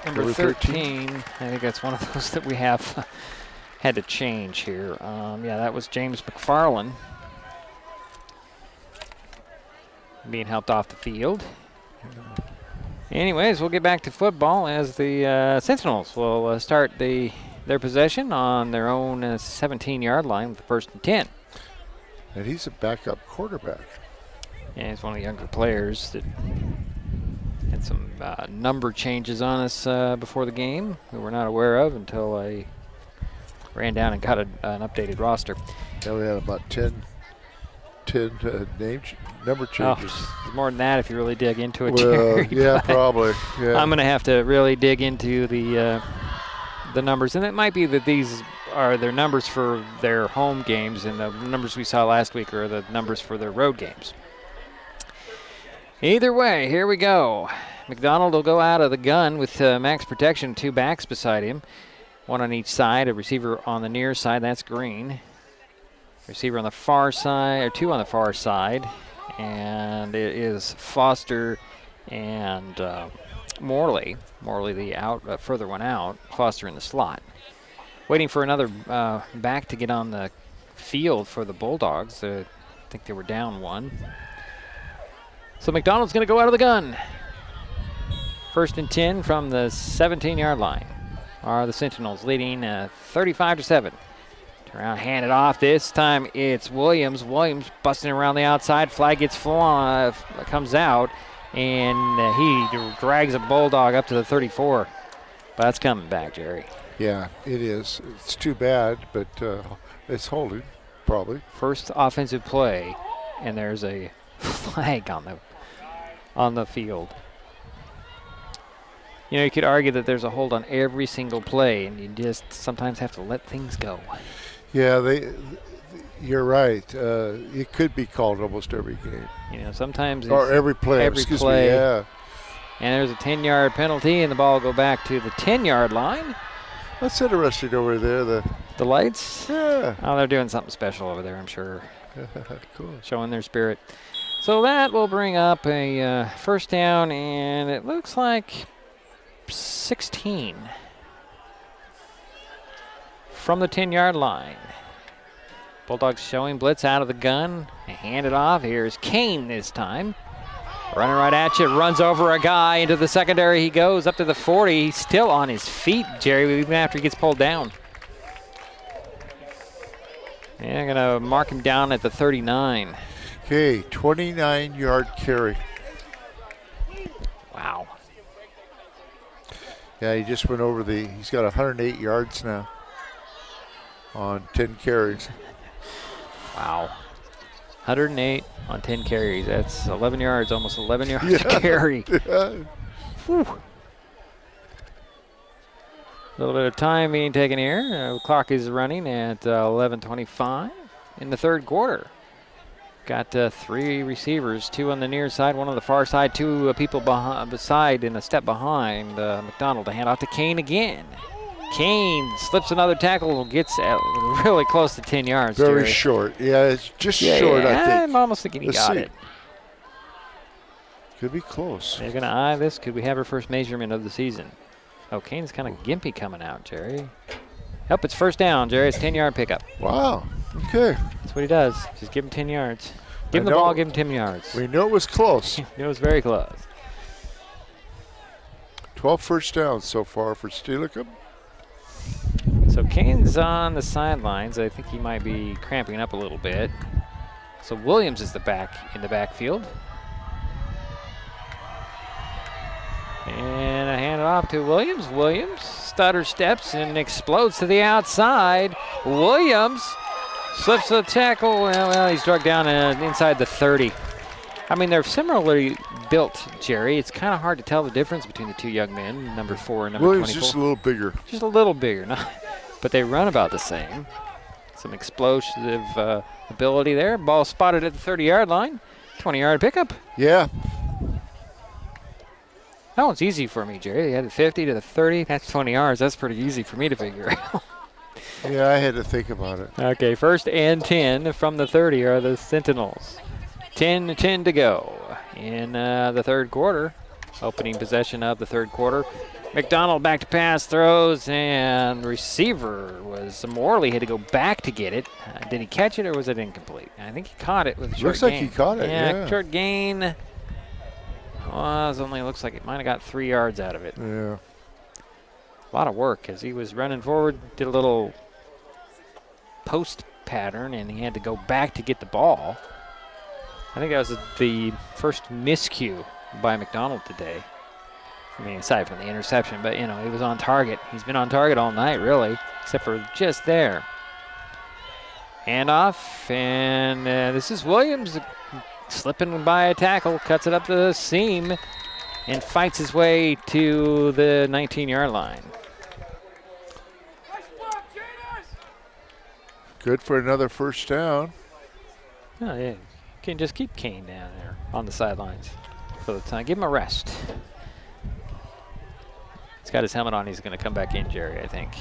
number 13, I think that's one of those that we have had to change here. Yeah, that was James McFarland being helped off the field. Anyways, we'll get back to football as the Sentinels will start their possession on their own 17-yard line with the 1st and 10. And he's a backup quarterback. Yeah, he's one of the younger players that had some number changes on us before the game we were not aware of until I ran down and got an updated roster. Yeah, we had about 10 number changes. Oh, more than that if you really dig into it, Well, Jerry. yeah, probably. Yeah. I'm going to have to really dig into the numbers, and it might be that these are their numbers for their home games, and the numbers we saw last week are the numbers for their road games. Either way, here we go. McDonald will go out of the gun with max protection, 2 backs beside him, 1 on each side, a receiver on the near side, that's Green. Receiver on the far side, or 2 on the far side, and it is Foster and Morley. Morley the out, further one out, Foster in the slot. Waiting for another back to get on the field for the Bulldogs. I think they were down 1. So McDonald's going to go out of the gun. 1st and 10 from the 17-yard line. Are the Sentinels leading 35-7. Turn around, hand it off. This time it's Williams. Williams busting around the outside. Flag gets comes out, and he drags a Bulldog up to the 34. But that's coming back, Jerry. Yeah, it is. It's too bad, but it's holding, probably. First offensive play, and there's a flag on the field. You know, you could argue that there's a hold on every single play, and you just sometimes have to let things go. Yeah, you're right. It could be called almost every game. You know, sometimes or every play. Excuse me. Yeah. And there's a 10-yard penalty, and the ball will go back to the 10-yard line. That's interesting over there. The lights? Yeah. Oh, they're doing something special over there, I'm sure. Cool. Showing their spirit. So that will bring up a first down, and it looks like 16 from the 10-yard line. Bulldogs showing blitz out of the gun. They hand it off. Here's Kane this time. Running right at you, runs over a guy into the secondary. He goes up to the 40. He's still on his feet, Jerry, even after he gets pulled down. And I'm going to mark him down at the 39. Okay, 29-yard carry. Wow. Yeah, he just went over he's got 108 yards now on 10 carries. Wow. 108 on 10 carries. That's 11 yards, almost 11 yards a carry. Yeah. A little bit of time being taken here. The clock is running at 11:25 in the third quarter. Got 3 receivers, 2 on the near side, 1 on the far side, 2 people beside and a step behind McDonald. To hand off to Kane again. Kane slips another tackle, gets really close to 10 yards. Very Jerry. short. Yeah, it's just short, I think. I'm almost thinking he got it. Could be close. They're going to eye this. Could we have our first measurement of the season? Oh, Kane's kind of gimpy coming out, Jerry. Yep, it's first down, Jerry. It's 10-yard pickup. Wow. Okay. That's what he does. Just give him 10 yards. Give him the ball, give him 10 yards. We knew it was close. It was very close. 12 first downs so far for Steilacoom. So Kane's on the sidelines. I think he might be cramping up a little bit. So Williams is in the backfield. And I hand it off to Williams. Williams stutter steps and explodes to the outside. Williams slips the tackle. Well, he's dragged down inside the 30. I mean, they're similarly built, Jerry. It's kind of hard to tell the difference between the 2 young men, number 4 and number 24. Williams just a little bigger. Just a little bigger. But they run about the same. Some explosive ability there. Ball spotted at the 30-yard line. 20-yard pickup. Yeah. That one's easy for me, Jerry. They had the 50 to the 30. That's 20 yards. That's pretty easy for me to figure out. Yeah, I had to think about it. Okay, first and 10 from the 30 are the Sentinels. 10 to go in the third quarter. Opening possession of the third quarter. McDonald back to pass, throws, and receiver was Morley. Had to go back to get it. Did he catch it or was it incomplete? I think he caught it with a short Looks like he caught it, yeah. Short gain. Looks like it might have got 3 yards out of it. Yeah. A lot of work as he was running forward, did a little post pattern, and he had to go back to get the ball. I think that was the first miscue by McDonald today. I mean, aside from the interception, but, you know, he was on target. He's been on target all night, really, except for just there. Handoff, and this is Williams slipping by a tackle, cuts it up the seam, and fights his way to the 19-yard line. Good for another first down. Oh, yeah. You can just keep Kane down there on the sidelines for the time. Give him a rest. He's got his helmet on. He's going to come back in, Jerry, I think.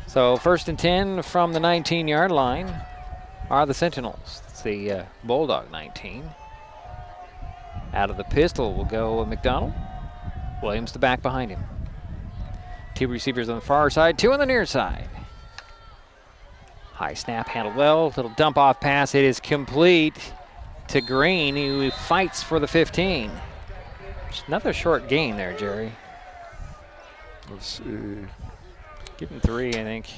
So 1st and 10 from the 19-yard line are the Sentinels. It's the Bulldog 19. Out of the pistol will go McDonald. Williams the back behind him. 2 receivers on the far side, 2 on the near side. High snap, handled well. Little dump off pass. It is complete to Green, who fights for the 15. Just another short gain there, Jerry. Let's see. Give him 3, I think.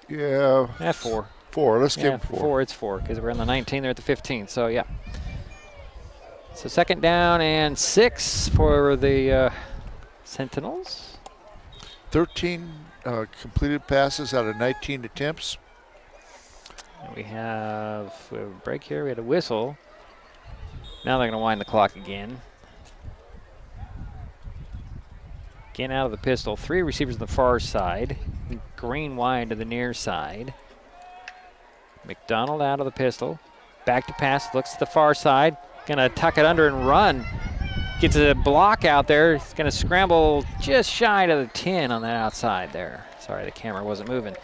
Yeah. 4. 4. Let's give him 4. 4. It's 4 because we're on the 19. They're at the 15. So yeah. So 2nd down and 6 for the Sentinels. 13 completed passes out of 19 attempts. And we have a break here. We had a whistle. Now they're going to wind the clock again. Again out of the pistol. 3 receivers on the far side. Green wide to the near side. McDonald out of the pistol. Back to pass. Looks to the far side. Going to tuck it under and run. Gets a block out there. He's going to scramble just shy to the 10 on that outside there. Sorry, the camera wasn't moving.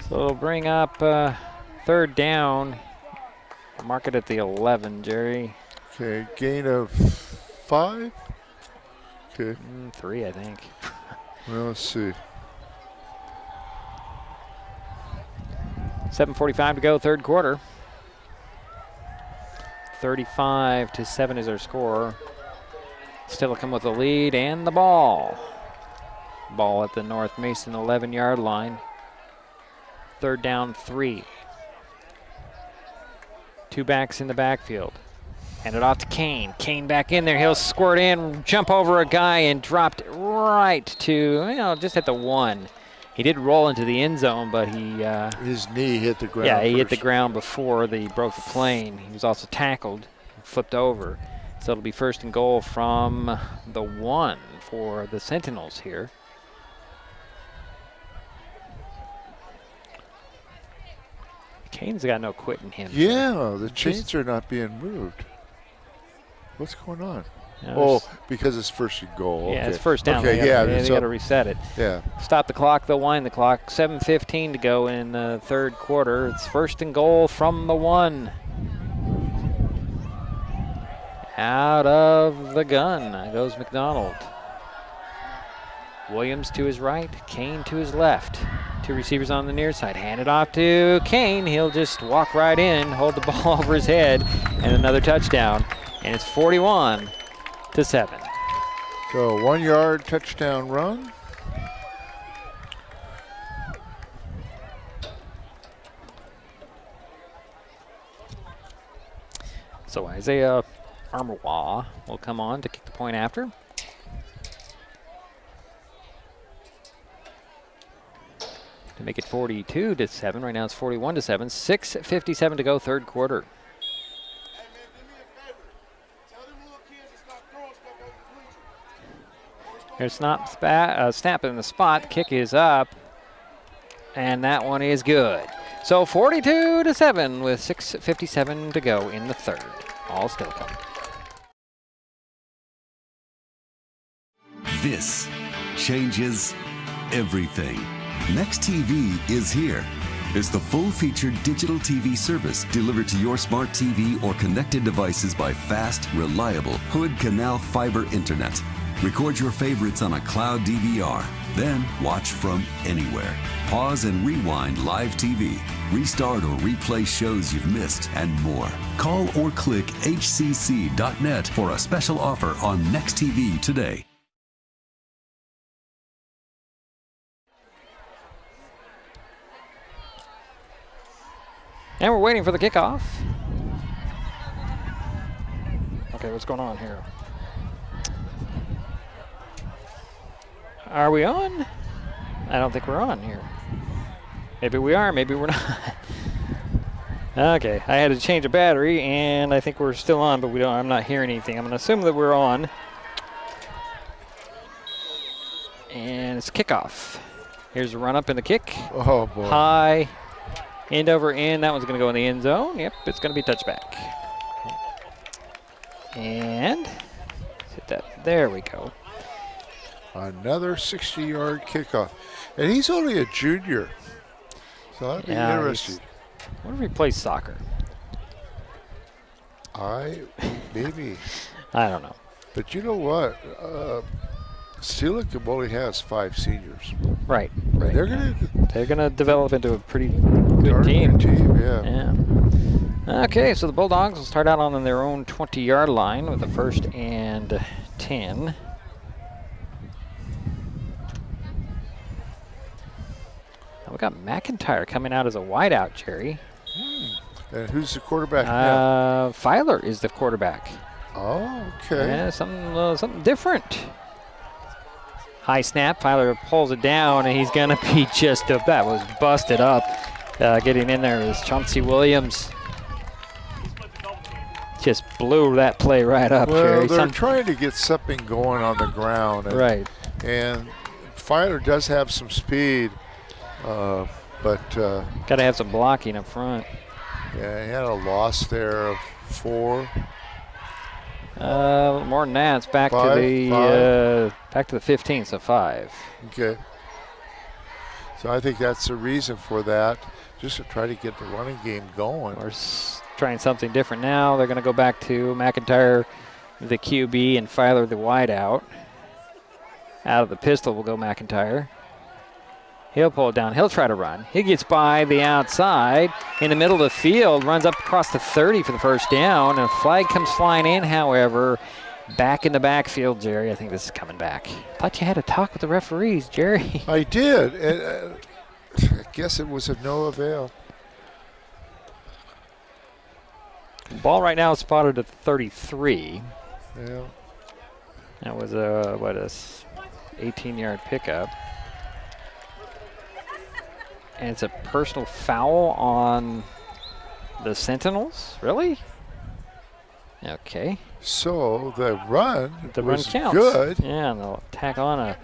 So it'll bring up 3rd down. Mark it at the 11, Jerry. Okay, gain of 5? Okay. 3, I think. Well, let's see. 7:45 to go, 3rd quarter. 35-7 is our score. Steilacoom with the lead and the ball. Ball at the North Mason 11-yard line. 3rd down, 3. 2 backs in the backfield. Hand it off to Kane. Kane back in there. He'll squirt in, jump over a guy, and dropped right to, you know, just at the 1. He did roll into the end zone, but he... his knee hit the ground. Yeah, he hit the ground before he broke the plane. He was also tackled, flipped over. So it'll be 1st and goal from the 1 for the Sentinels here. Kane's got no quit in him. Yeah, the chains are not being moved. What's going on? Oh, because it's 1st and goal. Yeah, okay. it's 1st down. Okay, They got to reset it. Yeah. Stop the clock, they'll wind the clock. 7:15 to go in the 3rd quarter. It's 1st and goal from the 1. Out of the gun goes McDonald. Williams to his right, Kane to his left. 2 receivers on the near side. Hand it off to Kane. He'll just walk right in, hold the ball over his head, and another touchdown. And it's 41-7. So 1-yard touchdown run. So Isaiah Armour will come on to kick the point after. To make it 42-7. Right now it's 41-7. 6:57 to go, 3rd quarter. There's snap in the spot. Kick is up, and that one is good. So 42-7 with 6:57 to go in the 3rd. All still coming. This changes everything. Next TV is here. It's the full-featured digital TV service delivered to your smart TV or connected devices by fast, reliable Hood Canal fiber internet. Record your favorites on a cloud DVR, then watch from anywhere. Pause and rewind live TV, restart or replay shows you've missed, and more. Call or click hcc.net for a special offer on Next TV today. And we're waiting for the kickoff. Okay, what's going on here? Are we on? I don't think we're on here. Maybe we are, maybe we're not. Okay, I had to change a battery, and I think we're still on, but I'm not hearing anything. I'm going to assume that we're on. And it's kickoff. Here's a run up in the kick. Oh, boy. High, end over end. That one's going to go in the end zone. Yep, it's going to be touchback. And hit that. There we go. Another 60-yard kickoff. And he's only a junior. So that'd be interesting. I wonder if he plays soccer. Maybe. I don't know. But you know what? Steilacoom only has 5 seniors. Right. And they're gonna develop into a pretty good team. Yeah. Okay, so the Bulldogs will start out on their own 20-yard line with a 1st and 10. We got McIntyre coming out as a wideout, Jerry. And who's the quarterback now? Filer is the quarterback. Oh, okay. Yeah, something different. High snap, Filer pulls it down, and he's going to be that was busted up. Getting in there is Chauncey Williams. Just blew that play right up, Well, Jerry. they're trying to get something going on the ground. And, right. And Filer does have some speed, but... got to have some blocking up front. Yeah, he had a loss there of 4. More than that. It's back to the 15, so 5. Okay. So I think that's the reason for that, just to try to get the running game going. We're trying something different now. They're going to go back to McIntyre, the QB, and Filer, the wideout. Out of the pistol will go McIntyre. He'll pull it down. He'll try to run. He gets by the outside in the middle of the field, runs up across the 30 for the 1st down, and a flag comes flying in, however, back in the backfield, Jerry. I think this is coming back. Thought you had to talk with the referees, Jerry. I did. And, I guess it was of no avail. Ball right now is spotted at 33. Yeah. That was a 18-yard pickup. And it's a personal foul on the Sentinels? Really? Okay. So the run counts. Good. Yeah, and they'll tack on a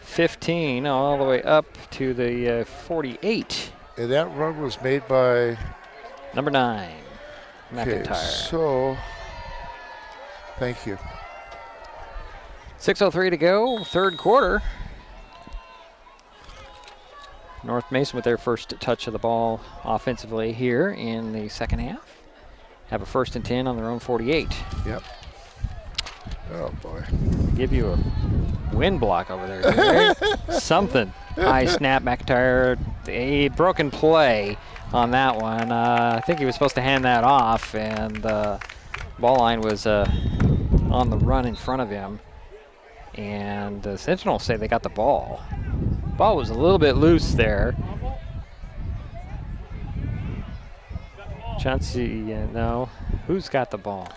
15 all the way up to the 48. And that run was made by? Number 9, McIntyre. Okay, so, thank you. 6:03 to go, 3rd quarter. North Mason with their first touch of the ball offensively here in the 2nd half. Have a 1st and 10 on their own 48. Yep. Oh, boy. Give you a wind block over there, Jerry. Something. High snap, McIntyre. A broken play on that one. I think he was supposed to hand that off, and the ball line was on the run in front of him. And the Sentinels say they got the ball. Ball was a little bit loose there. Chauncey, no. Who's got the ball?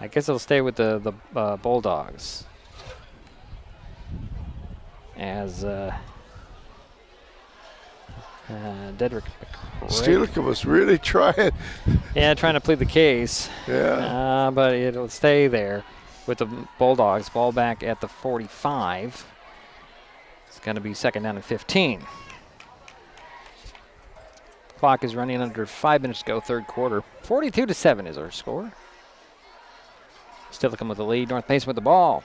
I guess it'll stay with the Bulldogs. As Dedrick Steilacoom was really trying. Yeah, trying to plead the case. Yeah. But it'll stay there with the Bulldogs. Ball back at the 45. It's going to be 2nd down and 15. Clock is running under 5 minutes to go, 3rd quarter. 42-7 is our score. Steilacoom with the lead. North Mason with the ball.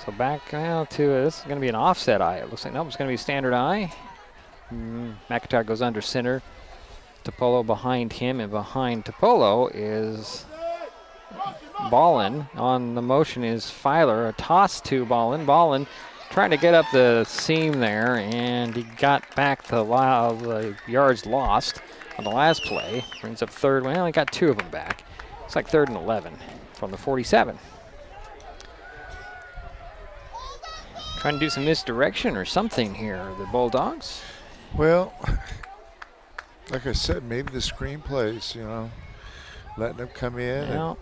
So back now to this is going to be an offset eye. It looks like it's going to be a standard eye. McIntyre goes under center. Topolo behind him, and behind Topolo is Ballin. On the motion is Filer. A toss to Ballin. Ballin trying to get up the seam there, and he got back the yards lost on the last play. Brings up 3rd. Well, he got 2 of them back. It's like 3rd and 11 from the 47. Trying to do some misdirection or something here, the Bulldogs. Well, Like I said, maybe the screenplays, letting them come in and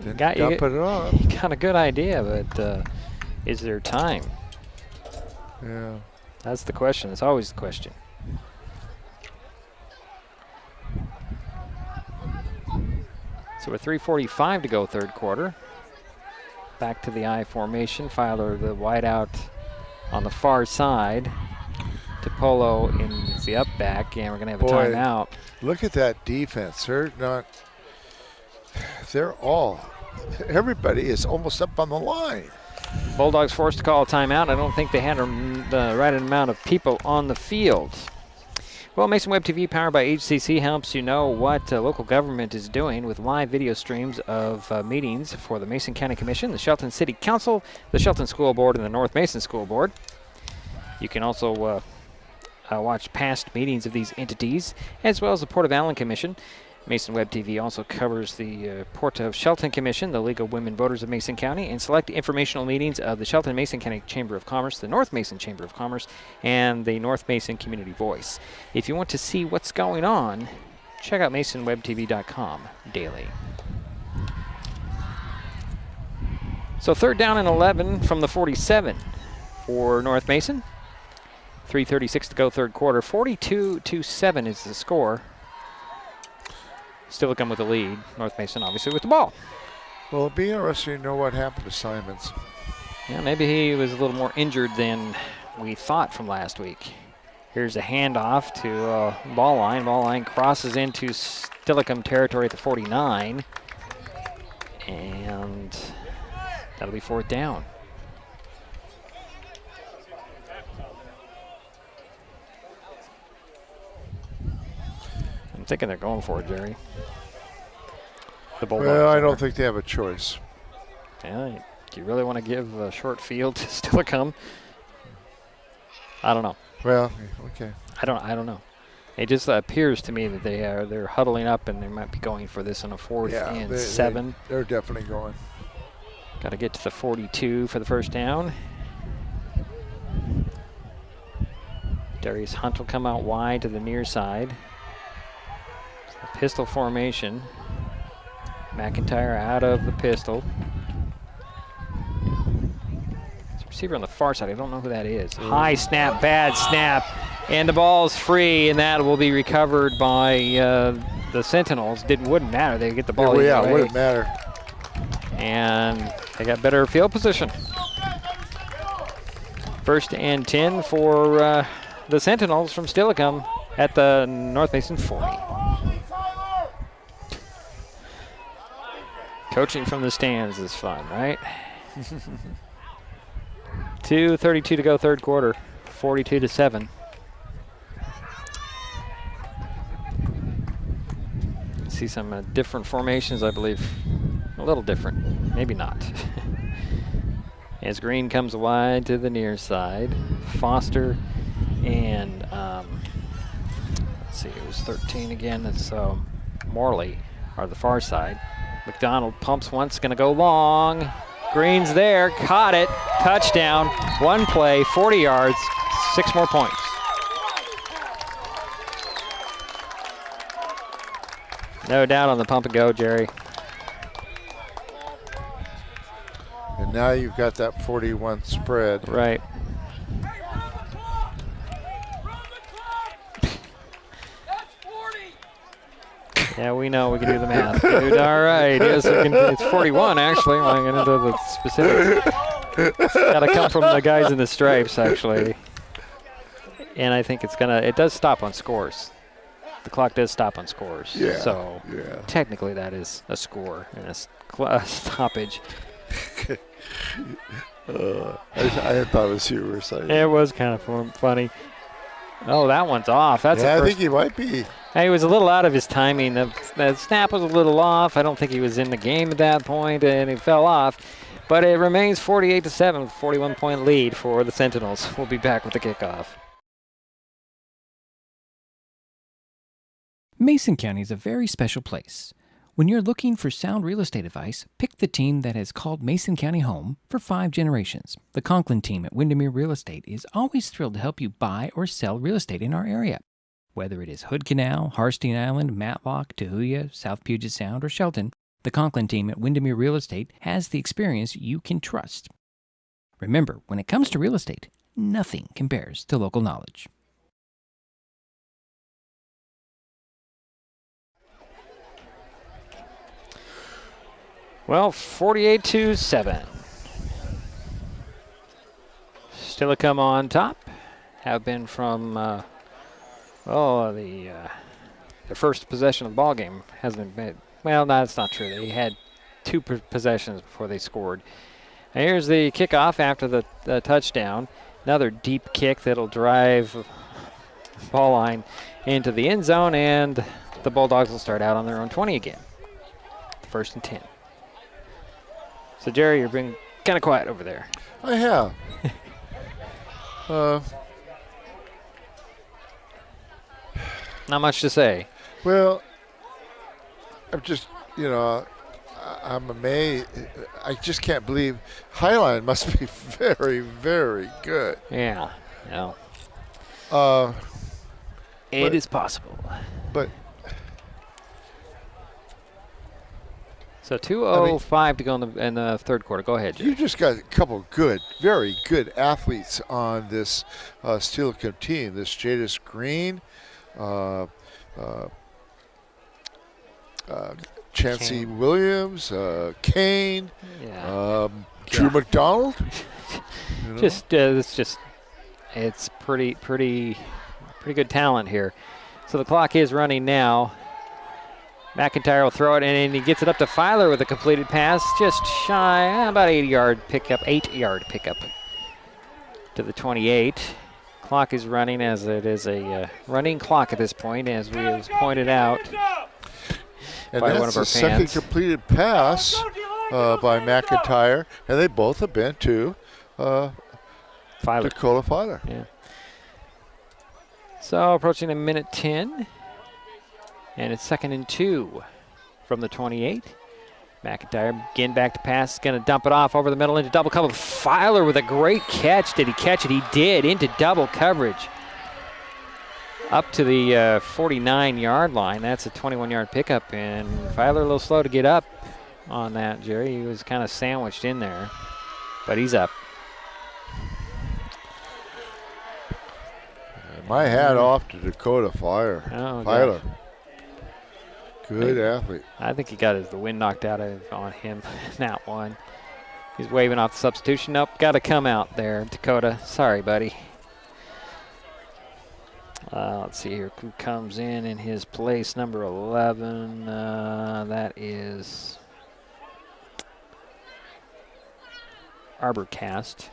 then put it on. You got a good idea, but is there time? Yeah. That's the question. It's always the question. So with 3:45 to go third quarter. Back to the I formation. Filer, the wide out on the far side. Polo in the up back, and we're going to have a timeout. Look at that defense. Everybody is almost up on the line. Bulldogs forced to call a timeout. I don't think they had the right amount of people on the field. Well, Mason Web TV, powered by HCC, helps you know what local government is doing with live video streams of meetings for the Mason County Commission, the Shelton City Council, the Shelton School Board, and the North Mason School Board. You can also watch past meetings of these entities, as well as the Port of Allen Commission. Mason Web TV also covers the Port of Shelton Commission, the League of Women Voters of Mason County, and select informational meetings of the Shelton Mason County Chamber of Commerce, the North Mason Chamber of Commerce, and the North Mason Community Voice. If you want to see what's going on, check out MasonWebTV.com daily. So third down and 11 from the 47 for North Mason. 3:36 to go third quarter. 42-7 is the score. Still come with the lead. North Mason obviously with the ball. Well, it'll be interesting to know what happened to Simons. Yeah, maybe he was a little more injured than we thought from last week. Here's a handoff to ball line. Ball line crosses into Steilacoom territory at the 49. And that'll be fourth down. I'm thinking they're going for it, Jerry. The Bulldogs. Well, I don't think they have a choice. Yeah, do you really want to give a short field to Steilacoom? I don't know. Well, okay. I don't know. It just appears to me that they're huddling up and they might be going for this on a 4th and 7. They're definitely going. Got to get to the 42 for the first down. Darius Hunt will come out wide to the near side. Pistol formation. McIntyre out of the pistol. It's a receiver on the far side. I don't know who that is. High snap, bad snap, and the ball's free, and that will be recovered by the Sentinels. Wouldn't matter. They get the ball. Yeah, it wouldn't matter. And they got better field position. First and 10 for the Sentinels from Steilacoom at the North Mason 40. Coaching from the stands is fun, right? 2:32 to go third quarter, 42-7. See some different formations, I believe. A little different, maybe not. As Green comes wide to the near side, Foster and let's see, it was 13 again. That's Morley are the far side. McDonald pumps once, going to go long. Green's there, caught it, touchdown. One play, 40 yards, 6 more points. No doubt on the pump and go, Jerry. And now you've got that 41 spread. Right. Yeah, we know. We can do the math, dude. All right. Yes, it's 41, actually. I'm going to do the specifics. Got to come from the guys in the stripes, actually. And I think it does stop on scores. The clock does stop on scores. Yeah. So technically that is a score and a stoppage. I thought it was you were saying. It was kind of funny. Oh, that one's off. That's I think he might be. He was a little out of his timing. The snap was a little off. I don't think he was in the game at that point, and he fell off. But it remains 48-7, 41-point lead for the Sentinels. We'll be back with the kickoff. Mason County is a very special place. When you're looking for sound real estate advice, pick the team that has called Mason County home for 5 generations. The Conklin team at Windermere Real Estate is always thrilled to help you buy or sell real estate in our area. Whether it is Hood Canal, Harstein Island, Matlock, Tahuya, South Puget Sound, or Shelton, the Conklin team at Windermere Real Estate has the experience you can trust. Remember, when it comes to real estate, nothing compares to local knowledge. Well, 48-7. Steilacoom on top. Have been from, the first possession of the ball game hasn't been. Well, no, that's not true. They had 2 possessions before they scored. And here's the kickoff after the touchdown. Another deep kick that'll drive ball line into the end zone, and the Bulldogs will start out on their own 20 again. 1st and 10. So, Jerry, you're being kind of quiet over there. I have. Not much to say. Well, I'm just, I'm amazed. I just can't believe Highline must be very, very good. Yeah. No. It is possible. But so 2:05 to go in the third quarter. Go ahead, Jerry. You just got a couple good, very good athletes on this Steilacoom team. This Jadis Green, Chancey Williams, Kane, Drew McDonald. It's pretty good talent here. So the clock is running now. McIntyre will throw it, and he gets it up to Filer with a completed pass, just shy, about 8-yard pickup to the 28. Clock is running as it is a running clock at this point, as we have pointed out and by that's one of our the second fans. Completed pass by McIntyre, and they both have been to Dakota Filer. Yeah. So approaching a minute 10. And it's 2nd and 2 from the 28. McIntyre again back to pass. Going to dump it off over the middle into double cover. Filer with a great catch. Did he catch it? He did. Into double coverage. Up to the 49-yard line. That's a 21-yard pickup. And Filer a little slow to get up on that, Jerry. He was kind of sandwiched in there. But he's up. My hat off to Dakota Filer. Gosh. Good athlete. I think he got the wind knocked out on him in that one. He's waving off the substitution. Nope, got to come out there, Dakota. Sorry, buddy. Let's see here who comes in his place, number 11. That is Arborcast.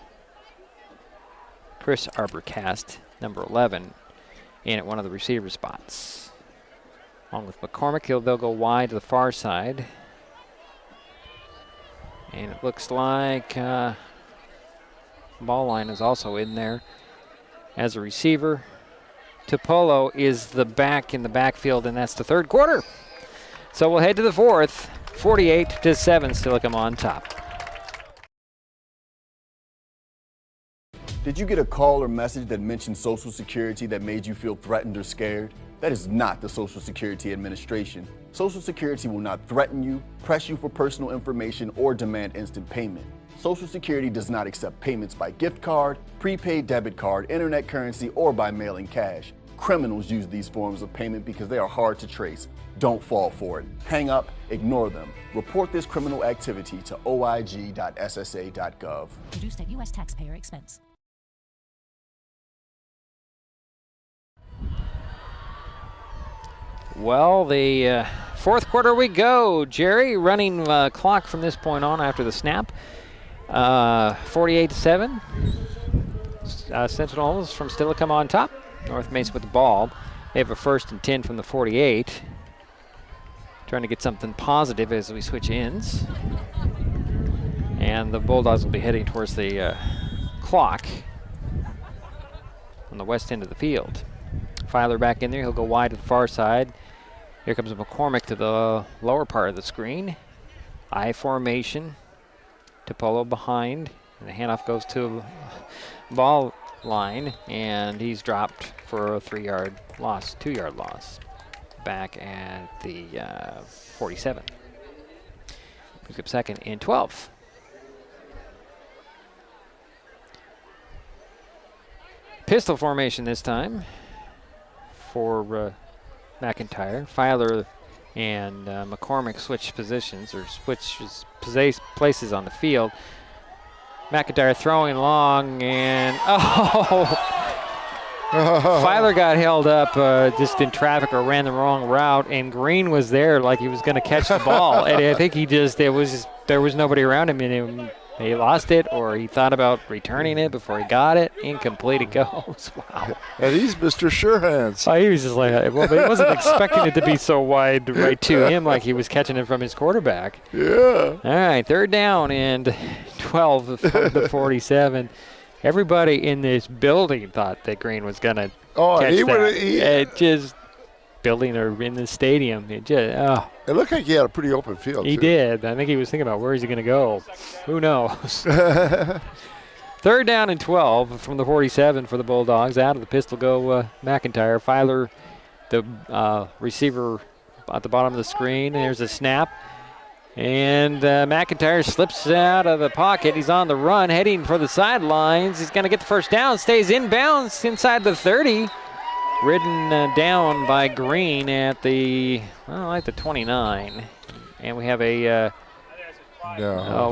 Chris Arborcast, number 11, in at one of the receiver spots. Along with McCormick, they'll go wide to the far side. And it looks like ball line is also in there as a receiver. Topolo is the back in the backfield, and that's the third quarter. So we'll head to the fourth. 48-7, Steilacoom on top. Did you get a call or message that mentioned Social Security that made you feel threatened or scared? That is not the Social Security Administration. Social Security will not threaten you, press you for personal information, or demand instant payment. Social Security does not accept payments by gift card, prepaid debit card, internet currency, or by mailing cash. Criminals use these forms of payment because they are hard to trace. Don't fall for it. Hang up, ignore them. Report this criminal activity to oig.ssa.gov. Produced at U.S. taxpayer expense. Well, the fourth quarter we go. Jerry, running clock from this point on after the snap. 48-7. Sentinels from Steilacoom on top. North Mason with the ball. They have a 1st and 10 from the 48. Trying to get something positive as we switch ends. And the Bulldogs will be heading towards the clock on the west end of the field. Filer back in there. He'll go wide to the far side. Here comes McCormick to the lower part of the screen. I formation. Topolo behind. And the handoff goes to ball line, and he's dropped for a 3-yard loss, 2-yard loss back at the 47. Picks up second and 12. Pistol formation this time for McIntyre. Filer and McCormick switch positions, or switches places on the field. McIntyre throwing long, and Filer got held up just in traffic or ran the wrong route, and Green was there like he was going to catch the ball. And I think there was nobody around him, and he lost it, or he thought about returning it before he got it. Incomplete it goes. Wow. And he's Mr. Surehands. Oh, he was just like, well, he wasn't expecting it to be so wide right to him like he was catching it from his quarterback. Yeah. All right, 3rd down and 12 from the 47. Everybody in this building thought that Green was going to catch that. It just building or in the stadium. It looked like he had a pretty open field. He did. I think he was thinking about where is he going to go. Who knows? 3rd down and 12 from the 47 for the Bulldogs. Out of the pistol go McIntyre. Filer, the receiver at the bottom of the screen. There's a snap. And McIntyre slips out of the pocket. He's on the run, heading for the sidelines. He's going to get the first down. Stays inbounds inside the 30. Ridden down by Green at the 29. And we have a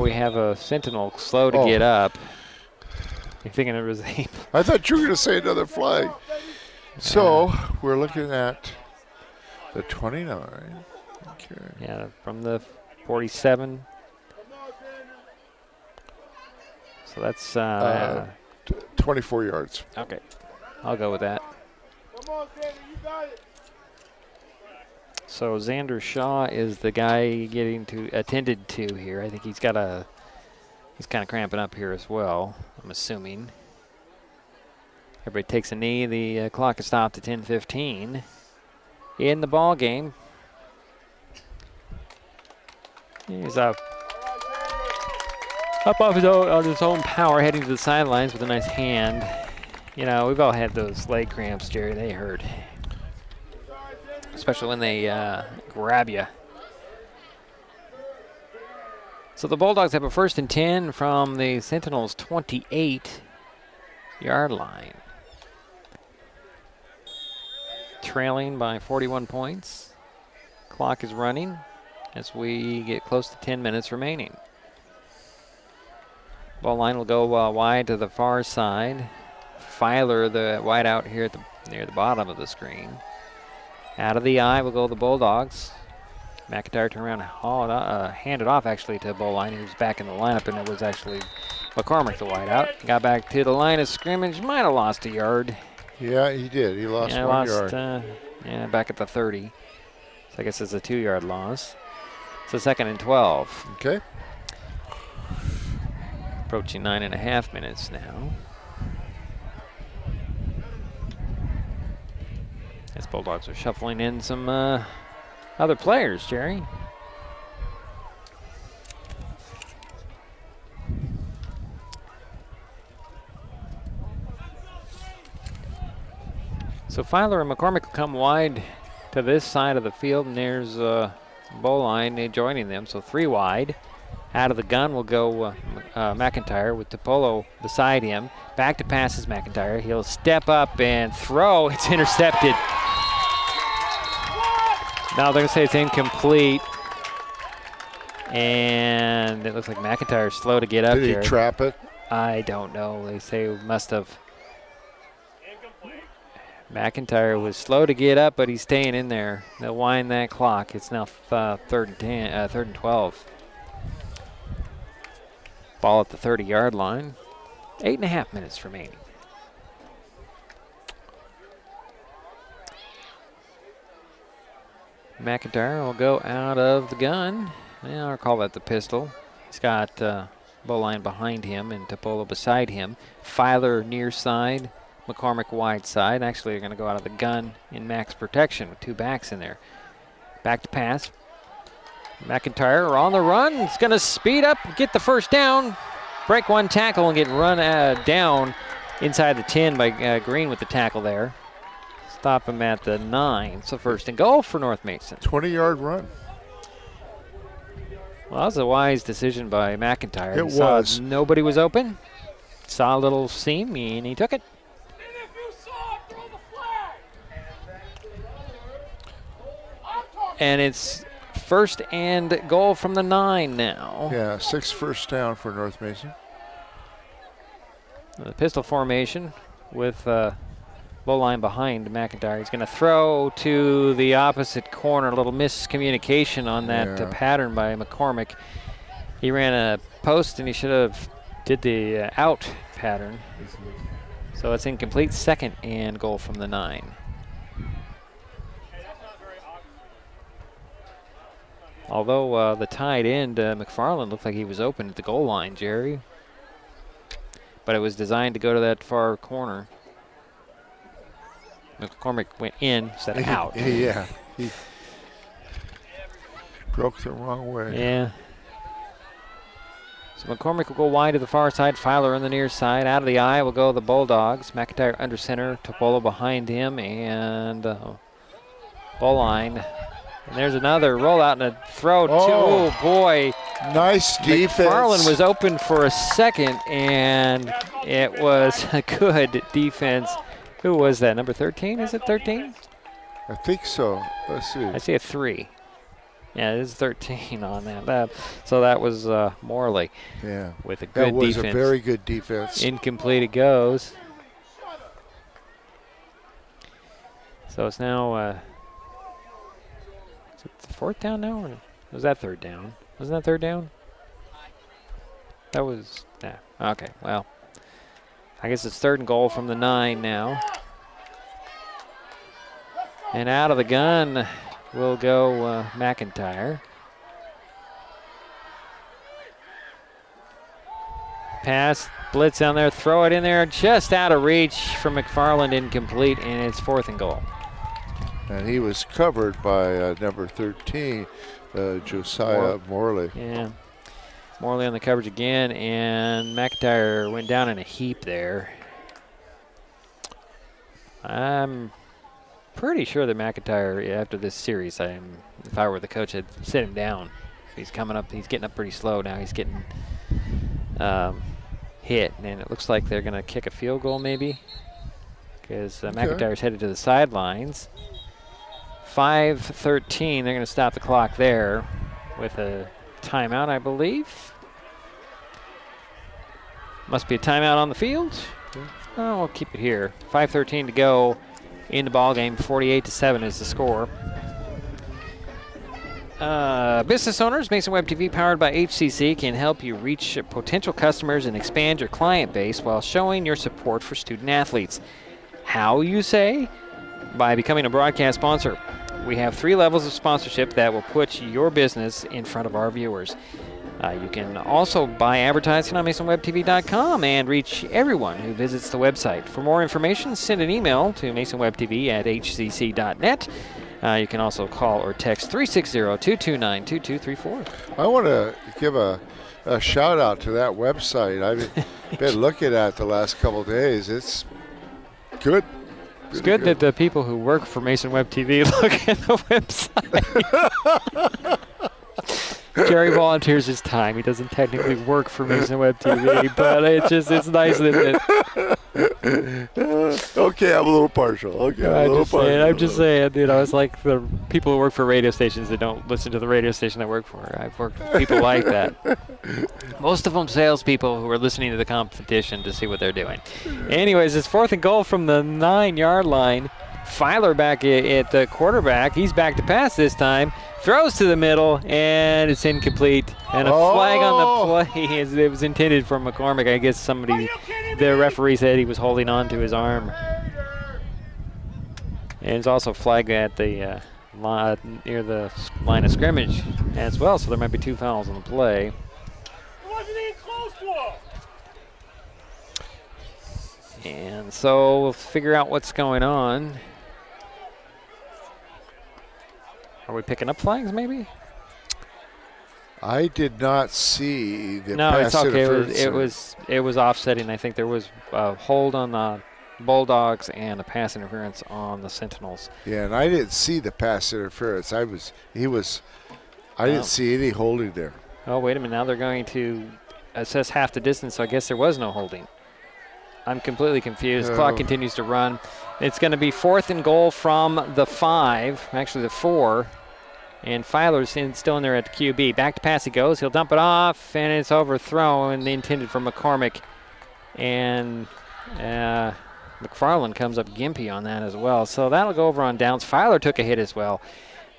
we have a Sentinel slow to get up. You're thinking it was a I thought you were going to say another flag. So we're looking at the 29. Okay. Yeah, from the 47. So that's 24 yards. Okay, I'll go with that. So Xander Shaw is the guy getting attended to here. I think he's kind of cramping up here as well, I'm assuming. Everybody takes a knee. The clock is stopped at 10:15 in the ball game. He's up off his own power, heading to the sidelines with a nice hand. You know, we've all had those leg cramps, Jerry. They hurt, especially when they grab you. So the Bulldogs have a 1st and 10 from the Sentinels' 28-yard line. Trailing by 41 points. Clock is running as we get close to 10 minutes remaining. Ball line will go wide to the far side. Filer, the wide out here at near the bottom of the screen. Out of the eye will go the Bulldogs. McIntyre turn around and hand it off actually to Bowline. He was back in the lineup, and it was actually McCormick the wide out. Got back to the line of scrimmage. Might have lost a yard. Yeah, he did. He lost 1 yard. Back at the 30. So I guess it's a 2-yard loss. So 2nd and 12. Okay. Approaching 9.5 minutes now. As Bulldogs are shuffling in some other players, Jerry. So Filer and McCormick will come wide to this side of the field, and there's Bowline joining them, so 3 wide. Out of the gun will go McIntyre with Topolo beside him. Back to passes McIntyre. He'll step up and throw. It's intercepted. Now they're going to say it's incomplete. And it looks like McIntyre's slow to get up here. Did he trap it? I don't know. They say must have. McIntyre was slow to get up, but he's staying in there. They'll wind that clock. It's now 3rd and 12. Ball at the 30-yard line. 8.5 minutes remaining. McIntyre will go out of the gun. Yeah, I'll call that the pistol. He's got Bowline behind him and Topolo beside him. Filer near side, McCormick wide side. Actually, they're going to go out of the gun in max protection with 2 backs in there. Back to pass. McIntyre on the run. He's going to speed up, get the first down, break 1 tackle, and get run down inside the 10 by Green with the tackle there. Stop him at the 9. So first and goal for North Mason. 20-yard run. Well, that was a wise decision by McIntyre. It He saw was. nobody was open. Saw a little seam, and he took it. And it's first and goal from the 9 now. Yeah, 6 first down for North Mason. The pistol formation with goal line behind McIntyre. He's going to throw to the opposite corner. A little miscommunication on that pattern by McCormick. He ran a post and he should have did the out pattern. So it's incomplete. Second and goal from the 9. Although the tight end, McFarland, looked like he was open at the goal line, Jerry. But it was designed to go to that far corner. McCormick went in instead of out. Yeah, he broke the wrong way. Yeah. So McCormick will go wide to the far side. Filer on the near side. Out of the eye will go the Bulldogs. McIntyre under center. Topolo behind him. And ball line. And there's another rollout and a throw. Oh boy. Nice defense. McFarland was open for a second, and it was a good defense. Who was that? Number 13? Is it 13? I think so. Let's see. I see a 3. Yeah, it is 13 on that. So that was Morley. Yeah. With a good defense. That was a very good defense. Incomplete it goes. So it's now, is it the 4th down now? Or was that 3rd down? Wasn't that 3rd down? That was, yeah. Okay, well. I guess it's 3rd and goal from the 9 now. And out of the gun will go McIntyre. Pass, blitz down there, throw it in there, just out of reach from McFarland, incomplete, and it's 4th and goal. And he was covered by number 13, Josiah Morley. Yeah. Morley on the coverage again, and McIntyre went down in a heap there. I'm pretty sure that McIntyre, after this series, if I were the coach, I'd sit him down. He's coming up, he's getting up pretty slow now. He's getting hit, and it looks like they're going to kick a field goal maybe, because McIntyre's headed to the sidelines. 5:13, they're going to stop the clock there with a timeout, I believe. Must be a timeout on the field. Oh, we'll keep it here. 5:13 to go in the ball game. 48-7 is the score. Business owners, Mason Web TV, powered by HCC, can help you reach potential customers and expand your client base while showing your support for student athletes. How, you say? By becoming a broadcast sponsor. We have 3 levels of sponsorship that will put your business in front of our viewers. You can also buy advertising on MasonWebTV.com and reach everyone who visits the website. For more information, send an email to MasonWebTV@hcc.net. You can also call or text 360-229-2234. I want to give a shout out to that website. I've been looking at the last couple of days. It's good. It's good that the people who work for Mason Web TV look at the website. Jerry volunteers his time. He doesn't technically work for Mason Web TV, but it's nice that okay, I'm a little partial. Okay, I'm just saying, you know, it's like the people who work for radio stations that don't listen to the radio station I work for. I've worked with people like that. Most of them salespeople who are listening to the competition to see what they're doing. Anyways, it's 4th and goal from the 9-yard line. Filer back at the quarterback. He's back to pass this time. Throws to the middle, and it's incomplete. And a flag on the play. It was intended for McCormick. I guess the referee said he was holding on to his arm. And it's also flagged at the near the line of scrimmage as well, so there might be 2 fouls on the play. And so we'll figure out what's going on. Are we picking up flags, maybe? I did not see the No, pass it's okay. interference. It was offsetting. I think there was a hold on the Bulldogs and a pass interference on the Sentinels. Yeah, and I didn't see the pass interference. I didn't see any holding there. Oh, wait a minute. Now they're going to assess half the distance, so I guess there was no holding. I'm completely confused. Clock continues to run. It's going to be 4th and goal from the 5, actually the 4. And Filer's still in there at the QB. Back to pass he goes. He'll dump it off, and it's overthrown. The intended for McCormick. And McFarland comes up gimpy on that as well. So that'll go over on downs. Filer took a hit as well.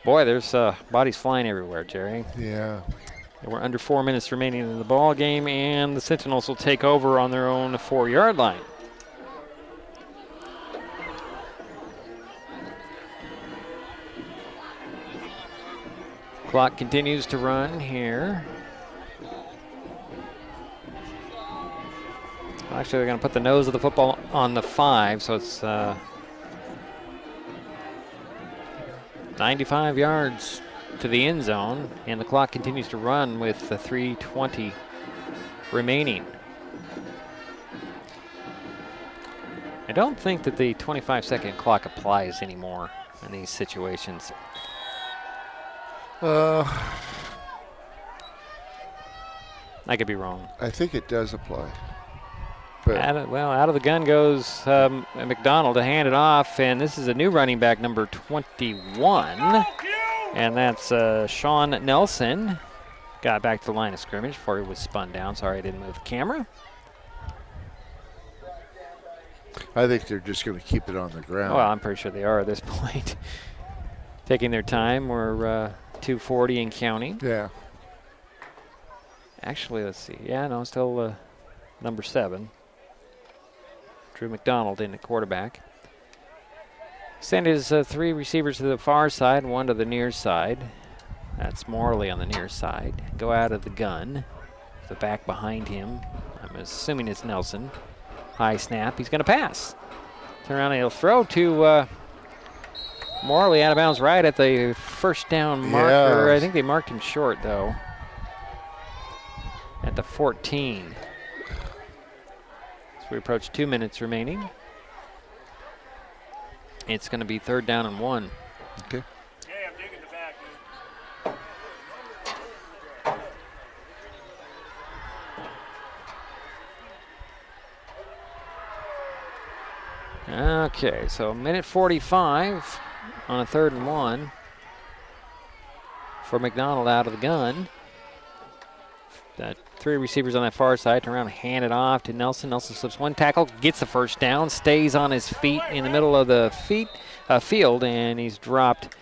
Boy, there's bodies flying everywhere, Jerry. Yeah. We're under 4 minutes remaining in the ball game, and the Sentinels will take over on their own 4-yard line. Clock continues to run here. Actually, they're going to put the nose of the football on the 5, so it's 95 yards to the end zone, and the clock continues to run with the 3:20 remaining. I don't think that the 25-second clock applies anymore in these situations. I could be wrong. I think it does apply. But Out of the gun goes McDonald to hand it off, and this is a new running back, number 21, and that's Sean Nelson. Got back to the line of scrimmage before he was spun down. Sorry I didn't move the camera. I think they're just going to keep it on the ground. Well, I'm pretty sure they are at this point. Taking their time. We're 2:40 and counting. Yeah. Actually, let's see. Yeah, no, still number 7. Drew McDonald in the quarterback. Send his 3 receivers to the far side, 1 to the near side. That's Morley on the near side. Go out of the gun. The back behind him. I'm assuming it's Nelson. High snap. He's going to pass. Turn around and he'll throw to Morley out of bounds right at the first down marker. Yeah. I think they marked him short, though. At the 14. So we approach 2 minutes remaining. It's going to be 3rd down and 1. Okay. Hey, I'm digging the back, dude. Okay, so minute 45 on a 3rd and 1 for McDonald out of the gun. 3 receivers on that far side. Turn around and hand it off to Nelson. Nelson slips 1 tackle, gets the first down, stays on his feet in the middle of the field, and he's dropped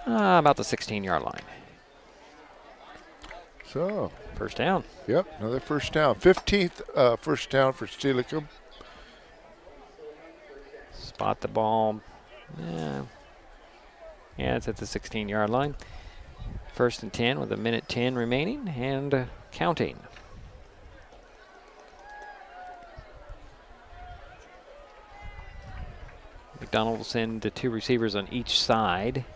about the 16-yard line. So. First down. Yep, another first down. 15th first down for Steilacoom. Spot the ball. Yeah, it's at the 16-yard line. 1st and 10 with a minute 10 remaining and counting. McDonald will send the 2 receivers on each side.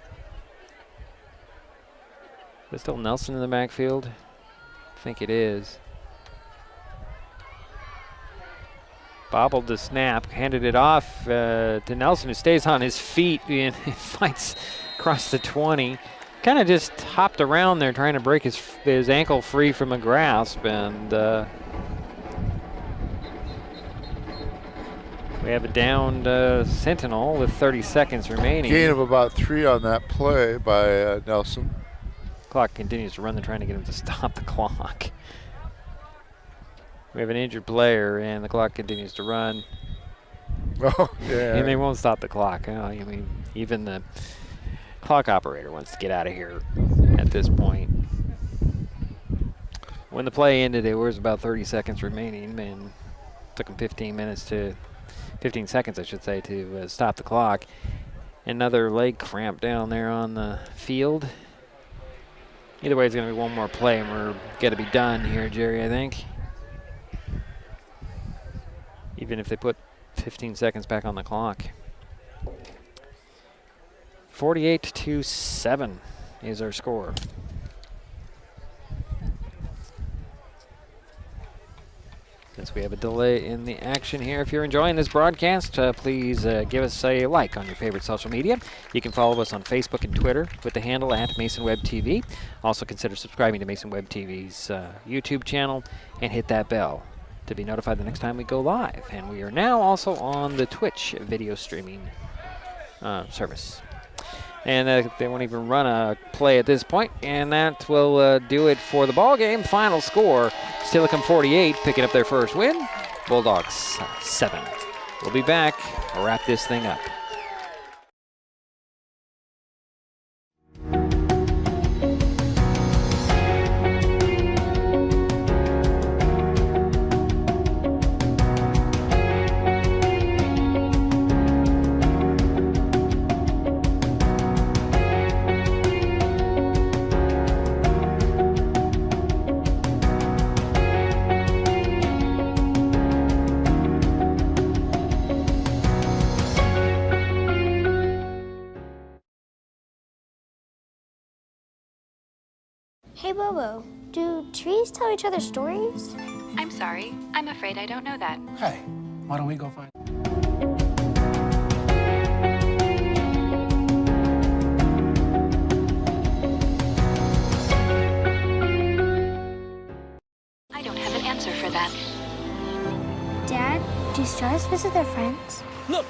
Is still Nelson in the backfield? I think it is. Bobbled the snap, handed it off to Nelson, who stays on his feet and fights across the 20. Kind of just hopped around there trying to break his ankle free from a grasp, and we have a downed Sentinel with 30 seconds remaining. Gain of about 3 on that play by Nelson. Clock continues to run. They're trying to get him to stop the clock. We have an injured player, and the clock continues to run. Oh, yeah. And they won't stop the clock. I mean, even the clock operator wants to get out of here at this point. When the play ended, there was about 30 seconds remaining, and it took them 15 seconds, I should say, to stop the clock. Another leg cramp down there on the field. Either way, it's going to be one more play, and we're going to be done here, Jerry, I think. Even if they put 15 seconds back on the clock. 48-7 is our score. Since we have a delay in the action here, if you're enjoying this broadcast, please give us a like on your favorite social media. You can follow us on Facebook and Twitter with the handle @MasonWebTV. Also consider subscribing to Mason Web TV's YouTube channel and hit that bell to be notified the next time we go live. And we are now also on the Twitch video streaming service. And they won't even run a play at this point, and that will do it for the ball game. Final score, Steilacoom 48, picking up their first win. Bulldogs 7. We'll be back. We'll wrap this thing up. Hey, Bobo, do trees tell each other stories? I'm sorry. I'm afraid I don't know that. Hey, why don't we go find... I don't have an answer for that. Dad, do stars visit their friends? Look!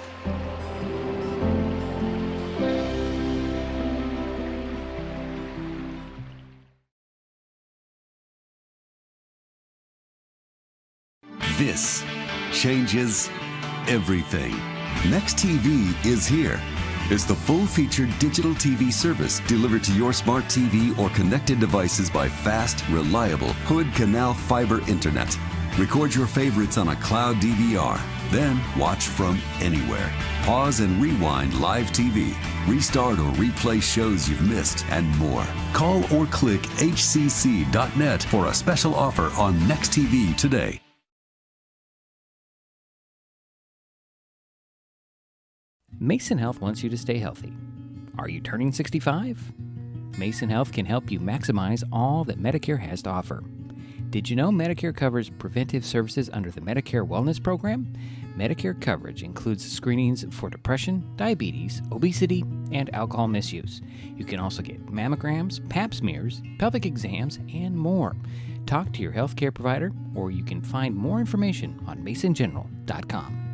This changes everything. Next TV is here. It's the full-featured digital TV service delivered to your smart TV or connected devices by fast, reliable Hood Canal fiber internet. Record your favorites on a cloud DVR, then watch from anywhere. Pause and rewind live TV, restart or replay shows you've missed, and more. Call or click hcc.net for a special offer on Next TV today. Mason Health wants you to stay healthy. Are you turning 65? Mason Health can help you maximize all that Medicare has to offer. Did you know Medicare covers preventive services under the Medicare Wellness Program? Medicare coverage includes screenings for depression, diabetes, obesity, and alcohol misuse. You can also get mammograms, pap smears, pelvic exams, and more. Talk to your healthcare provider, or you can find more information on masongeneral.com.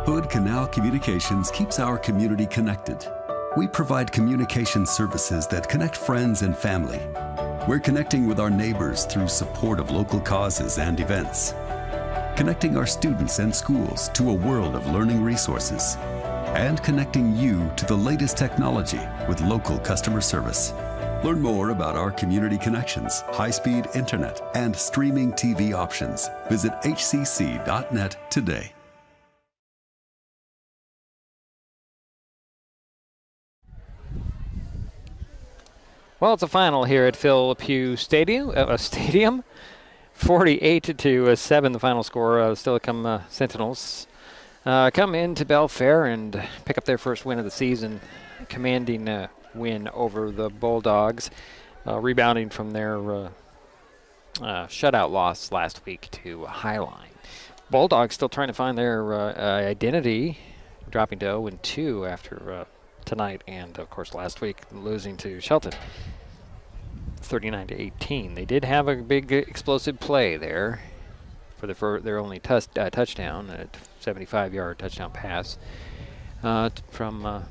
Hood Canal Communications keeps our community connected. We provide communication services that connect friends and family. We're connecting with our neighbors through support of local causes and events, connecting our students and schools to a world of learning resources, and connecting you to the latest technology with local customer service. Learn more about our community connections, high-speed internet, and streaming TV options. Visit hcc.net today. Well, it's a final here at Phil Pugh Stadium. 48-7, the final score. Steilacoom Sentinels come into Belfair and pick up their first win of the season, commanding win over the Bulldogs, rebounding from their shutout loss last week to Highline. Bulldogs still trying to find their identity, dropping to 0-2 after tonight and, of course, last week losing to Shelton 39-18. They did have a big explosive play there for their only touchdown, a 75-yard touchdown pass from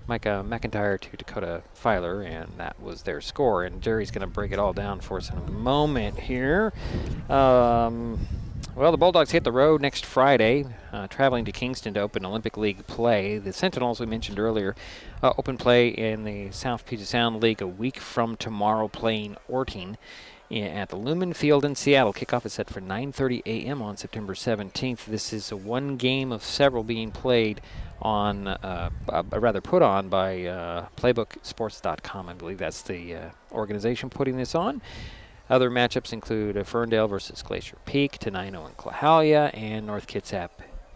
Micah McIntyre to Dakota Filer, and that was their score. And Jerry's going to break it all down for us in a moment here. Well, the Bulldogs hit the road next Friday, traveling to Kingston to open Olympic League play. The Sentinels, we mentioned earlier, open play in the South Puget Sound League a week from tomorrow, playing Orting at the Lumen Field in Seattle. Kickoff is set for 9:30 a.m. on September 17th. This is one game of several being played on, put on by PlaybookSports.com. I believe that's the organization putting this on. Other matchups include Ferndale versus Glacier Peak, Tenino and Clahalia, and North Kitsap,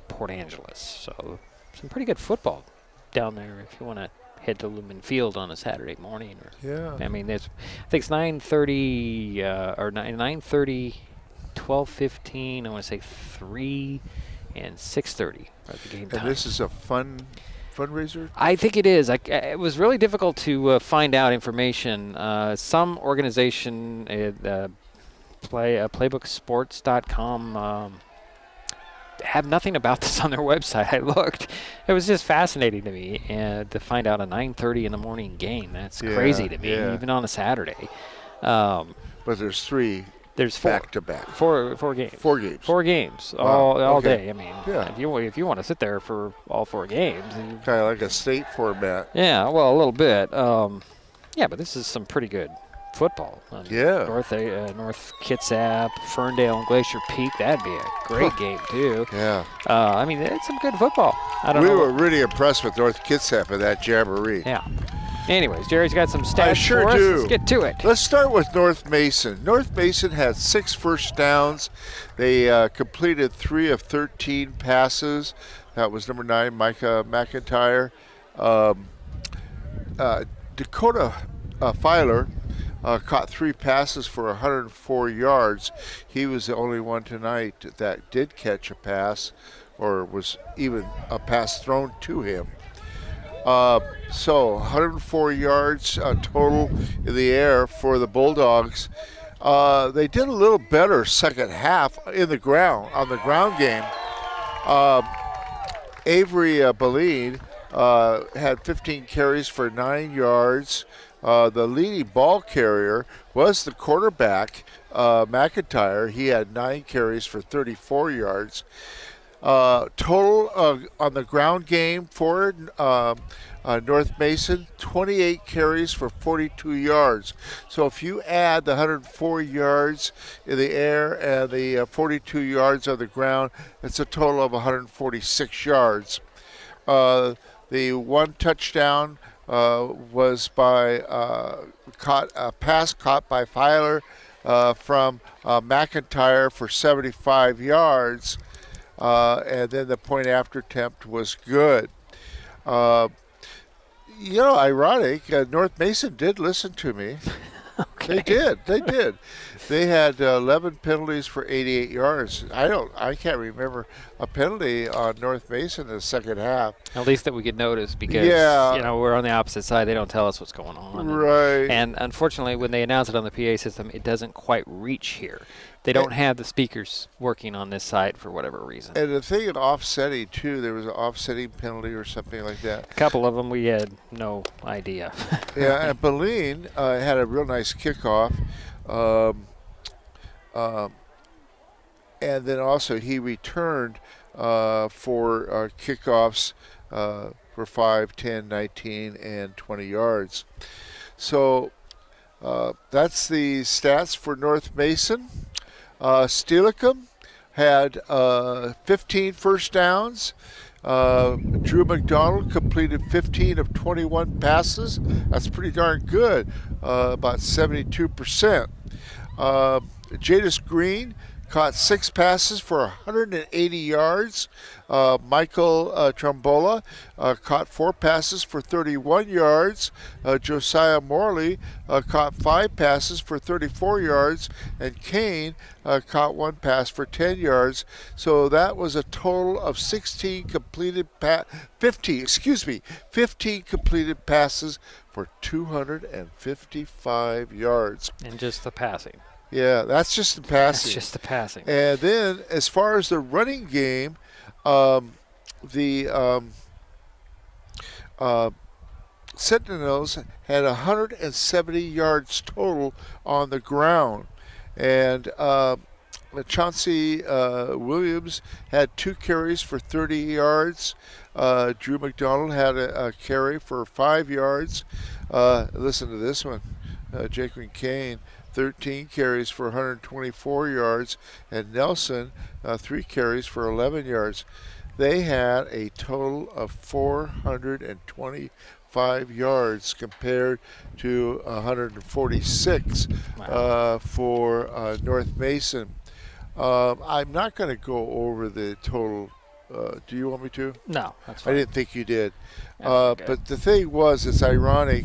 Port Angeles. So some pretty good football down there if you want to head to Lumen Field on a Saturday morning. Or, yeah. I mean, I think it's 9:30 or 9:30, 12:15. I want to say 3 and 6:30 are the game times. And this is a fundraiser? I think it is. It was really difficult to find out information. Some organization, playbooksports.com, have nothing about this on their website. I looked. It was just fascinating to me to find out a 9:30 in the morning game. That's crazy to me, even on a Saturday. But there's 3. There's 4 back-to-back. 4 games. 4 games. 4 games all day. I mean, if you want to sit there for all 4 games, kind of like a state format. Yeah, well, a little bit. Yeah, but this is some pretty good football. North Kitsap, Ferndale, and Glacier Peak. That'd be a great game too. Yeah. I mean, it's some good football. We were really impressed with North Kitsap in that jamboree. Yeah. Anyways, Jerry's got some stats I sure for us. do. Let's get to it. Let's start with North Mason. North Mason had 6 first downs. They completed 3 of 13 passes. That was number 9, Micah McIntyre. Dakota Filer caught 3 passes for 104 yards. He was the only one tonight that did catch a pass, or was even a pass thrown to him. So 104 yards total in the air for the Bulldogs. They did a little better second half on the ground game. Avery Boleen had 15 carries for 9 yards. The leading ball carrier was the quarterback, McIntyre. He had 9 carries for 34 yards. Total on the ground game for North Mason, 28 carries for 42 yards. So if you add the 104 yards in the air and the 42 yards on the ground, it's a total of 146 yards. The 1 touchdown was by a pass caught by Filer from McIntyre for 75 yards. And then the point after attempt was good. Ironic, North Mason did listen to me. Okay. They did. They had 11 penalties for 88 yards. I can't remember a penalty on North Mason in the second half. At least that we could notice, because we're on the opposite side. They don't tell us what's going on. Right. And unfortunately, when they announce it on the PA system, it doesn't quite reach here. They don't have the speakers working on this side for whatever reason. And the thing of offsetting, too, there was an offsetting penalty or something like that. A couple of them we had no idea. Yeah, and Boleen had a real nice kickoff. And then also he returned for kickoffs for 5, 10, 19, and 20 yards. So that's the stats for North Mason. Steilacoom had 15 first downs. Drew McDonald completed 15 of 21 passes. That's pretty darn good, about 72%. Jadis Green caught 6 passes for 180 yards. Michael Trombola caught 4 passes for 31 yards. Josiah Morley caught 5 passes for 34 yards. And Kane caught 1 pass for 10 yards. So that was a total of 15 completed passes for 255 yards. And just the passing. Yeah, that's just the passing. That's just the passing. And then, as far as the running game, the Sentinels had 170 yards total on the ground. And Chauncey Williams had 2 carries for 30 yards. Drew McDonald had a carry for 5 yards. Listen to this one. Jacob Kane, 13 carries for 124 yards, and Nelson, 3 carries for 11 yards. They had a total of 425 yards compared to 146 for North Mason. I'm not going to go over the total Do you want me to? No, that's fine. I didn't think you did. But the thing was, it's ironic.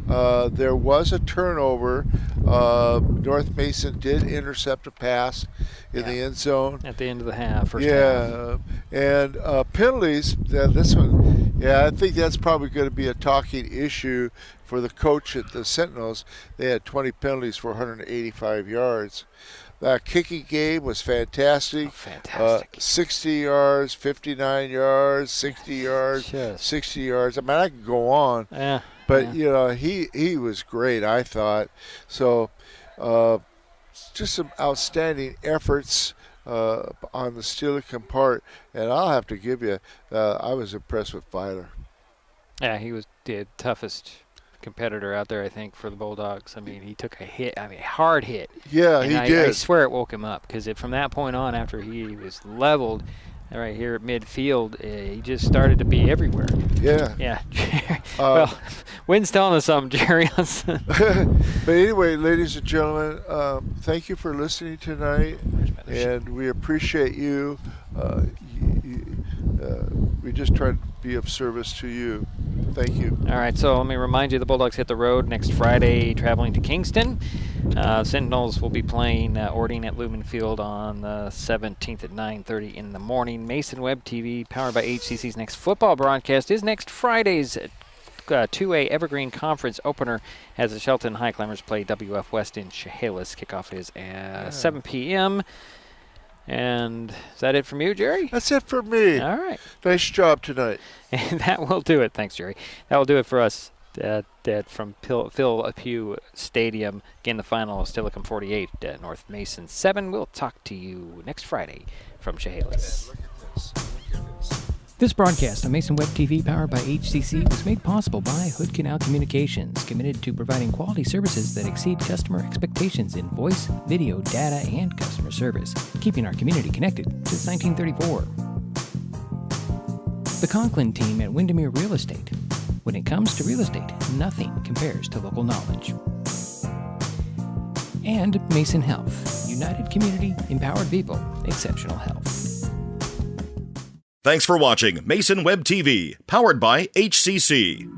There was a turnover. North Mason did intercept a pass in the end zone at the end of the half. Half. And penalties. This one, I think that's probably going to be a talking issue for the coach at the Sentinels. They had 20 penalties for 185 yards. That kicking game was fantastic. 60 yards, 59 yards, 60 yards, 60 yards. I mean, I could go on. Yeah. But, he was great, I thought. So just some outstanding efforts on the Steilacoom part. And I'll have to give you, I was impressed with Filer. Yeah, he was the toughest competitor out there, I think, for the Bulldogs. I mean, he took a hit, a hard hit. Yeah, and he did. I swear it woke him up, because from that point on, after he was leveled right here at midfield, he just started to be everywhere. Yeah. Yeah. Well, Wynn's telling us something, Jerry. But anyway, ladies and gentlemen, thank you for listening tonight, and we appreciate you. We just try to be of service to you. Thank you. All right, so let me remind you, the Bulldogs hit the road next Friday, traveling to Kingston. Sentinels will be playing Ording at Lumen Field on the 17th at 9:30 in the morning. Mason Web TV, powered by HCC's next football broadcast, is next Friday's 2A Evergreen Conference opener as the Shelton High Climbers play WF West in Chehalis. Kickoff is at 7 p.m. And is that it from you, Jerry? That's it for me. All right. Nice job tonight. And that will do it. Thanks, Jerry. That will do it for us from Phil Pugh Stadium. Again, the final is Steilacoom 48, North Mason 7. We'll talk to you next Friday from Chehalis. Look at this. This broadcast on Mason Web TV, powered by HCC, was made possible by Hood Canal Communications, committed to providing quality services that exceed customer expectations in voice, video, data, and customer service, keeping our community connected since 1934. The Conklin team at Windermere Real Estate. When it comes to real estate, nothing compares to local knowledge. And Mason Health, united community, empowered people, exceptional health. Thanks for watching Mason Web TV, powered by HCC.